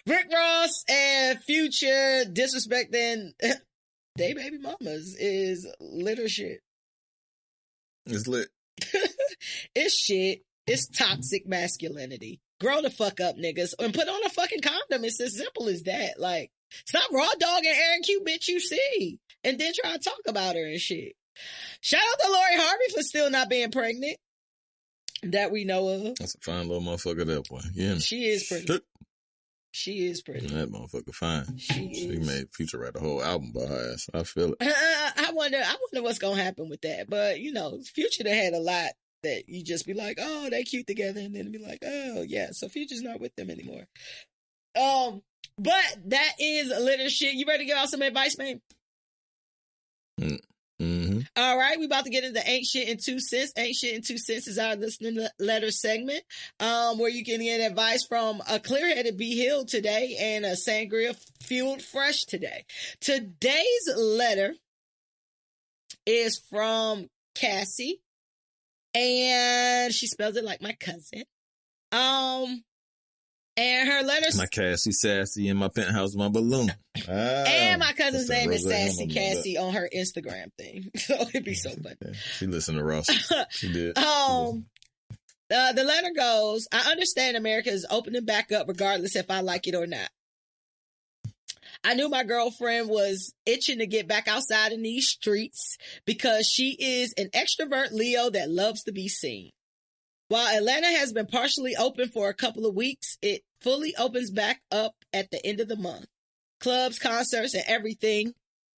Speaker 2: Rick Ross and Future disrespecting they baby mamas is litter shit.
Speaker 3: It's lit.
Speaker 2: It's shit. It's toxic masculinity. Grow the fuck up, niggas, and put on a fucking condom. It's as simple as that. Like, stop raw dogging Aaron Q, bitch, you see, and then try to talk about her and shit. Shout out to Lori Harvey for still not being pregnant that we know of. That's
Speaker 3: a fine little motherfucker, that boy. Yeah,
Speaker 2: she is pretty. She is pretty.
Speaker 3: That motherfucker fine. She made Future write a whole album by her ass. I feel it.
Speaker 2: I wonder what's gonna happen with that. But you know, Future done had a lot that you just be like, oh, they cute together, and then be like, oh yeah, so Future's not with them anymore. But that is litter shit. You ready to give out some advice, man?
Speaker 3: Mm-hmm.
Speaker 2: All right, we about to get into Ain't Shit in 2 Cents. Ain't Shit in 2 Cents is our listening letter segment, where you can get advice from a clear-headed B Hill today and a sangria fueled fresh today. Today's letter is from Cassie, and she spells it like my cousin. And her letters.
Speaker 3: My Cassie Sassy in my penthouse, my balloon.
Speaker 2: And my cousin's name is Sassy Cassie on her Instagram thing. So it'd be so funny. Yeah,
Speaker 3: she listened to Ross. She did.
Speaker 2: The letter goes, I understand America is opening back up regardless if I like it or not. I knew my girlfriend was itching to get back outside in these streets because she is an extrovert Leo that loves to be seen. While Atlanta has been partially open for a couple of weeks, it fully opens back up at the end of the month. Clubs, concerts, and everything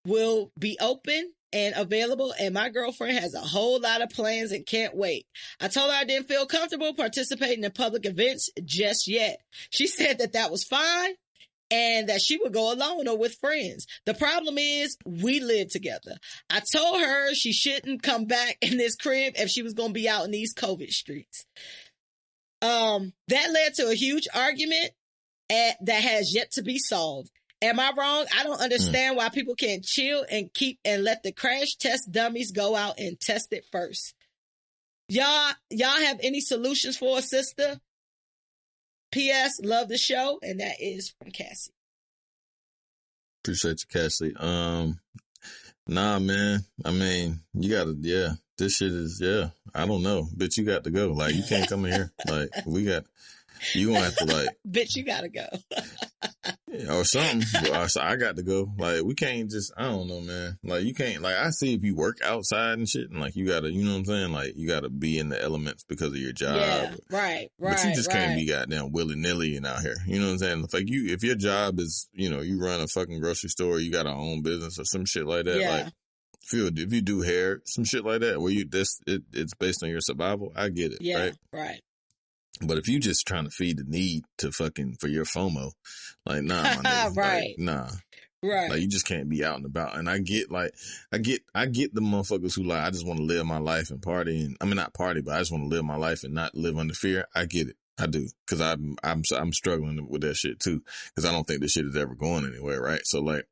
Speaker 2: will be open and available, and my girlfriend has a whole lot of plans and can't wait. I told her I didn't feel comfortable participating in public events just yet. She said that was fine and that she would go alone or with friends. The problem is we live together. I told her she shouldn't come back in this crib if she was going to be out in these COVID streets. That led to a huge argument that has yet to be solved. Am I wrong? I don't understand why people can't chill and let the crash test dummies go out and test it first. Y'all have any solutions for a sister? P.S. Love the show, and that is from Cassie.
Speaker 3: Appreciate you, Cassie. Nah, man. I mean, you gotta, this shit is, I don't know. Bitch, you got to go. Like, you can't come in here. Like, you gonna have to, like.
Speaker 2: Bitch, you gotta go.
Speaker 3: Or something. So I got to go. Like, we can't just, I don't know, man. Like, you can't, like, I see if you work outside and shit, and like, you gotta, you know what I'm saying? Like, you gotta be in the elements because of your job.
Speaker 2: Yeah, right.
Speaker 3: But you just can't be goddamn willy-nilly and out here. You know what I'm saying? Like, if your job is, you run a fucking grocery store, you got a own business or some shit like that, like, if you do hair, some shit like that, where it's based on your survival, I get it,
Speaker 2: right.
Speaker 3: But if you just trying to feed the need for your FOMO, like, nah, my nigga,
Speaker 2: right.
Speaker 3: Like, nah.
Speaker 2: Right.
Speaker 3: Like, you just can't be out and about. And I get the motherfuckers who like, I just want to live my life and party. And I mean, not party, but I just want to live my life and not live under fear. I get it. I do. Cause I'm struggling with that shit too. Cause I don't think this shit is ever going anywhere. Right. So like,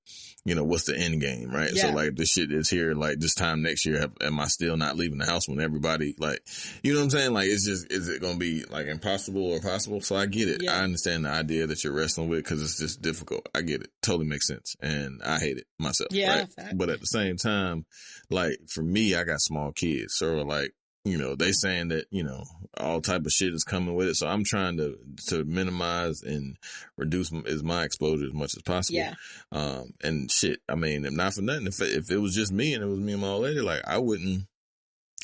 Speaker 3: what's the end game? Right. Yeah. So like, this shit is here. Like, this time next year, am I still not leaving the house when everybody, like, you know what I'm saying? Like, is it going to be like impossible or possible? So I get it. Yeah. I understand the idea that you're wrestling with because it's just difficult. I get it. Totally makes sense. And I hate it myself.
Speaker 2: Yeah.
Speaker 3: Right? Exactly. But at the same time, like, for me, I got small kids. So like, they saying that, all type of shit is coming with it. So I'm trying to minimize and reduce my exposure as much as possible.
Speaker 2: Yeah.
Speaker 3: And shit, I mean, if not for nothing, if it was just me and it was me and my old lady, like, I wouldn't,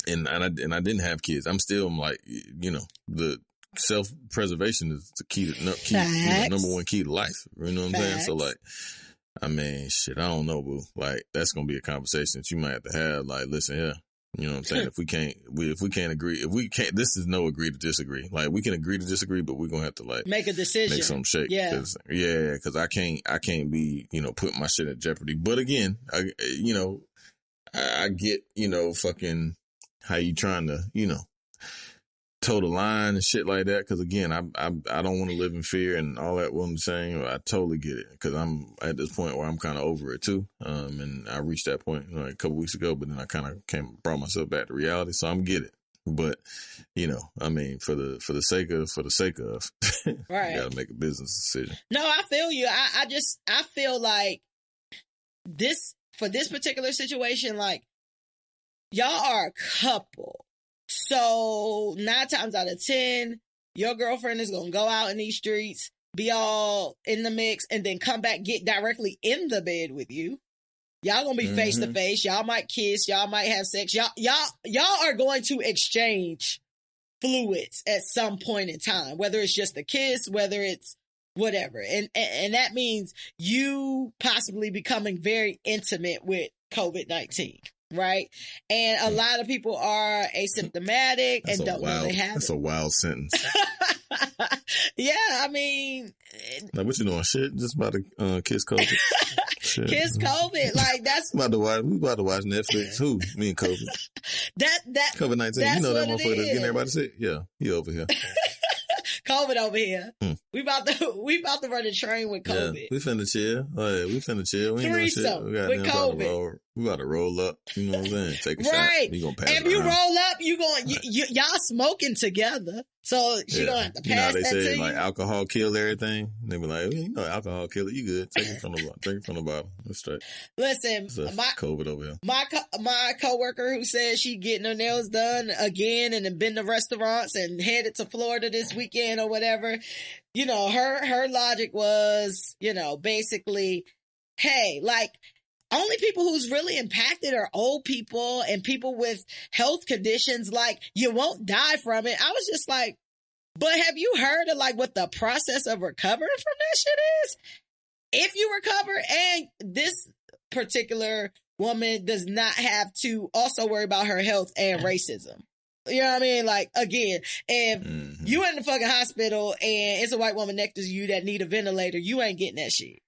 Speaker 3: and I didn't have kids. I'm still like, the self-preservation is the key to number one key to life. You know what I'm saying? So like, I mean, shit, I don't know, boo. Like, that's gonna be a conversation that you might have to have. Like, listen here, you know what I'm saying? If we can't agree, this is no agree to disagree. Like, we can agree to disagree, but we're gonna have to like
Speaker 2: make a decision,
Speaker 3: make some shake.
Speaker 2: Yeah,
Speaker 3: because I can't be, putting my shit at jeopardy. But again, I get, fucking how you trying to, toe the line and shit like that. Because again, I don't want to live in fear and all that. What I'm saying, I totally get it. Because I'm at this point where I'm kind of over it too. And I reached that point like a couple weeks ago, but then I kind of brought myself back to reality. So I'm get it. But I mean, for the sake of,
Speaker 2: right,
Speaker 3: you got to make a business decision.
Speaker 2: No, I feel you. I feel like for this particular situation, like, y'all are a couple. So 9 times out of 10, your girlfriend is going to go out in these streets, be all in the mix, and then come back, get directly in the bed with you. Y'all going to be face to face. Y'all might kiss. Y'all might have sex. Y'all are going to exchange fluids at some point in time, whether it's just a kiss, whether it's whatever. And that means you possibly becoming very intimate with COVID-19. Right. And a lot of people are asymptomatic and don't know they have it.
Speaker 3: That's a wild sentence.
Speaker 2: Yeah. I mean,
Speaker 3: like, what you doing? Shit. Just about to kiss COVID.
Speaker 2: Kiss COVID. Like, that's
Speaker 3: we about to watch Netflix. Who? Me and COVID.
Speaker 2: that
Speaker 3: COVID-19. You know that motherfucker that's getting everybody sick? Yeah. He over here.
Speaker 2: COVID over here. We about to run a train with COVID.
Speaker 3: Yeah, we finna chill. We finna chill. We ain't gonna shit. We
Speaker 2: with COVID.
Speaker 3: We about to roll up. You know what I'm saying? Take a
Speaker 2: right.
Speaker 3: shot. We gonna pass
Speaker 2: if you roll up, y'all smoking together. So she gonna have to pass
Speaker 3: they
Speaker 2: that
Speaker 3: say,
Speaker 2: to you.
Speaker 3: Like, alcohol kill everything. They be like, alcohol kill it. You good? Take it from the bottle. That's straight.
Speaker 2: Listen,
Speaker 3: COVID over here.
Speaker 2: My coworker who said she getting her nails done again and then been to restaurants and headed to Florida this weekend or whatever. Her logic was, basically, hey, like, only people who's really impacted are old people and people with health conditions. Like, you won't die from it. I was just like, but have you heard of like what the process of recovering from that shit is? If you recover, and this particular woman does not have to also worry about her health and racism. You know what I mean? Like, again, if you in the fucking hospital and it's a white woman next to you that need a ventilator, you ain't getting that shit.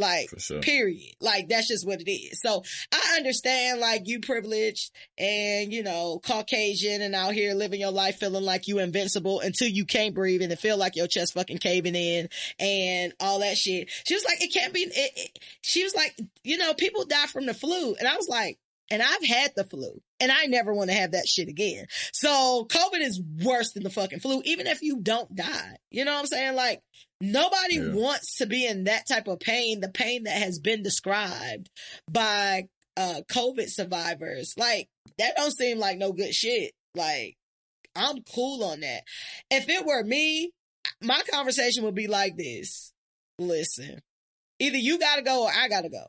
Speaker 2: Like, sure. Period. Like, that's just what it is. So I understand, like, you privileged and, Caucasian and out here living your life feeling like you invincible until you can't breathe and it feel like your chest fucking caving in and all that shit. She was like, it can't be, she was like, people die from the flu. And I was like, and I've had the flu and I never want to have that shit again. So COVID is worse than the fucking flu, even if you don't die. You know what I'm saying? Like, nobody wants to be in that type of pain, the pain that has been described by COVID survivors. Like, that don't seem like no good shit. Like, I'm cool on that. If it were me, my conversation would be like this. Listen, either you gotta go or I gotta go.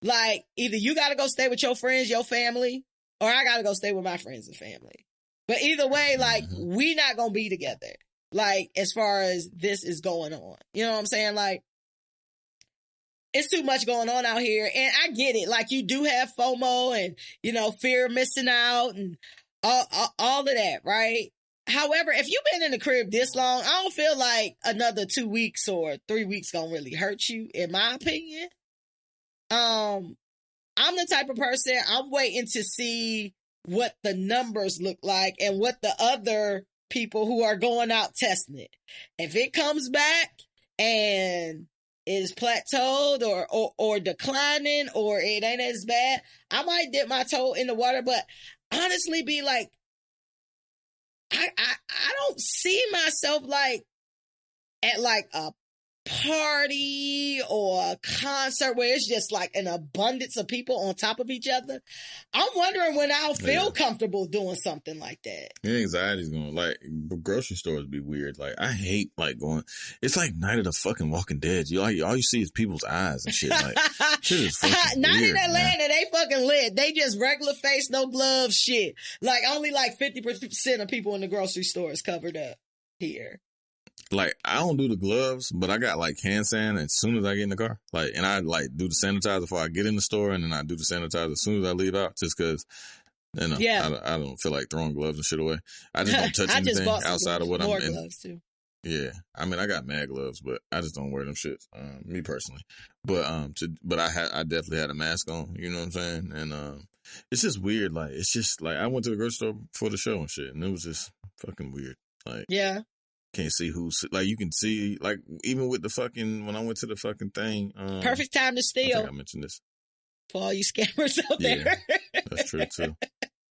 Speaker 2: Like, either you gotta go stay with your friends, your family, or I gotta go stay with my friends and family. But either way, like, we not gonna be together. Like, as far as this is going on. You know what I'm saying? Like, it's too much going on out here. And I get it. Like, you do have FOMO and, fear of missing out and all of that, right? However, if you've been in the crib this long, I don't feel like another 2 weeks or 3 weeks gonna really hurt you, in my opinion. I'm the type of person, I'm waiting to see what the numbers look like and what the other people who are going out testing it. If it comes back and is plateaued or declining or it ain't as bad, I might dip my toe in the water, but honestly be like, I don't see myself like at like a party or a concert where it's just like an abundance of people on top of each other. I'm wondering when I'll feel comfortable doing something like that.
Speaker 3: Your anxiety's going, like, grocery stores be weird. Like, I hate like going, it's like Night of the fucking Walking Dead. All you see is people's eyes and shit. Like, shit is fucking
Speaker 2: not
Speaker 3: weird,
Speaker 2: in Atlanta, man. They fucking lit. They just regular face, no gloves shit. Like, only like 50% of people in the grocery store is covered up here.
Speaker 3: Like, I don't do the gloves, but I got like hand sand as soon as I get in the car. Like, and I like do the sanitizer before I get in the store, and then I do the sanitizer as soon as I leave out, just because, you know, I don't feel like throwing gloves and shit away. I just don't touch anything outside of what I'm in. Gloves too. Yeah, I mean, I got mad gloves, but I just don't wear them shits. Me personally, but I definitely had a mask on. You know what I'm saying? And it's just weird. Like, it's just like I went to the grocery store for the show and shit, and it was just fucking weird. Like, yeah. Can't see who's, like, you can see, like, even with the fucking, when I went to the fucking thing.
Speaker 2: Perfect time to steal.
Speaker 3: I think I mentioned this.
Speaker 2: For all you scammers out there.
Speaker 3: That's true, too.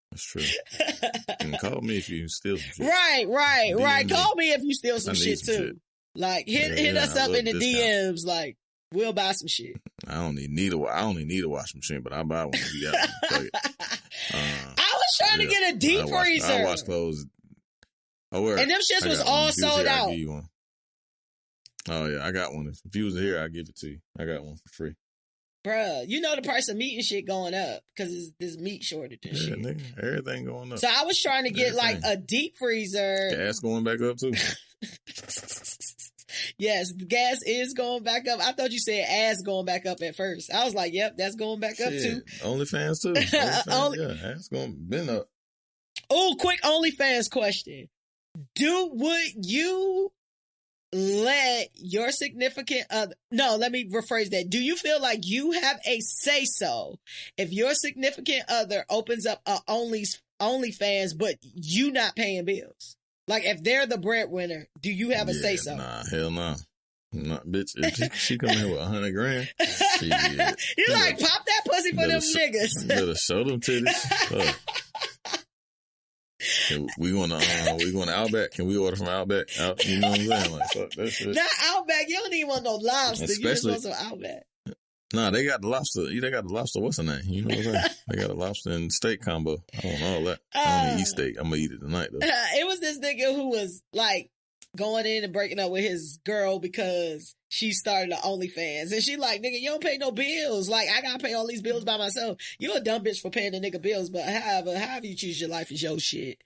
Speaker 3: That's true. And call me if you steal some shit.
Speaker 2: Right. Call me if you steal some shit, too. Shit. Like, hit us up in the DMs, like, we'll buy some shit.
Speaker 3: I only need a washing machine, but I'll buy one if you got one.
Speaker 2: I was trying to get a deep freezer.
Speaker 3: I wash clothes. Oh,
Speaker 2: and them shits was all sold out.
Speaker 3: Oh, yeah, I got one. If you was here, I'll give it to you. I got one for free.
Speaker 2: Bruh, you know the price of meat and shit going up because there's meat shortage and shit.
Speaker 3: Nigga, everything going up.
Speaker 2: So I was trying to get like a deep freezer.
Speaker 3: Gas going back up too.
Speaker 2: Yes, gas is going back up. I thought you said ass going back up at first. I was like, yep, that's going back up too.
Speaker 3: OnlyFans too. Yeah, ass been up.
Speaker 2: Oh, quick OnlyFans question. Would you let your significant other, no, let me rephrase that. Do you feel like you have a say-so if your significant other opens up a OnlyFans, but you not paying bills? Like, if they're the breadwinner, do you have a say-so?
Speaker 3: Nah, hell no. Nah, bitch, if she come here with $100 grand,
Speaker 2: you like, pop that pussy for them niggas.
Speaker 3: Better show them titties. We going to Outback. Can we order from Outback? You know what I'm saying? Like, fuck that shit.
Speaker 2: Not Outback. You don't even want no lobster. You just want some Outback.
Speaker 3: Nah, they got the lobster. They got the lobster. What's the name? You know what I'm saying? They got a lobster and steak combo. I don't know all that. I don't eat steak. I'm gonna eat it tonight though.
Speaker 2: It was this nigga who was like going in and breaking up with his girl because she started the OnlyFans. And she like, nigga, you don't pay no bills. Like, I gotta pay all these bills by myself. You a dumb bitch for paying the nigga bills, but however you choose your life is your shit.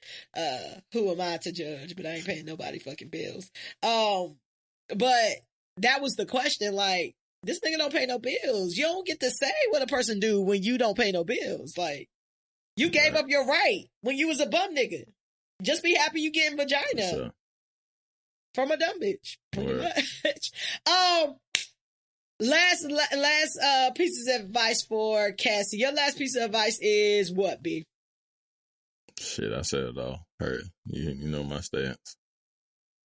Speaker 2: Who am I to judge? But I ain't paying nobody fucking bills. But that was the question, like, this nigga don't pay no bills. You don't get to say what a person do when you don't pay no bills. Like, you gave up your right when you was a bum nigga. Just be happy you getting vagina. From a dumb bitch. Pretty much. Last pieces of advice for Cassie. Your last piece of advice is what, B?
Speaker 3: Shit, I said it all. Heard. You know my stance.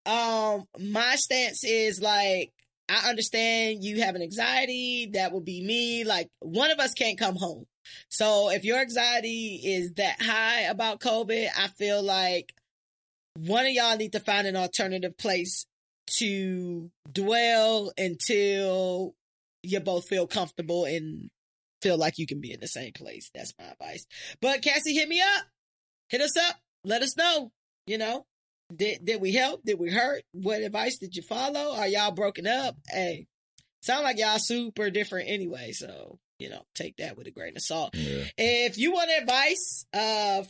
Speaker 2: My stance is like, I understand you have an anxiety. That would be me. Like, one of us can't come home. So if your anxiety is that high about COVID, I feel like one of y'all need to find an alternative place to dwell until you both feel comfortable and feel like you can be in the same place. That's my advice. But Cassie, hit me up. Hit us up. Let us know. You know, did we help? Did we hurt? What advice did you follow? Are y'all broken up? Hey, sound like y'all super different anyway. So, you know, take that with a grain of salt. Yeah. If you want advice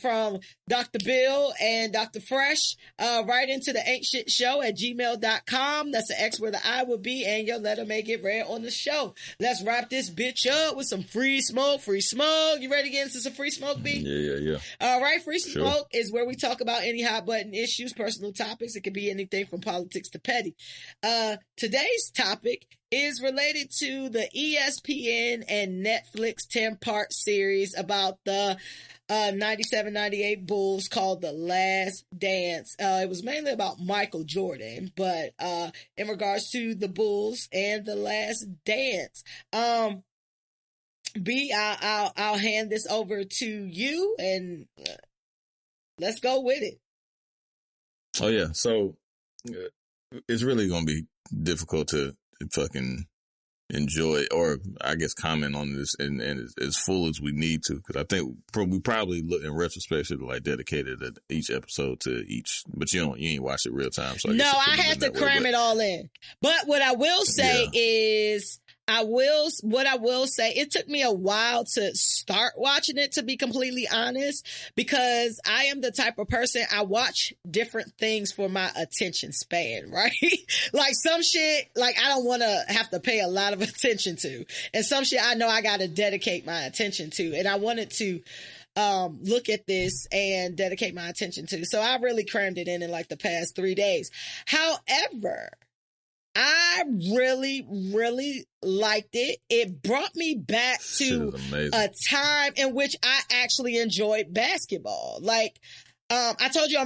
Speaker 2: from Dr. Bill and Dr. Fresh, write into the ain'tshitshow@gmail.com. That's the X where the I would be, and your letter may get read on the show. Let's wrap this bitch up with some free smoke. Free smoke. You ready to get into some free smoke, B?
Speaker 3: Yeah.
Speaker 2: All right. Free smoke is where we talk about any hot button issues, personal topics. It could be anything from politics to petty. Today's topic is related to the ESPN and Netflix 10-part series about the 97-98 Bulls called The Last Dance. It was mainly about Michael Jordan, but in regards to the Bulls and The Last Dance, B, I'll hand this over to you and let's go with it.
Speaker 3: Oh yeah, so it's really gonna be difficult to fucking enjoy, or I guess comment on this and as full as we need to, because I think we probably look in retrospect should like dedicated each episode to each, but you ain't watch it real time. So I
Speaker 2: had to cram it all in. But what I will say is What I will say, it took me a while to start watching it, to be completely honest, because I am the type of person, I watch different things for my attention span, right? Like some shit, like I don't want to have to pay a lot of attention to. And some shit I know I got to dedicate my attention to. And I wanted to look at this and dedicate my attention to. So I really crammed it in like the past 3 days. However, I really, really liked it. It brought me back to a time in which I actually enjoyed basketball. Like, I told you I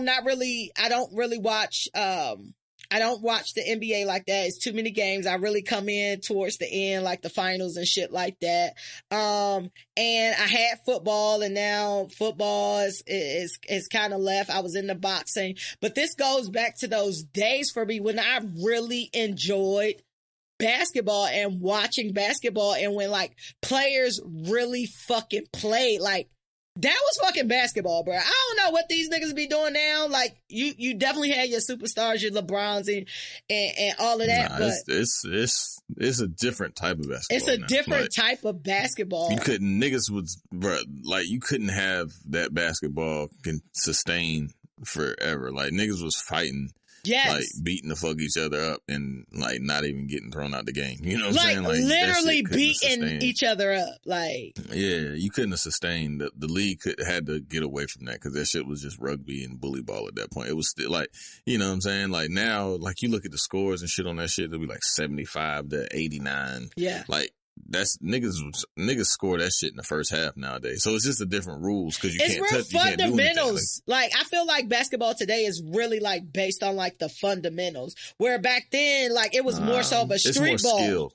Speaker 2: don't watch the NBA like that. It's too many games. I really come in towards the end, like the finals and shit like that. And I had football, and now football is kind of left. I was into boxing, but this goes back to those days for me when I really enjoyed basketball and watching basketball, and when like players really fucking played. Like, that was fucking basketball, bro. I don't know what these niggas be doing now. Like, you definitely had your superstars, your LeBrons and all of that. But
Speaker 3: it's a different type of basketball.
Speaker 2: It's a different type of basketball.
Speaker 3: You couldn't have that basketball can sustain forever. Like, niggas was fighting.
Speaker 2: Yes.
Speaker 3: Like, beating the fuck each other up and, like, not even getting thrown out the game. You know what I'm saying?
Speaker 2: Like, literally beating each other up. Like,
Speaker 3: yeah, you couldn't have sustained. The league had to get away from that, because that shit was just rugby and bully ball at that point. It was still, like, you know what I'm saying? Like, now, like, you look at the scores and shit on that shit, it'll be like 75 to 89.
Speaker 2: Yeah.
Speaker 3: Like, that's niggas score that shit in the first half nowadays. So it's just a different rules, because you can't touch, you can't do anything.
Speaker 2: Like, I feel like basketball today is really like based on like the fundamentals, where back then, like, it was more so of a street ball.
Speaker 3: Skilled.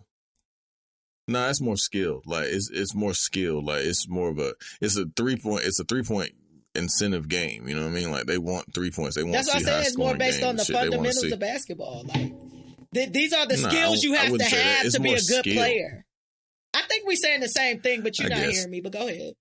Speaker 3: Nah, it's more skilled. Like, it's more skilled. Like, it's more of it's a 3-point incentive game. You know what I mean? Like, they want 3 points. They want.
Speaker 2: That's what I'm saying. It's more based on the fundamentals of basketball. Like, these are the skills you have to have to be a good player. I think we're saying the same thing, but you're not hearing me, but go ahead.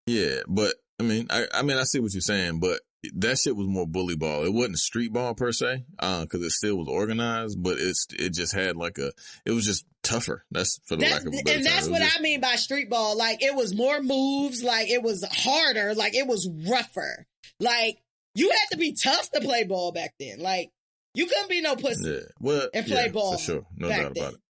Speaker 3: Yeah, but I mean, I see what you're saying, but that shit was more bully ball. It wasn't street ball per se, because it still was organized, but it just had like it was just tougher. That's for the lack of a better term.
Speaker 2: And that's what I mean by street ball. Like, it was more moves, like it was harder, like it was rougher. Like, you had to be tough to play ball back then. Like, you couldn't be no pussy and play ball.
Speaker 3: For sure. No doubt about it.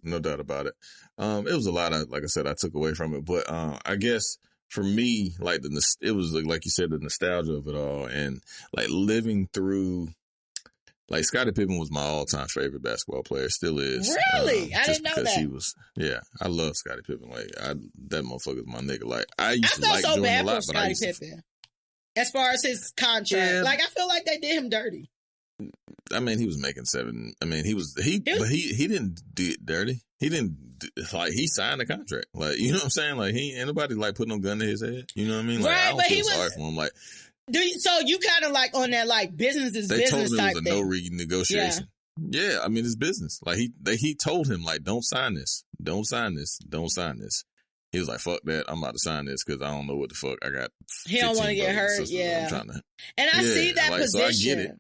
Speaker 3: No doubt about it. It was a lot of, like I said, I took away from it, but I guess for me, like it was like you said, the nostalgia of it all, and like living through. Like, Scottie Pippen was my all-time favorite basketball player, still is.
Speaker 2: Really? I didn't know that.
Speaker 3: He was, I love Scottie Pippen. Like, that motherfucker's my nigga. Like, I used to like
Speaker 2: so
Speaker 3: Jordan
Speaker 2: bad
Speaker 3: a lot,
Speaker 2: for Scottie Pippen. As far as his contract, like, I feel like they did him dirty.
Speaker 3: I mean, he was making $7. I mean, but he didn't do it dirty. He didn't, like, he signed the contract. Like, you know what I'm saying? Like, he ain't nobody like putting no gun to his head. You know what I mean? Like,
Speaker 2: right,
Speaker 3: I don't feel sorry for him. Like,
Speaker 2: so you kind of like on that, like, business is business type thing.
Speaker 3: They told him it was a no renegotiation. Yeah, I mean, it's business. Like, he told him, like, don't sign this. Don't sign this. Don't sign this. He was like, fuck that. I'm about to sign this because I don't know what the fuck I got.
Speaker 2: He don't want to get hurt. Yeah. And I see that position. So I get it.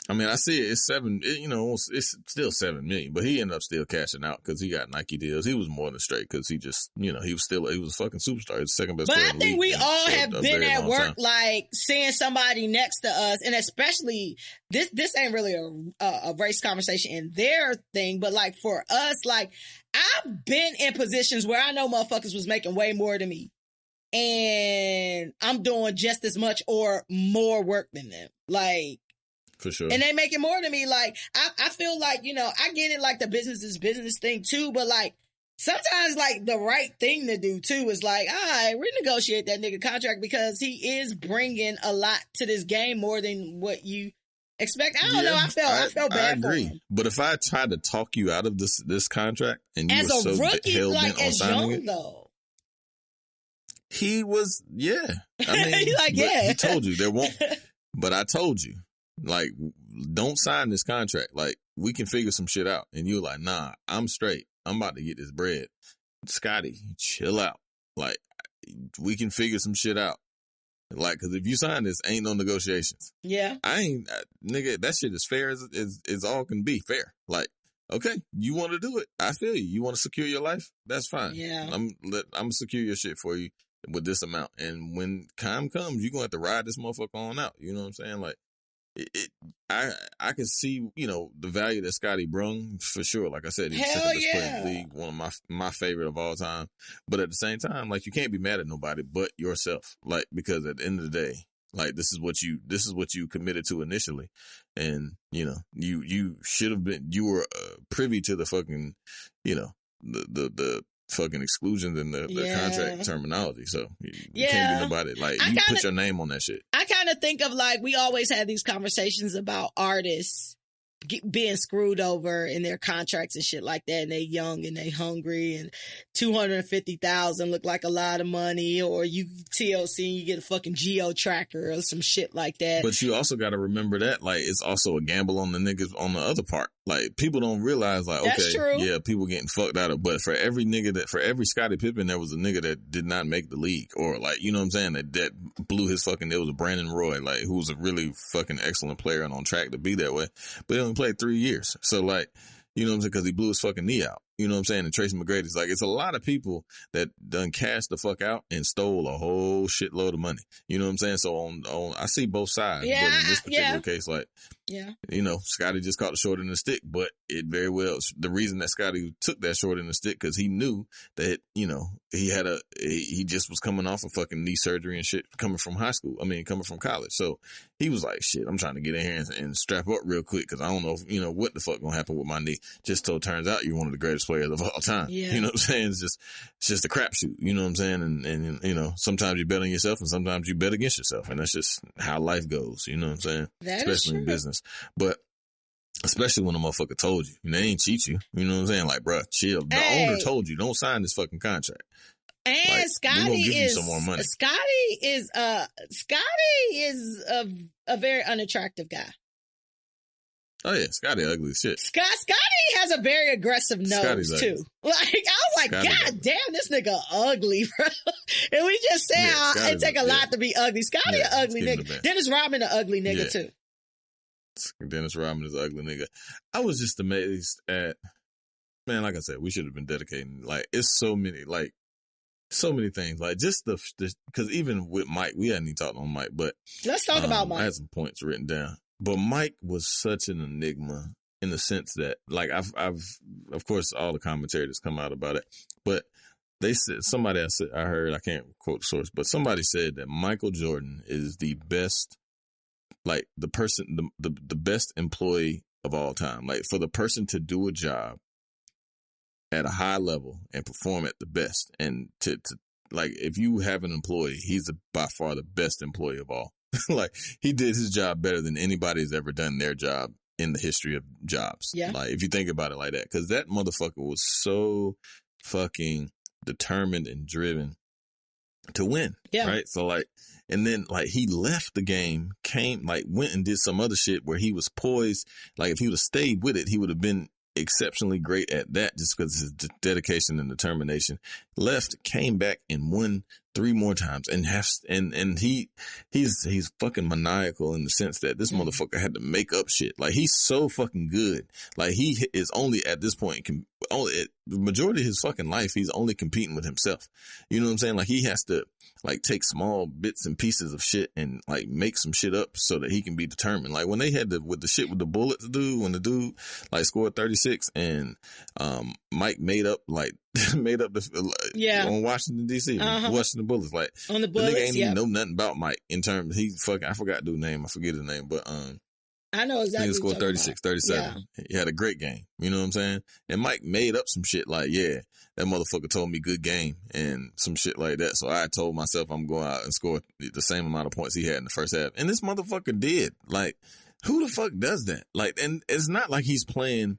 Speaker 3: I mean, I see it. It's it's still $7 million, but he ended up still cashing out because he got Nike deals. He was more than straight because he just, he was a fucking superstar. He was the second best player in the league.
Speaker 2: But I think we all have been at work, like, seeing somebody next to us, and especially this ain't really a race conversation in their thing, but like for us, like, I've been in positions where I know motherfuckers was making way more than me, and I'm doing just as much or more work than them. Like,
Speaker 3: for sure.
Speaker 2: And they making more than me. Like, I feel like, I get it, like, the business is business thing too, but like, sometimes, like, the right thing to do too is like, all right, renegotiate that nigga contract because he is bringing a lot to this game more than what you expect. I don't know. I felt bad for him.
Speaker 3: But if I tried to talk you out of this contract and you
Speaker 2: as
Speaker 3: were
Speaker 2: a
Speaker 3: so
Speaker 2: rookie,
Speaker 3: hell-bent on signing it,
Speaker 2: though.
Speaker 3: He was, I mean, he told you there won't, but I told you. Like, don't sign this contract. Like, we can figure some shit out. And you're like, nah, I'm straight. I'm about to get this bread. Scotty, chill out. Like, we can figure some shit out. Like, because if you sign this, ain't no negotiations.
Speaker 2: Yeah.
Speaker 3: Nigga, that shit is fair as all can be. Fair. Like, okay, you want to do it. I feel you. You want to secure your life? That's fine.
Speaker 2: Yeah.
Speaker 3: I'm secure your shit for you with this amount. And when time comes, you're going to have to ride this motherfucker on out. You know what I'm saying? Like, I can see, you know, the value that Scotty brung for sure. Like I said, he's the second best player in the league, one of my favorite of all time. But at the same time, like, you can't be mad at nobody but yourself. Like, because at the end of the day, like, this is what you committed to initially. And, you know, you should have been, you were privy to the fucking, you know, the fucking exclusions and the contract terminology. So you can't be nobody. Like, you put your name on that shit.
Speaker 2: I kind of think of, like, we always had these conversations about artists being screwed over in their contracts and shit like that, and they young and they hungry, and $250,000 look like a lot of money, or you TLC and you get a fucking geo tracker or some shit like that.
Speaker 3: But you also got to remember that, like, it's also a gamble on the niggas on the other part. Like, people don't realize, like,
Speaker 2: That's
Speaker 3: okay,
Speaker 2: true.
Speaker 3: Yeah, people getting fucked out of, but for every Scottie Pippen, there was a nigga that did not make the league, or, like, you know what I'm saying, that blew his fucking, there was a Brandon Roy, like, who was a really fucking excellent player and on track to be that way, but he only played 3 years. So, like, you know what I'm saying, because he blew his fucking knee out. You know what I'm saying? And Tracy McGrady's like, it's a lot of people that done cashed the fuck out and stole a whole shitload of money. You know what I'm saying? So on I see both sides.
Speaker 2: Yeah,
Speaker 3: but in this particular case, like, you know, Scotty just caught the short end of the stick, but it very well, the reason that Scotty took that short end of the stick, because he knew that, you know, he just was coming off of fucking knee surgery and shit coming from coming from college. So he was like, shit, I'm trying to get in here and strap up real quick, because I don't know, you know, what the fuck gonna happen with my knee. Just so it turns out you're one of the greatest players of all time.
Speaker 2: Yeah.
Speaker 3: You know what I'm saying? It's just a crapshoot. You know what I'm saying? And you know, sometimes you bet on yourself and sometimes you bet against yourself. And that's just how life goes. You know what I'm saying? Especially in business. But especially when a motherfucker told you. They ain't cheat you. You know what I'm saying? Like, bruh, chill. The owner told you, don't sign this fucking contract.
Speaker 2: And like,
Speaker 3: Scotty is some more money.
Speaker 2: Scotty is a very unattractive guy.
Speaker 3: Oh yeah, Scotty ugly as shit.
Speaker 2: Scotty has a very aggressive nose too. Like, I was like, Scotty's God damn, this nigga ugly, bro. And we just say it take a lot to be ugly. Scotty an ugly nigga. Dennis Rodman an ugly nigga too.
Speaker 3: Dennis Rodman is an ugly nigga. I was just amazed at, man, like I said, we should have been dedicating. Like, it's so many things. Like, just because even with Mike, we hadn't even talked on Mike, but
Speaker 2: let's talk about Mike.
Speaker 3: I had some points written down. But Mike was such an enigma in the sense that, like, I've of course, all the commentators come out about it, but they said, I heard, I can't quote the source, but somebody said that Michael Jordan is the best, like, the best employee of all time. Like, for the person to do a job at a high level and perform at the best, and to like, if you have an employee, he's by far the best employee of all. Like, he did his job better than anybody's ever done their job in the history of jobs. Yeah. Like, if you think about it like that, because that motherfucker was so fucking determined and driven to win. Yeah. Right. So, like, and then, like, he left the game, went and did some other shit where he was poised. Like, if he would have stayed with it, he would have been exceptionally great at that, just because his dedication and determination. Left, came back and won 3 more times, and he's fucking maniacal in the sense that this motherfucker had to make up shit. Like, he's so fucking good. Like, he is only at this point the majority of his fucking life, he's only competing with himself. You know what I'm saying? Like, he has to, like, take small bits and pieces of shit and, like, make some shit up so that he can be determined. Like, when they had with the Bullets dude, when the dude, like, scored 36 and Mike made up on Washington D.C. Washington Bullets, like, on the Bullets, the nigga ain't even know nothing about Mike in terms. I forgot dude's name. I forget his name, but
Speaker 2: I know exactly.
Speaker 3: He scored 36, 37. Yeah. He had a great game. You know what I'm saying? And Mike made up some shit like, yeah, that motherfucker told me good game and some shit like that. So I told myself I'm going out and score the same amount of points he had in the first half. And this motherfucker did. Like, who the fuck does that? Like, and it's not like he's playing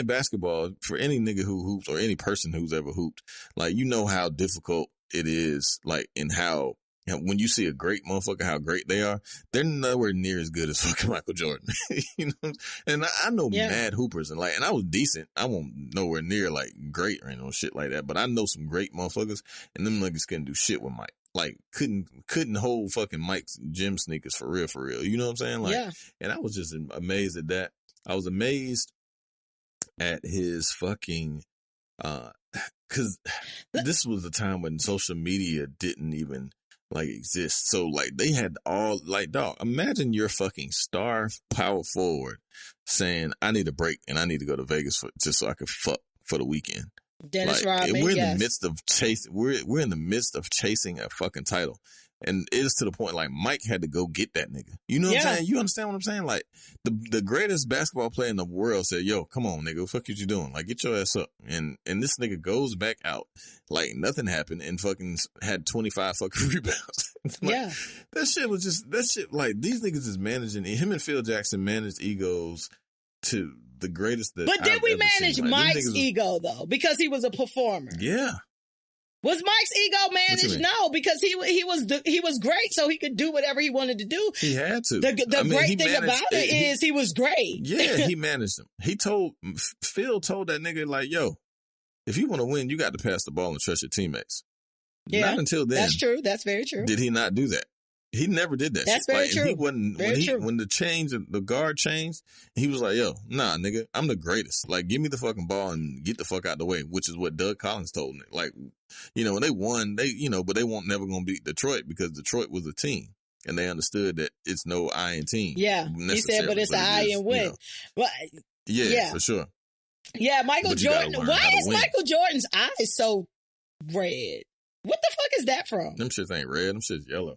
Speaker 3: basketball, for any nigga who hoops or any person who's ever hooped. Like, you know how difficult it is, like, in how when you see a great motherfucker, how great they are, they're nowhere near as good as fucking Michael Jordan. You know? And I know mad hoopers, and I was decent. I won't nowhere near like great or shit like that, but I know some great motherfuckers, and them niggas couldn't do shit with Mike. Like, couldn't hold fucking Mike's gym sneakers for real. You know what I'm saying? Like, and I was just amazed at that. I was amazed at his fucking, cause this was a time when social media didn't even like exist. So like they had all like, dog, imagine your fucking star power forward saying, I need a break and I need to go to Vegas just so I can fuck for the weekend.
Speaker 2: Dennis
Speaker 3: like,
Speaker 2: Rodman,
Speaker 3: we're in
Speaker 2: yes.
Speaker 3: the midst of chasing. We're in the midst of chasing a fucking title, and it is to the point like Mike had to go get that nigga. You know what I'm saying? You understand what I'm saying? Like the greatest basketball player in the world said, "Yo, come on, nigga, what the fuck you doing? Like, get your ass up." And this nigga goes back out like nothing happened and fucking had 25 fucking rebounds. Like, that shit was just that shit. Like these niggas is managing. Him and Phil Jackson managed egos to the greatest that
Speaker 2: But did
Speaker 3: I've
Speaker 2: we
Speaker 3: ever
Speaker 2: manage
Speaker 3: seen. Like,
Speaker 2: Mike's ego though? Because he was a performer.
Speaker 3: Yeah.
Speaker 2: Was Mike's ego managed? No, because he was great, so he could do whatever he wanted to do.
Speaker 3: He had to.
Speaker 2: The great thing about it is he was great.
Speaker 3: Yeah, he managed him. Phil told that nigga like, yo, if you want to win, you got to pass the ball and trust your teammates.
Speaker 2: Yeah,
Speaker 3: not until then.
Speaker 2: That's true. That's very true.
Speaker 3: Did he not do that? He never did that.
Speaker 2: That's
Speaker 3: shit.
Speaker 2: very true.
Speaker 3: He wasn't
Speaker 2: true.
Speaker 3: When the guard changed, he was like, "Yo, nah, nigga, I'm the greatest. Like, give me the fucking ball and get the fuck out the way." Which is what Doug Collins told me. Like, you know, when they won, but they weren't never gonna beat Detroit because Detroit was a team, and they understood that it's no I in team.
Speaker 2: Yeah, he said, but it's an I and win. Well,
Speaker 3: yeah, for sure.
Speaker 2: Yeah, Michael Jordan. Why is Michael Jordan's eyes so red? What the fuck is that from?
Speaker 3: Them shits ain't red. Them shits yellow.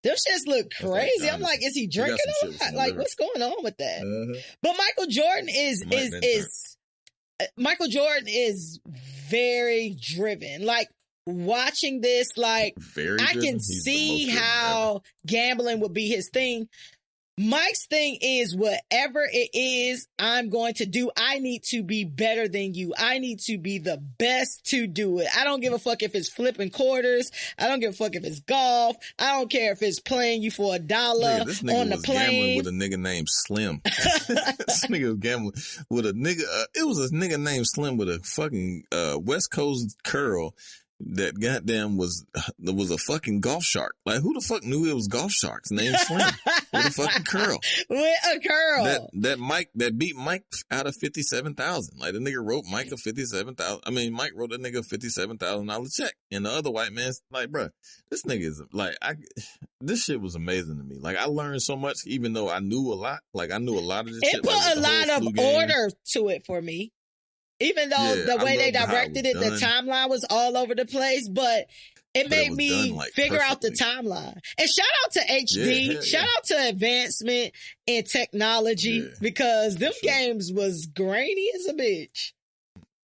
Speaker 2: Them shits look crazy. I'm like, is he drinking a lot? Like, what's going on with that? But Michael Jordan Michael Jordan is very driven. Like, watching this, like, I can see how gambling would be his thing. Mike's thing is whatever it is I'm going to do, I need to be better than you. I need to be the best to do it. I don't give a fuck if it's flipping quarters. I don't give a fuck if it's golf. I don't care if it's playing you for $1 on the plane.
Speaker 3: With a nigga named Slim. This nigga was gambling with a nigga. It was a nigga named Slim with a fucking West Coast curl. That goddamn was a fucking golf shark. Like, who the fuck knew it was golf sharks named Slim with a fucking curl?
Speaker 2: With a curl.
Speaker 3: That beat Mike out of 57,000. Like, the nigga wrote Mike a 57,000. I mean, Mike wrote that nigga a $57,000 check, and the other white man's like, bruh, this nigga is like, this shit was amazing to me. Like, I learned so much, even though I knew a lot. Like, I knew a lot of this shit.
Speaker 2: It put a lot of order to it for me. Even though the way they directed it, the timeline was all over the place, but it made me figure out the timeline. And shout out to HD, shout out to advancement in technology, because them games was grainy as a bitch.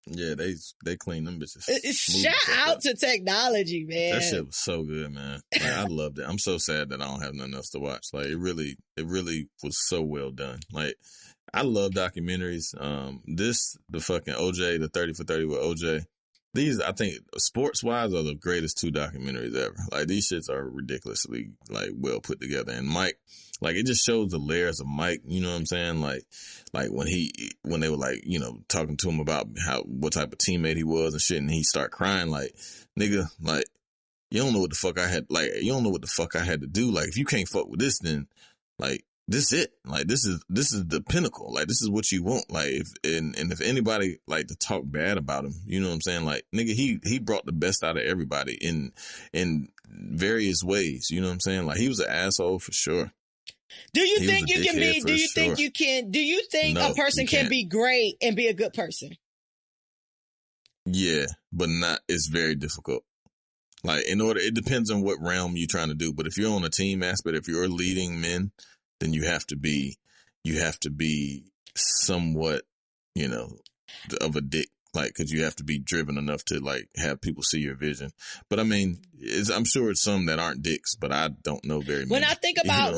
Speaker 3: Yeah, they cleaned them bitches.
Speaker 2: Shout out to technology, man.
Speaker 3: That shit was so good, man. Like, I loved it. I'm so sad that I don't have nothing else to watch. Like, it really was so well done. Like, I love documentaries. The fucking OJ, the 30 for 30 with OJ. These, I think, sports wise, are the greatest 2 documentaries ever. Like, these shits are ridiculously, like, well put together. And Mike, like, it just shows the layers of Mike. You know what I'm saying? Like when they were like, you know, talking to him about what type of teammate he was and shit, and he start crying, like, nigga, like, you don't know what the fuck I had, like, you don't know what the fuck I had to do. Like, if you can't fuck with this, then, like, this it. Like, this is the pinnacle. Like, this is what you want. Like, if anybody like to talk bad about him, you know what I'm saying? Like, nigga, he brought the best out of everybody in various ways. You know what I'm saying? Like, he was an asshole for sure.
Speaker 2: Do you think you can be? Do you think you can? Do you think a person can be great and be a good person?
Speaker 3: Yeah, but not. It's very difficult. Like, it depends on what realm you're trying to do. But if you're on a team aspect, if you're leading men, then you have to be somewhat, you know, of a dick, like, cause you have to be driven enough to like have people see your vision. But I mean, I'm sure it's some that aren't dicks, but I don't know very many.
Speaker 2: When I think about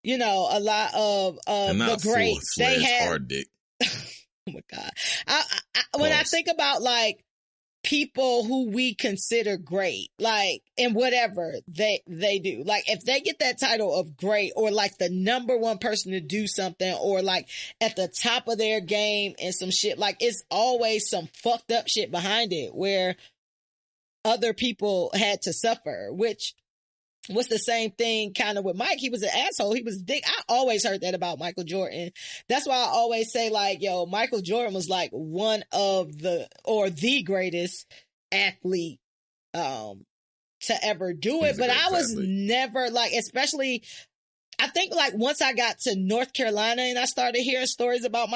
Speaker 2: you know, a lot of the greats, they have
Speaker 3: hard dick.
Speaker 2: Oh my God. When I think about like people who we consider great, like, in whatever they do, like, if they get that title of great, or like the number one person to do something, or like at the top of their game and some shit, like, it's always some fucked up shit behind it where other people had to suffer, which what's the same thing kind of with Mike? He was an asshole. He was a dick. I always heard that about Michael Jordan. That's why I always say, like, yo, Michael Jordan was like one of the greatest athlete to ever do it. But I was never like, especially, I think like once I got to North Carolina and I started hearing stories about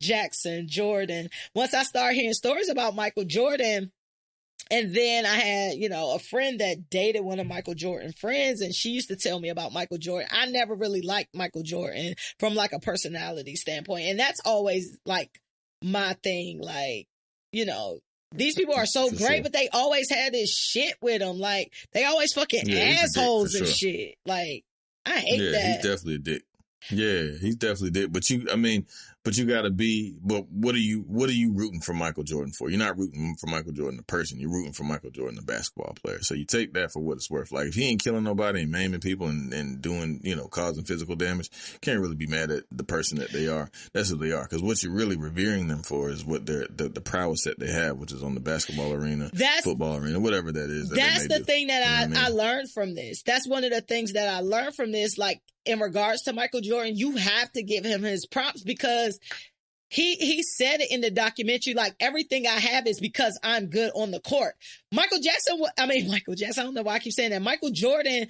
Speaker 2: Jackson Jordan. Once I started hearing stories about Michael Jordan, and then I had, you know, a friend that dated one of Michael Jordan's friends, and she used to tell me about Michael Jordan. I never really liked Michael Jordan from like a personality standpoint. And that's always like my thing. Like, you know, these people are so great, but they always had this shit with them. Like, they always fucking assholes and shit. Like, I hate that.
Speaker 3: Yeah, he's definitely a dick. Yeah, he's definitely dick. But you gotta be, but what are you rooting for Michael Jordan for? You're not rooting for Michael Jordan the person. You're rooting for Michael Jordan the basketball player. So you take that for what it's worth. Like, if he ain't killing nobody and maiming people and doing, you know, causing physical damage, you can't really be mad at the person that they are. That's who they are. Because what you're really revering them for is what the prowess that they have, which is on the basketball arena, football arena, whatever that is.
Speaker 2: That's the thing that I learned from this. That's one of the things that I learned from this. Like, in regards to Michael Jordan, you have to give him his props, because he said it in the documentary, like, everything I have is because I'm good on the court. Michael Jackson, I don't know why I keep saying that. Michael Jordan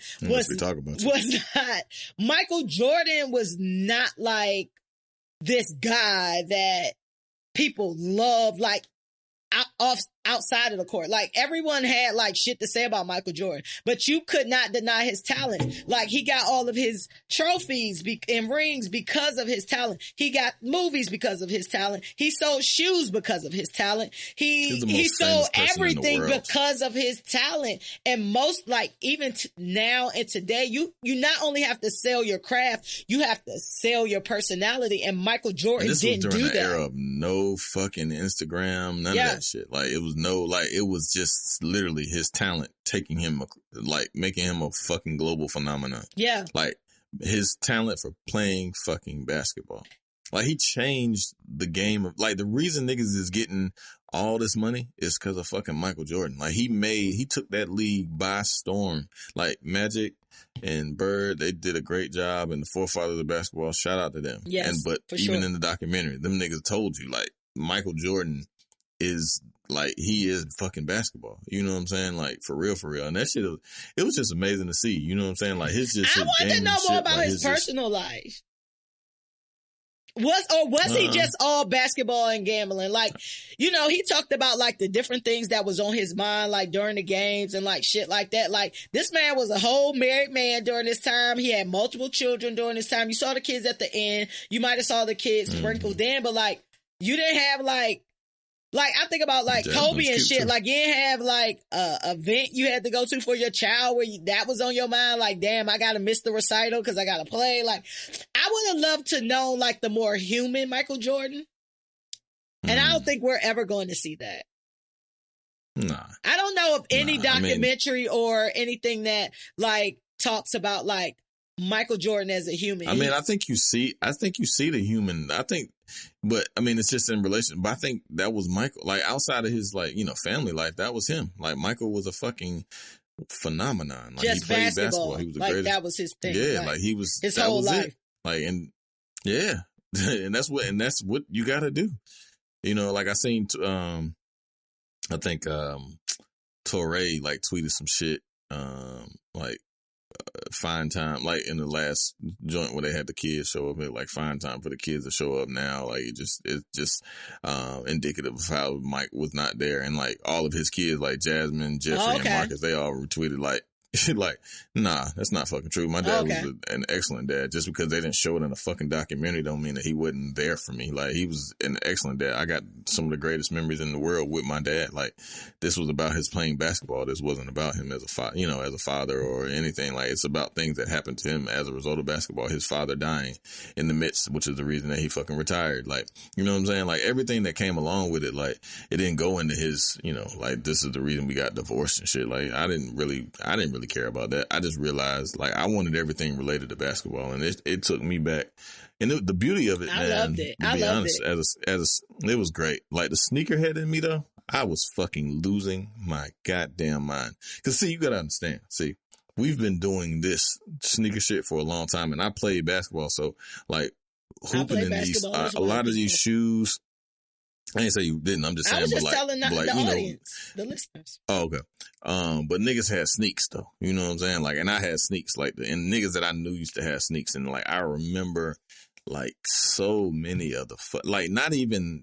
Speaker 2: was not like this guy that people love, like, outside of the court. Like, everyone had like shit to say about Michael Jordan, but you could not deny his talent. Like, he got all of his trophies and rings because of his talent. He got movies because of his talent. He sold shoes because of his talent. He sold everything because of his talent. And most, like, even now and today, you not only have to sell your craft, you have to sell your personality. And Michael Jordan didn't do that.
Speaker 3: Era of no fucking Instagram, none of that shit. Like, it was just literally his talent taking him, like, making him a fucking global phenomenon.
Speaker 2: Yeah.
Speaker 3: Like, his talent for playing fucking basketball. Like, he changed the game of, like, the reason niggas is getting all this money is because of fucking Michael Jordan. Like, he took that league by storm. Like, Magic and Bird, they did a great job, and the forefathers of basketball, shout out to them.
Speaker 2: Yes,
Speaker 3: but even in the documentary, them niggas told you, like, Michael Jordan is, like, he is fucking basketball. You know what I'm saying? Like, for real. And that shit, it was just amazing to see. You know what I'm saying? Like, I
Speaker 2: want to know more about his personal life. Was he just all basketball and gambling? Like, you know, he talked about like the different things that was on his mind, like during the games and like shit like that. Like, this man was a whole married man during this time. He had multiple children during this time. You saw the kids at the end. You might have saw the kids sprinkled in, but like, you didn't have like I think about like Kobe and shit. Like, you didn't have like a event you had to go to for your child where that was on your mind. Like, damn, I gotta miss the recital because I gotta play. Like, I would have loved to know like the more human Michael Jordan. And I don't think we're ever going to see that.
Speaker 3: Nah.
Speaker 2: I don't know of any documentary or anything that like talks about like Michael Jordan as a human.
Speaker 3: I mean, I think you see the human. But I mean, it's just in relation. But I think that was Michael. Like, outside of his, like, you know, family life, that was him. Like, Michael was a fucking phenomenon. Like,
Speaker 2: just
Speaker 3: he played basketball. He was the greatest.
Speaker 2: That was his thing.
Speaker 3: Yeah, like he was
Speaker 2: his whole life.
Speaker 3: It. Like, and yeah, and that's what you got to do. You know, like I seen, I think Torre like tweeted some shit, like. Find time, like in the last joint where they had the kids show up, like, find time for the kids to show up now. Like, it's just indicative of how Mike was not there, and like all of his kids, like Jasmine, Jeffrey, and Marcus, they all retweeted like like, nah, that's not fucking true. My dad was an excellent dad. Just because they didn't show it in a fucking documentary don't mean that he wasn't there for me. Like, he was an excellent dad. I got some of the greatest memories in the world with my dad. Like, this was about his playing basketball. This wasn't about him as a father or anything. Like, it's about things that happened to him as a result of basketball. His father dying in the midst, which is the reason that he fucking retired. Like, you know what I'm saying? Like, everything that came along with it, like, it didn't go into his, you know, like, this is the reason we got divorced and shit. Like, I didn't really care about that. I just realized, like, I wanted everything related to basketball, and it took me back. And the beauty of it, man,
Speaker 2: I loved it.
Speaker 3: To be honest, it was great. Like, the sneakerhead in me, though, I was fucking losing my goddamn mind. Cause see, you gotta understand. See, we've been doing this sneaker shit for a long time, and I played basketball, so like hooping in these a lot of these shoes. I didn't say you didn't. I'm just saying,
Speaker 2: I was just
Speaker 3: but
Speaker 2: telling the audience, the listeners.
Speaker 3: Oh, okay. But niggas had sneaks though. You know what I'm saying? Like, and I had sneaks and niggas that I knew used to have sneaks, and like I remember. Like so many of the not even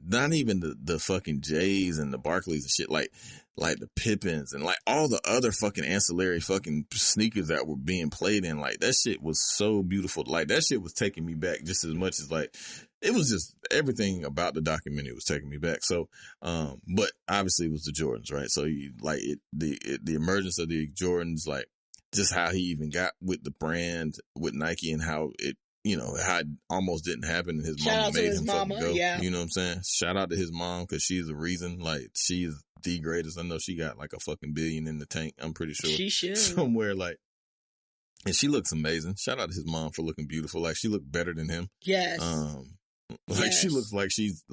Speaker 3: the fucking Jays and the Barclays and shit, like the Pippins and like all the other fucking ancillary fucking sneakers that were being played in. Like that shit was so beautiful. Like that shit was taking me back just as much as like it was just everything about the documentary was taking me back. So, but obviously it was the Jordans, right? So the emergence of the Jordans, like just how he even got with the brand with Nike and how it. You know, how it almost didn't happen and his mama made him fucking go. Yeah. You know what I'm saying? Shout out to his mom because she's the reason. Like, she's the greatest. I know she got like a fucking billion in the tank. I'm pretty sure.
Speaker 2: She should.
Speaker 3: Somewhere like, and she looks amazing. Shout out to his mom for looking beautiful. Like, she looked better than him.
Speaker 2: Yes.
Speaker 3: She looks like she's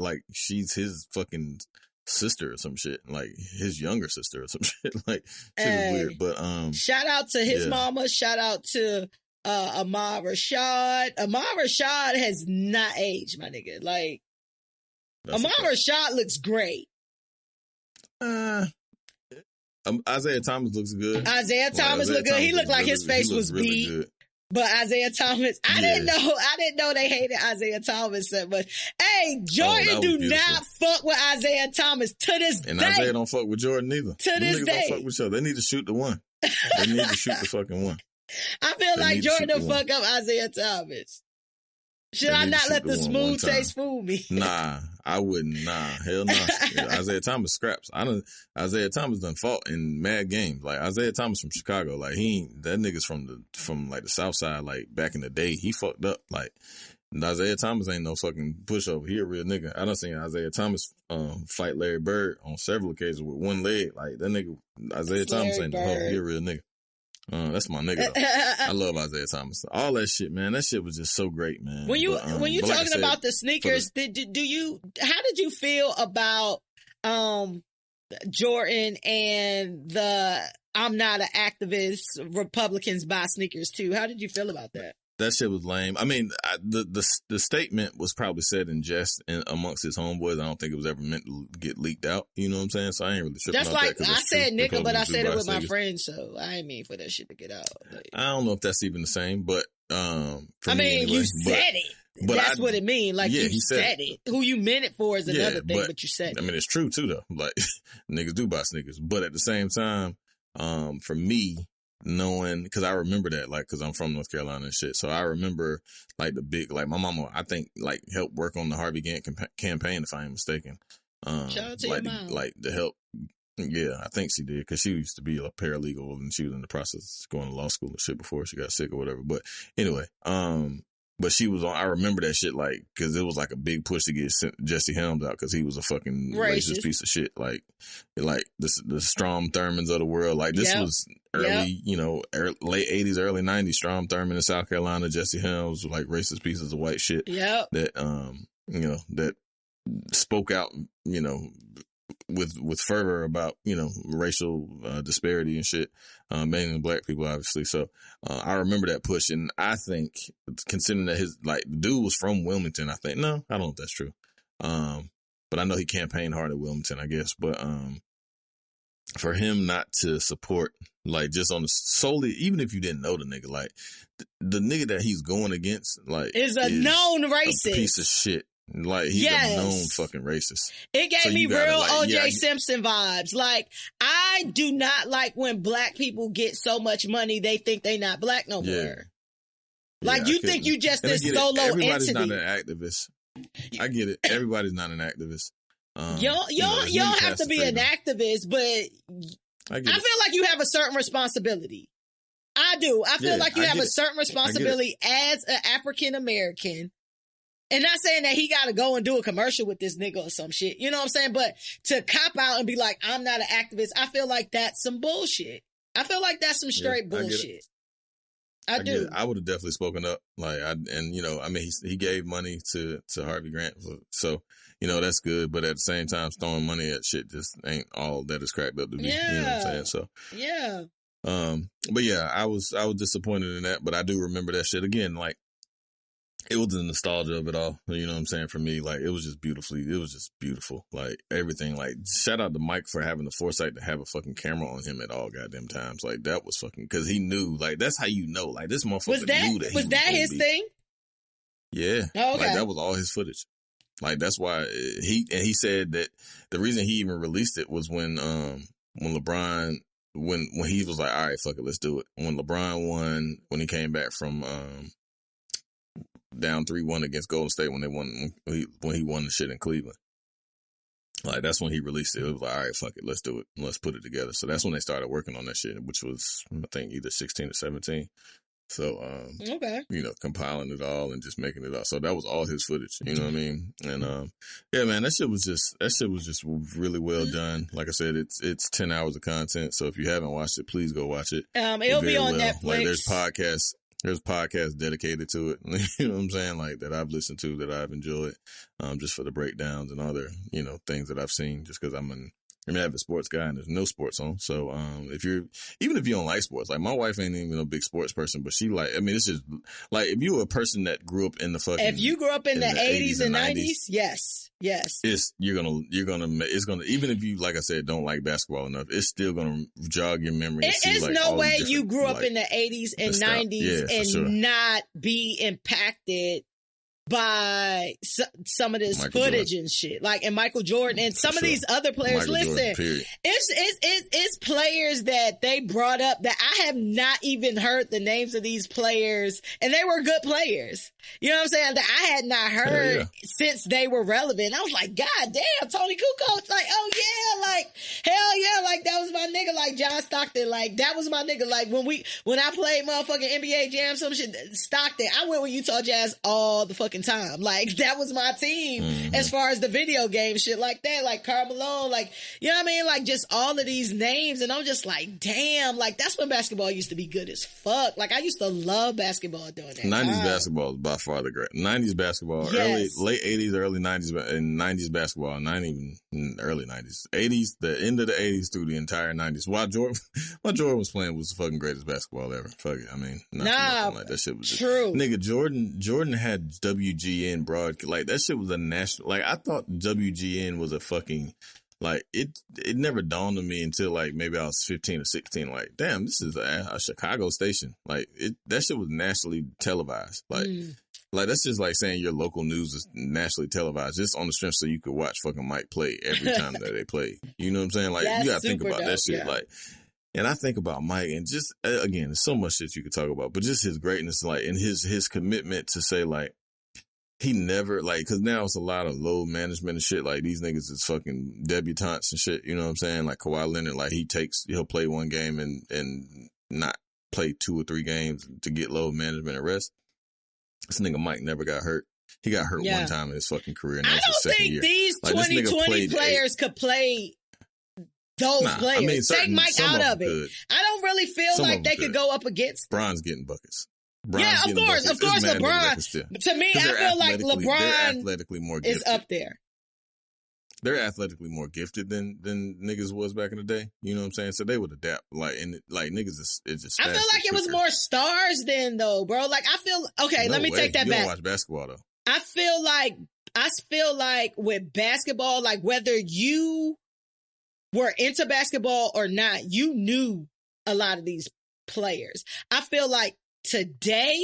Speaker 3: his fucking sister or some shit. Like, his younger sister or some shit. Like, shit is weird. But,
Speaker 2: shout out to his mama. Shout out to, Ahmad Rashad. Ahmad Rashad has not aged, my nigga. Like, Ahmad Rashad looks great.
Speaker 3: Isaiah Thomas looks good.
Speaker 2: Isaiah Thomas looked good. He looked like his face was beat. Good. But Isaiah Thomas, I didn't know they hated Isaiah Thomas that much. Hey, Jordan do not fuck with Isaiah Thomas to this day.
Speaker 3: And Isaiah don't fuck with Jordan either.
Speaker 2: To this day.
Speaker 3: Don't fuck with each other. They need to shoot the one. They need to shoot the fucking one.
Speaker 2: I feel like Jordan will fuck up Isaiah Thomas. Should I not let the smooth taste fool me? Nah,
Speaker 3: I wouldn't. Nah, hell no. Nah. Isaiah Thomas scraps. Isaiah Thomas done fought in mad games. Like Isaiah Thomas from Chicago. Like that nigga's from like the South Side. Like back in the day, he fucked up. Like Isaiah Thomas ain't no fucking pushover. He a real nigga. I done seen Isaiah Thomas fight Larry Bird on several occasions with one leg. Like that nigga Isaiah Thomas ain't no hoe. He a real nigga. That's my nigga though. I love Isaiah Thomas. All that shit, man. That shit was just so great, man.
Speaker 2: When you talking about the sneakers, how did you feel about Jordan and the I'm not an activist, Republicans buy sneakers too? How did you feel about that?
Speaker 3: That shit was lame. I mean, the statement was probably said in jest amongst his homeboys. I don't think it was ever meant to get leaked out. You know what I'm saying? So I ain't really tripping
Speaker 2: out
Speaker 3: that.
Speaker 2: That's like, I said nigga, but I said it with my friends, so I ain't mean for that shit to get out. Like,
Speaker 3: I don't know if that's even the same, but
Speaker 2: you said it. But that's what it means. Like, you said it. Who you meant it for is another thing, but you said it.
Speaker 3: I mean, it's true too, though. Like, niggas do buy sneakers. But at the same time, for me, knowing, because I remember that, like, because I'm from North Carolina and shit. So I remember, like, the big, like, my mama, I think, like, helped work on the Harvey Gantt campaign, if I ain't mistaken.
Speaker 2: Shout out to your mom.
Speaker 3: Like, to help. Yeah, I think she did, because she used to be a paralegal and she was in the process of going to law school and shit before she got sick or whatever. But anyway, but she was on, I remember that shit, like, because it was like a big push to get Jesse Helms out because he was a fucking racist piece of shit. Like the Strom Thurmans of the world. Like, this was early, late 80s, early 90s. Strom Thurmond in South Carolina, Jesse Helms, like racist pieces of white shit.
Speaker 2: Yep.
Speaker 3: That, that spoke out, with fervor about, racial disparity and shit, mainly black people, obviously. So I remember that push, and I think, considering that the dude was from Wilmington, I think, no, I don't know if that's true. But I know he campaigned hard at Wilmington, I guess. But for him not to support, like, just on the solely, even if you didn't know the nigga, like, the nigga that he's going against, like,
Speaker 2: is a known racist,
Speaker 3: a piece of shit. Like, he's a known fucking racist.
Speaker 2: It gave me real O.J. Simpson vibes. Like, I do not like when black people get so much money they think they not black no more. Like, you think you just this solo
Speaker 3: Everybody's
Speaker 2: entity.
Speaker 3: Not an activist. I get it. Everybody's not an activist.
Speaker 2: You don't have to be an activist, but I feel like you have a certain responsibility. I do. I feel like you have a certain responsibility as an African American. And not saying that he got to go and do a commercial with this nigga or some shit. You know what I'm saying? But to cop out and be like, I'm not an activist, I feel like that's some bullshit. I feel like that's some straight bullshit. I do.
Speaker 3: I would have definitely spoken up. Like, he gave money to Harvey Grant. So, that's good. But at the same time, throwing money at shit just ain't all that it's cracked up to be.
Speaker 2: Yeah.
Speaker 3: You know what I'm saying? So,
Speaker 2: yeah.
Speaker 3: But yeah, I was disappointed in that, but I do remember that shit again. Like, it was the nostalgia of it all. You know what I'm saying? For me, like, it was just beautiful. Like, everything. Like, shout out to Mike for having the foresight to have a fucking camera on him at all goddamn times. Like, that was fucking, cause he knew, like, that's how you know, like, this motherfucker knew that he was that his thing? Yeah. Oh, okay. Like, that was all his footage. Like, that's why he said that the reason he even released it was when LeBron, when he was like, all right, fuck it, let's do it. When LeBron won, when he came back from, down 3-1 against Golden State when he won the shit in Cleveland. Like, that's when he released it. It was like, all right, fuck it, let's do it. Let's put it together. So that's when they started working on that shit, which was, I think, either 16 or 17. So,
Speaker 2: okay.
Speaker 3: Compiling it all and just making it all. So that was all his footage. You know what I mean? And, yeah, man, that shit was just really well done. Like I said, it's 10 hours of content. So if you haven't watched it, please go watch it.
Speaker 2: It'll be on Netflix.
Speaker 3: Like, there's podcasts dedicated to it, you know what I'm saying? Like, that I've listened to, that I've enjoyed, just for the breakdowns and other, things that I've seen, just because I'm an avid sports guy and there's no sports on. So, even if you don't like sports, like, my wife ain't even a big sports person, but she it's just, like, if you were a person that grew up in the fucking...
Speaker 2: If you grew up in the 80s and 90s, yes.
Speaker 3: You're gonna, even if you, like I said, don't like basketball enough, it's still gonna jog your memory.
Speaker 2: There's no way you grew up in the 80s and 90s and not be impacted by some of this footage and shit, like, and Michael Jordan and some of these other players. Listen, it's players that they brought up that I have not even heard the names of these players, and they were good players. You know what I'm saying? That I had not heard since they were relevant. I was like, God damn, Tony Kukoc, like, oh yeah, like, hell yeah, like, that was my nigga, like John Stockton, like, that was my nigga, like, when I played motherfucking NBA Jam, some shit, Stockton, I went with Utah Jazz all the fucking time. Like, that was my team as far as the video game shit like that, like Karl Malone, like, you know what I mean? Like, just all of these names, and I'm just like, damn, like, that's when basketball used to be good as fuck. Like, I used to love basketball during that
Speaker 3: 90s basketball is by far the great. 90s basketball, late 80s, early 90s, and 90s basketball, not even early 90s. 80s, the end of the 80s through the entire 90s. While Jordan was playing was the fucking greatest basketball ever. Fuck it. I mean, nothing like that shit was
Speaker 2: true.
Speaker 3: Nigga, Jordan had WGN broad, like, that shit was a national, like, I thought WGN was a fucking, like, it never dawned on me until, like, maybe I was 15 or 16, like, damn, this is a Chicago station. Like, that shit was nationally televised. Like, that's just like saying your local news is nationally televised, just on the strength so you could watch fucking Mike play every time that they play. You know what I'm saying? Like, you gotta think about that shit. Yeah. Like, and I think about Mike, and just, again, there's so much shit you could talk about, but just his greatness, like, and his commitment to say, like, he never, like, cause now it's a lot of low management and shit. Like, these niggas is fucking debutantes and shit. You know what I'm saying? Like, Kawhi Leonard, like, he'll play one game and not play 2 or 3 games to get low management and rest. This nigga Mike never got hurt. He got hurt one time in his fucking career. And
Speaker 2: I don't think these 2020 players could play those players. I mean, take Mike out of it. I don't really feel like they could go up against
Speaker 3: Bron's getting buckets.
Speaker 2: Of course, LeBron. To me, I feel like LeBron
Speaker 3: athletically more
Speaker 2: is up there.
Speaker 3: They're athletically more gifted than niggas was back in the day. You know what I'm saying? So they would adapt. Like, and like, niggas it's just.
Speaker 2: I feel like it was more stars then, though, bro. Like, I feel okay. Let me take that back.
Speaker 3: You don't watch basketball though.
Speaker 2: I feel like with basketball, like, whether you were into basketball or not, you knew a lot of these players. I feel like today,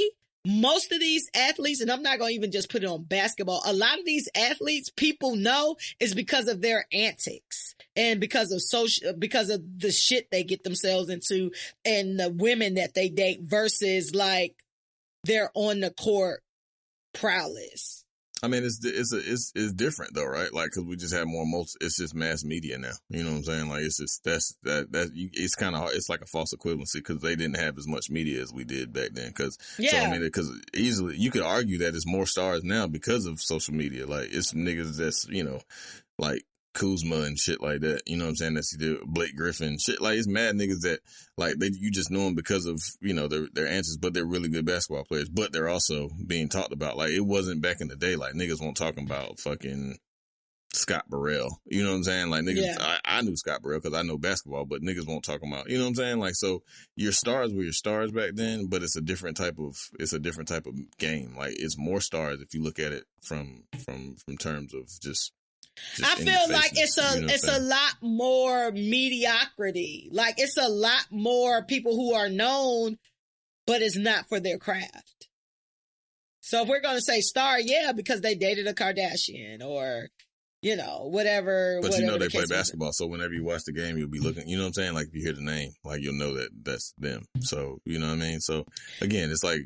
Speaker 2: most of these athletes, and I'm not going to even just put it on basketball, a lot of these athletes people know is because of their antics and because of the shit they get themselves into and the women that they date versus, like, their on the court prowess.
Speaker 3: I mean, it's different though, right? Like, cause we just have more it's just mass media now. You know what I'm saying? Like, it's just, it's kind of hard. It's like a false equivalency cause they didn't have as much media as we did back then. So, I mean, cause easily you could argue that it's more stars now because of social media. Like, it's niggas that's, like, Kuzma and shit like that. You know what I'm saying? That's Blake Griffin, shit. Like, it's mad niggas that, like, you just know them because of, you know, their answers, but they're really good basketball players, but they're also being talked about. Like, it wasn't back in the day, like, niggas weren't talking about fucking Scott Burrell. You know what I'm saying? Like, niggas, I knew Scott Burrell because I know basketball, but niggas won't talk about, you know what I'm saying? Like, so your stars were your stars back then, but it's a different type of game. Like, it's more stars if you look at it from terms of just
Speaker 2: I feel like it's a lot more mediocrity. Like, it's a lot more people who are known, but it's not for their craft. So if we're going to say star, yeah, because they dated a Kardashian or, you know, whatever.
Speaker 3: But you know they play basketball, so whenever you watch the game, you'll be looking, you know what I'm saying? Like, if you hear the name, like, you'll know that that's them. So, you know what I mean? So, again, it's like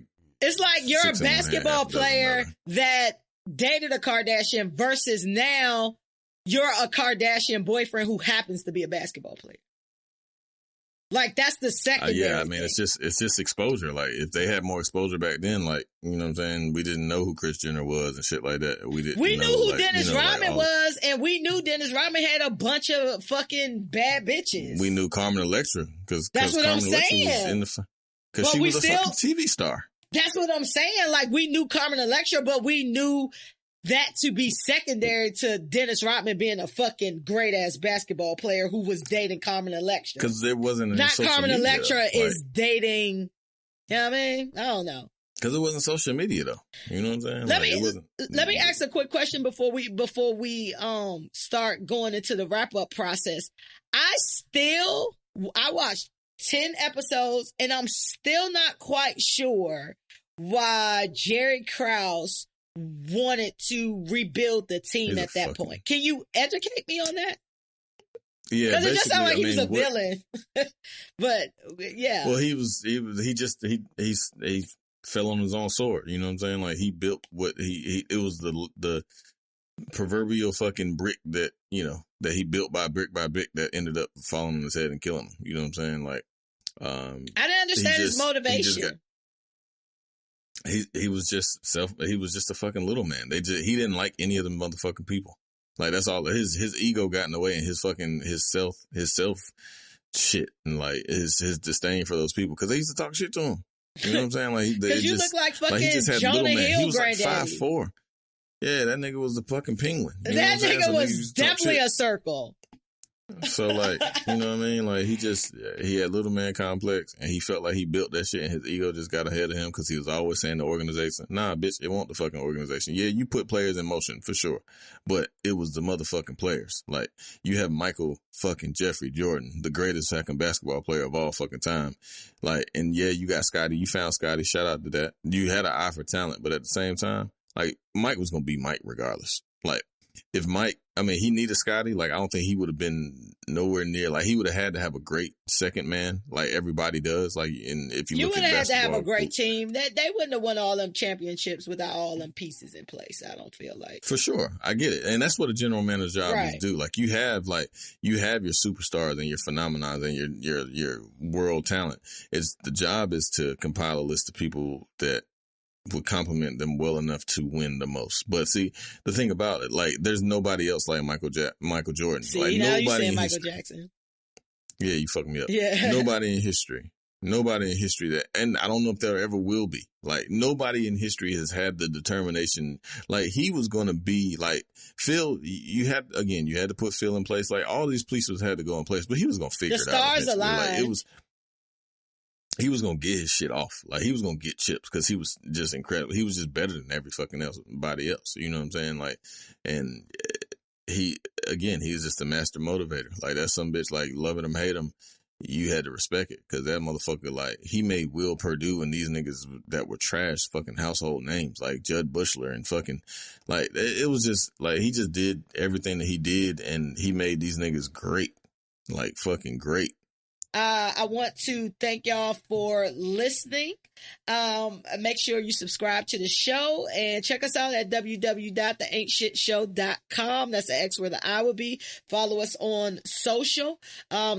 Speaker 2: you're a basketball player that dated a Kardashian versus now you're a Kardashian boyfriend who happens to be a basketball player. Like, that's the secondary.
Speaker 3: Yeah, I mean, it's just exposure. Like, if they had more exposure back then, like, you know what I'm saying? We didn't know who Kris Jenner was and shit like that. We knew
Speaker 2: who
Speaker 3: like,
Speaker 2: Dennis
Speaker 3: you know,
Speaker 2: Rodman was, and we knew Dennis Rodman had a bunch of fucking bad bitches.
Speaker 3: We knew Carmen Electra because Carmen Electra was in the because she was a fucking TV star.
Speaker 2: That's what I'm saying. Like, we knew Carmen Electra, but we knew that to be secondary to Dennis Rodman being a fucking great ass basketball player who was dating Carmen Electra.
Speaker 3: Because there wasn't
Speaker 2: not Carmen Electra is dating. You know what I mean? I don't know.
Speaker 3: Because it wasn't social media though. You know what I'm saying?
Speaker 2: Let me ask a quick question before we start going into the wrap up process. I watched 10 episodes and I'm still not quite sure why Jerry Krause wanted to rebuild the team at that point. Can you educate me on that?
Speaker 3: Yeah,
Speaker 2: because it just sounded like he was a villain. But yeah,
Speaker 3: well, he fell on his own sword. You know what I'm saying? Like, he built what it was the proverbial fucking brick that, you know, that he built by brick that ended up falling on his head and killing him. You know what I'm saying? Like,
Speaker 2: I didn't understand his motivation.
Speaker 3: He was just a fucking little man. He didn't like any of them motherfucking people. Like, that's all. His ego got in the way, and his self shit, and like his disdain for those people, because they used to talk shit to him. You know what I'm saying? Like,
Speaker 2: because you look like fucking Jonah Hill.
Speaker 3: He was like 5'4". Yeah, that nigga was the fucking penguin.
Speaker 2: That nigga was definitely a circle.
Speaker 3: So, like, you know what I mean? Like, he had little man complex, and he felt like he built that shit, and his ego just got ahead of him because he was always saying the organization. Nah, bitch, it wasn't the fucking organization. Yeah, you put players in motion for sure, but it was the motherfucking players. Like, you have Michael fucking Jeffrey Jordan, the greatest fucking basketball player of all fucking time. Like, and yeah, you got Scotty. You found Scotty. Shout out to that. You had an eye for talent, but at the same time, like, Mike was gonna be Mike regardless. Like, if Mike, I mean, he needed Scotty. Like, I don't think he would have been nowhere near. Like, he would have had to have a great second man, like everybody does. Like, and if you look at basketball, you would have had to have
Speaker 2: a great team. That they wouldn't have won all them championships without all them pieces in place. I don't feel like.
Speaker 3: For sure, I get it, and that's what a general manager's job is to do. Like, you have your superstars and your phenomena and your world talent. The job is to compile a list of people that would compliment them well enough to win the most. But see, the thing about it, like, there's nobody else like Michael Jordan.
Speaker 2: See,
Speaker 3: like,
Speaker 2: now
Speaker 3: nobody
Speaker 2: you saying Michael Jackson.
Speaker 3: Yeah, you fucked me up.
Speaker 2: Yeah.
Speaker 3: Nobody in history that, and I don't know if there ever will be. Like, nobody in history has had the determination. Like, he was going to be like Phil. You had to put Phil in place. Like, all these pieces had to go in place, but he was going to figure it out.
Speaker 2: The stars aligned.
Speaker 3: Like, he was going to get his shit off. Like, he was going to get chips because he was just incredible. He was just better than everybody else. You know what I'm saying? Like, and he's just a master motivator. Like, that's some bitch, like, love him, hate him. You had to respect it because that motherfucker, like, he made Will Perdue and these niggas that were trash fucking household names, like Judd Bushler and fucking, like, it was just, like, he just did everything that he did and he made these niggas great. Like, fucking great.
Speaker 2: I want to thank y'all for listening. Make sure you subscribe to the show and check us out at www.theaintshitshow.com. That's the X where the I will be. Follow us on social,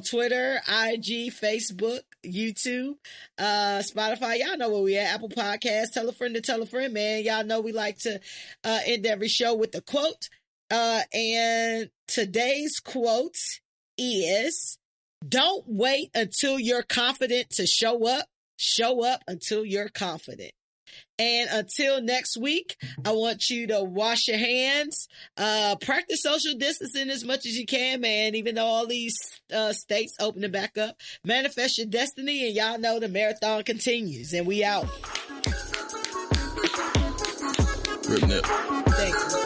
Speaker 2: Twitter, IG, Facebook, YouTube, Spotify. Y'all know where we at. Apple Podcasts. Tell a friend to tell a friend, man. Y'all know we like to end every show with a quote. And today's quote is, don't wait until you're confident to show up. Show up until you're confident. And until next week, I want you to wash your hands, practice social distancing as much as you can, man, even though all these states opening back up. Manifest your destiny, and y'all know the marathon continues, and we out.
Speaker 3: Thank you.